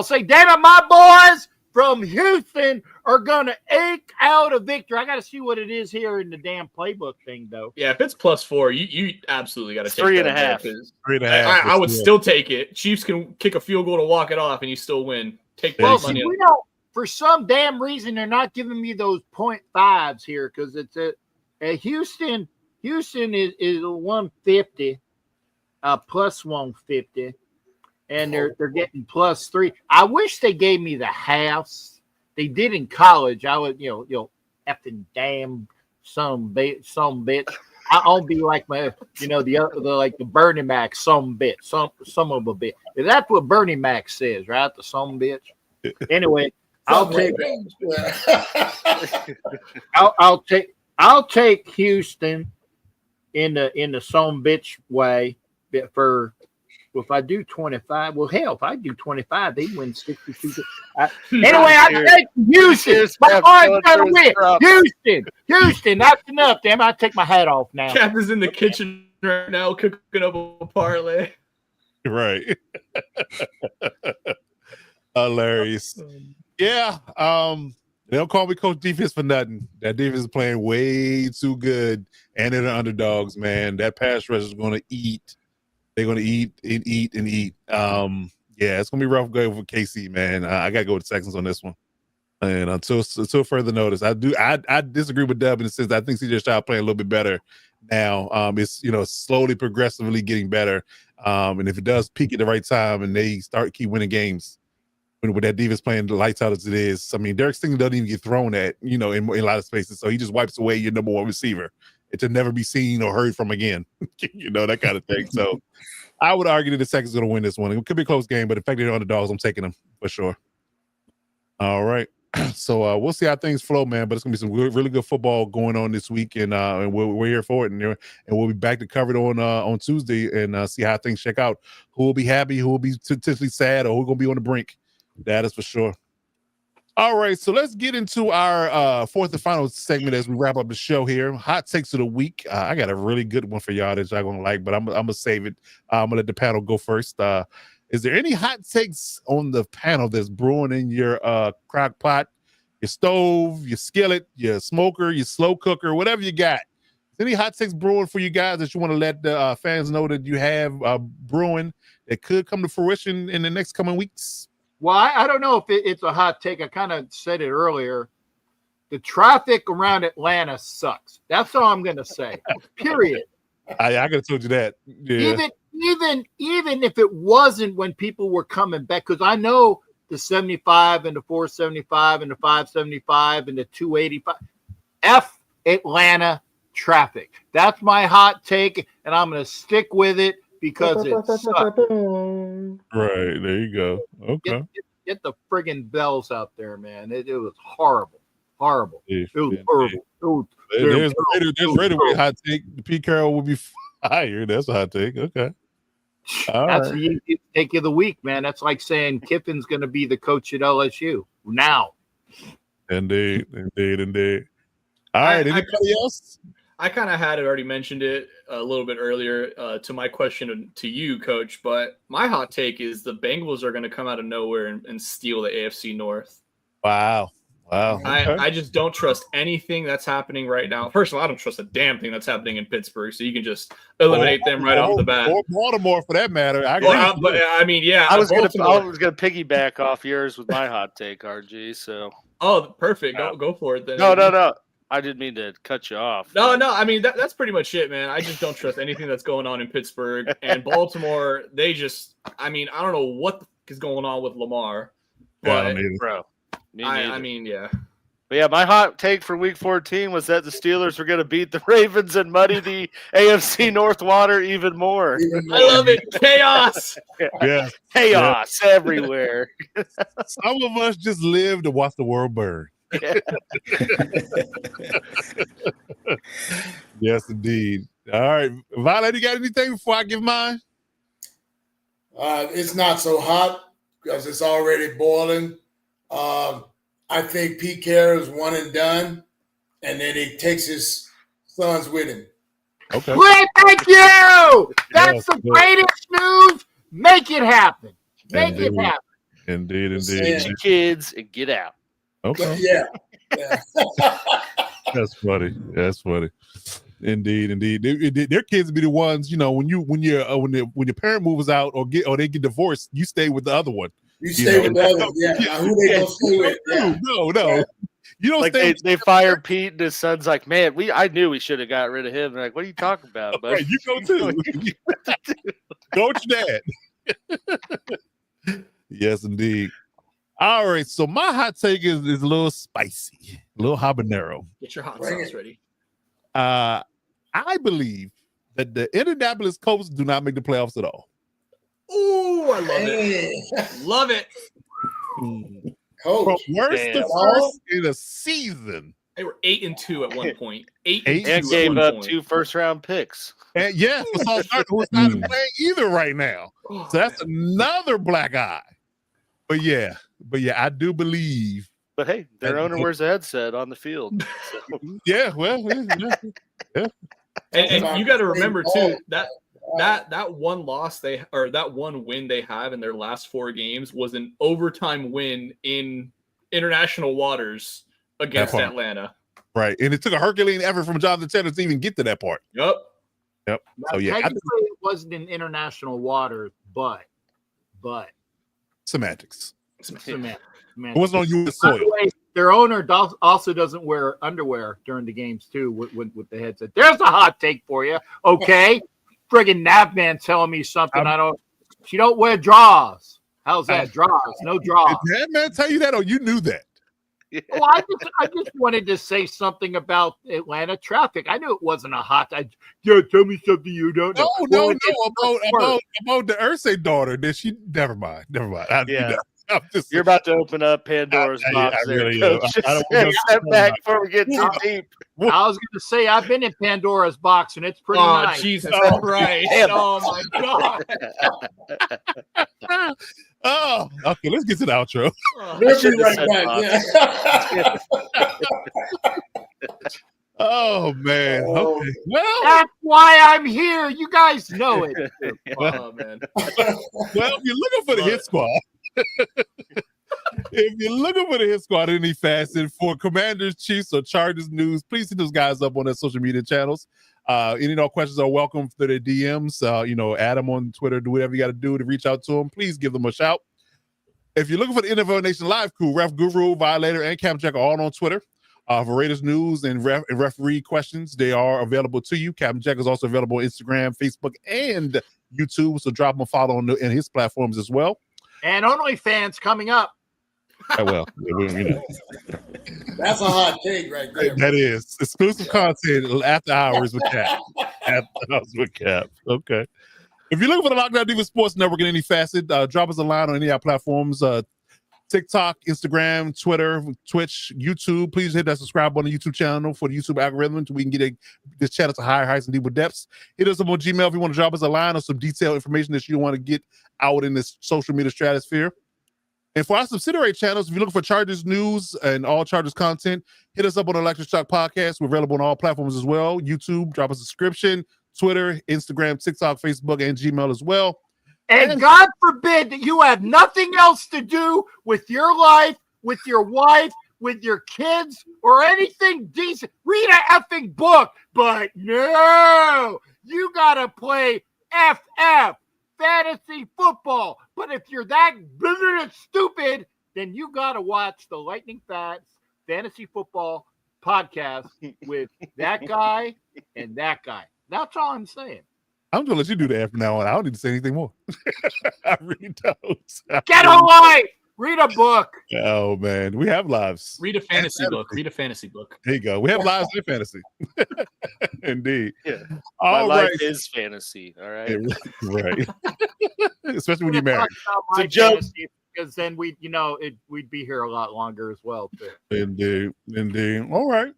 say, damn it, my boys from Houston are gonna eke out a victory. I got to see what it is here in the damn playbook thing, though. Yeah, if it's +4, you absolutely got to take 3.5. 3.5. I would still take it. Chiefs can kick a field goal to walk it off, and you still win. Take that money. We don't. For some damn reason, they're not giving me those 0.5s here because it's a Houston. Houston is 150, plus 150. And they're getting +3. I wish they gave me the halves. They did in college. I would, effing damn some bitch. I'll be like my, the Bernie Mac some bit, some of a bit. That's what Bernie Mac says, right? The some bitch. Anyway, I'll take Houston in the some bitch way for. Well, if I do 25, well, hell, if I do 25, they win 62. Anyway, I take Houston. My boy's going to win. Houston, that's enough. Damn, I take my hat off now. Cap is in the kitchen right now cooking up a parlay. Right. Hilarious. Yeah. They don't call me Coach Defense for nothing. That defense is playing way too good, and they're the underdogs, man. That pass rush is going to eat. They're going to eat and eat and eat. Yeah, it's going to be rough going for KC, man. I got to go with the Texans on this one. And until further notice, I disagree with Dub in the sense that I think CJ Stroud playing a little bit better now. It's slowly, progressively getting better. And if it does peak at the right time and they keep winning games, with that defense playing the lights out as it is, I mean, Derek Stingley doesn't even get thrown at, in a lot of spaces. So he just wipes away your number one receiver. To never be seen or heard from again, that kind of thing. So I would argue that the Texans going to win this one. It could be a close game, but the fact that they're underdogs, I'm taking them for sure. All right. So we'll see how things flow, man, but it's going to be some really good football going on this week, and we're here for it, and we'll be back to cover it on Tuesday and see how things check out. Who will be happy, who will be potentially sad, or who's going to be on the brink. That is for sure. All right, so let's get into our fourth and final segment as we wrap up the show here. Hot takes of the week. I got a really good one for y'all that y'all gonna like, but I'm gonna save it. I'm gonna let the panel go first. Is there any hot takes on the panel that's brewing in your crock pot, your stove, your skillet, your smoker, your slow cooker, whatever you got? Any hot takes brewing for you guys that you want to let the fans know that you have brewing that could come to fruition in the next coming weeks? Well, I don't know if it's a hot take. I kind of said it earlier. The traffic around Atlanta sucks. That's all I'm going to say. Period. I could have told you that. Yeah. Even if it wasn't when people were coming back, because I know the 75 and the 475 and the 575 and the 285. F Atlanta traffic. That's my hot take, and I'm going to stick with it. Because it sucks. Right, there you go. Okay. Get the friggin' bells out there, man. It was horrible. Yeah, it was horrible. There's right away hot take. Pete Carroll will be fired. That's a hot take. Okay. That's the easiest take of the week, man. That's like saying Kiffin's going to be the coach at LSU now. Indeed. All right. Anybody else? I kind of had already mentioned it a little bit earlier to my question to you, Coach, but my hot take is the Bengals are going to come out of nowhere and steal the AFC North. Wow. Okay. I just don't trust anything that's happening right now. First of all, I don't trust a damn thing that's happening in Pittsburgh, so you can just eliminate them right off the bat. Or Baltimore, for that matter. I mean, yeah. I was gonna piggyback off yours with my hot take, RG. So perfect. Go for it then. No. I didn't mean to cut you off. No. I mean, that's pretty much it, man. I just don't trust anything that's going on in Pittsburgh and Baltimore. They just, I mean, I don't know what is going on with Lamar, but bro, I mean, yeah. But yeah, my hot take for Week 14 was that the Steelers were going to beat the Ravens and muddy the AFC North water even more. I love it. Chaos. Yeah. Chaos everywhere. Some of us just live to watch the world burn. Yeah. Yes, indeed. All right. Violet, you got anything before I give mine? It's not so hot because it's already boiling. I think Pete Carroll is one and done, and then he takes his sons with him. Okay. Great, thank you. That's the greatest news. Make it happen. Make it happen. Indeed. Get your kids and get out. Okay. Yeah. That's funny. Indeed. Their kids be the ones, when your parent moves out or they get divorced, you stay with the other one. You stay with the other one. Yeah. Now, who they gonna stay with? Yeah. No. You don't like stay. They fire Pete and his son's like, man, I knew we should have got rid of him. They're like, what are you talking about, bud? Right, you go too. Go with your dad. Yes, indeed. All right, so my hot take is a little spicy, a little habanero. Get your hot sauce ready. I believe that the Indianapolis Colts do not make the playoffs at all. Ooh, I love it. Love it. Coach. From worst to first in a season. They were 8-2 at one point. 8-2 and gave up 2 first-round picks. And yeah, who's not playing either right now. So that's another black eye. But yeah, I do believe. But hey, their owner wears a headset on the field. So. Yeah, well, yeah. And you got to remember too that one win they have in their last 4 games was an overtime win in international waters against Atlanta. Right, and it took a Herculean effort from Jonathan Taylor to even get to that part. Yep. So yeah, technically it wasn't in international waters, but semantics. Semantics. It wasn't on U.S. soil. Their owner also doesn't wear underwear during the games too with the headset. There's a hot take for you. Okay, friggin' Navman telling me something. She don't wear drawers. How's that? Drawers? No drawers. Did Navman tell you that, or you knew that? Yeah. Well, I just wanted to say something about Atlanta traffic. I knew it wasn't a hot. Tell me something you don't know. No. About the Ursay daughter. Did she? Never mind. You're about to open up Pandora's box. I really am. I don't want to step back before we get too deep. I was going to say I've been in Pandora's box and it's pretty nice. Jesus Christ! Oh my God! Oh, okay. Let's get to the outro. We'll be right back. Oh man. Okay. Well, that's why I'm here. You guys know it. Oh man. Well, if you're looking for the hit squad. If you're looking for the hit squad in any facet for Commanders, Chiefs, or Chargers news, please hit those guys up on their social media channels. Any questions are welcome through their DMs. Add them on Twitter. Do whatever you got to do to reach out to them. Please give them a shout. If you're looking for the NFL Nation Live crew, Ref Guru, Violator, and Captain Jack are all on Twitter. For Raiders news and referee questions, they are available to you. Captain Jack is also available on Instagram, Facebook, and YouTube. So drop him a follow on his platforms as well. And OnlyFans coming up. Well, that's a hot take right there. That is exclusive content after hours with Cap. Okay. If you're looking for the Lockdown Diva Sports Network in any facet, drop us a line on any of our platforms. TikTok, Instagram, Twitter, Twitch, YouTube. Please hit that subscribe on the YouTube channel for the YouTube algorithm so we can get this channel to higher heights and deeper depths. Hit us up on Gmail if you want to drop us a line or some detailed information that you want to get out in this social media stratosphere. And for our subsidiary channels, if you're looking for Chargers news and all Chargers content, hit us up on Electric Shock Podcast. We're available on all platforms as well. YouTube, drop a subscription, Twitter, Instagram, TikTok, Facebook, and Gmail as well. And God forbid that you have nothing else to do with your life, with your wife, with your kids, or anything decent. Read an effing book. But no, you got to play FF, fantasy football. But if you're that stupid, then you got to watch the Lightning Fats Fantasy Football podcast with that guy and that guy. That's all I'm saying. I'm gonna let you do that from now on. I don't need to say anything more. I really don't. Get away! Read a book. Oh man, we have lives. Read a fantasy book. Read a fantasy book. There you go. We have lives in fantasy. Indeed. Yeah. All My right. life is fantasy. All right. Right. Especially when you're married. It's a joke. Because then we'd be here a lot longer as well too. Indeed. All right.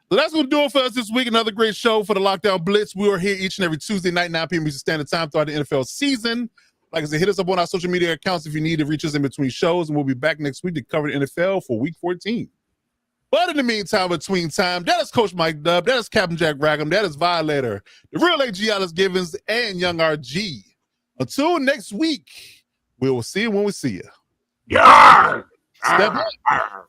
So that's going to do it for us this week. Another great show for the Lockdown Blitz. We are here each and every Tuesday night, 9 p.m. Eastern Standard Time throughout the NFL season. Like I said, hit us up on our social media accounts if you need to reach us in between shows, and we'll be back next week to cover the NFL for Week 14. But in the meantime, between time, that is Coach Mike Dubb, that is Captain Jack Rackham, that is Violator, the real AG Alice Givens, and Young RG. Until next week, we will see you when we see you. Yeah. Step up.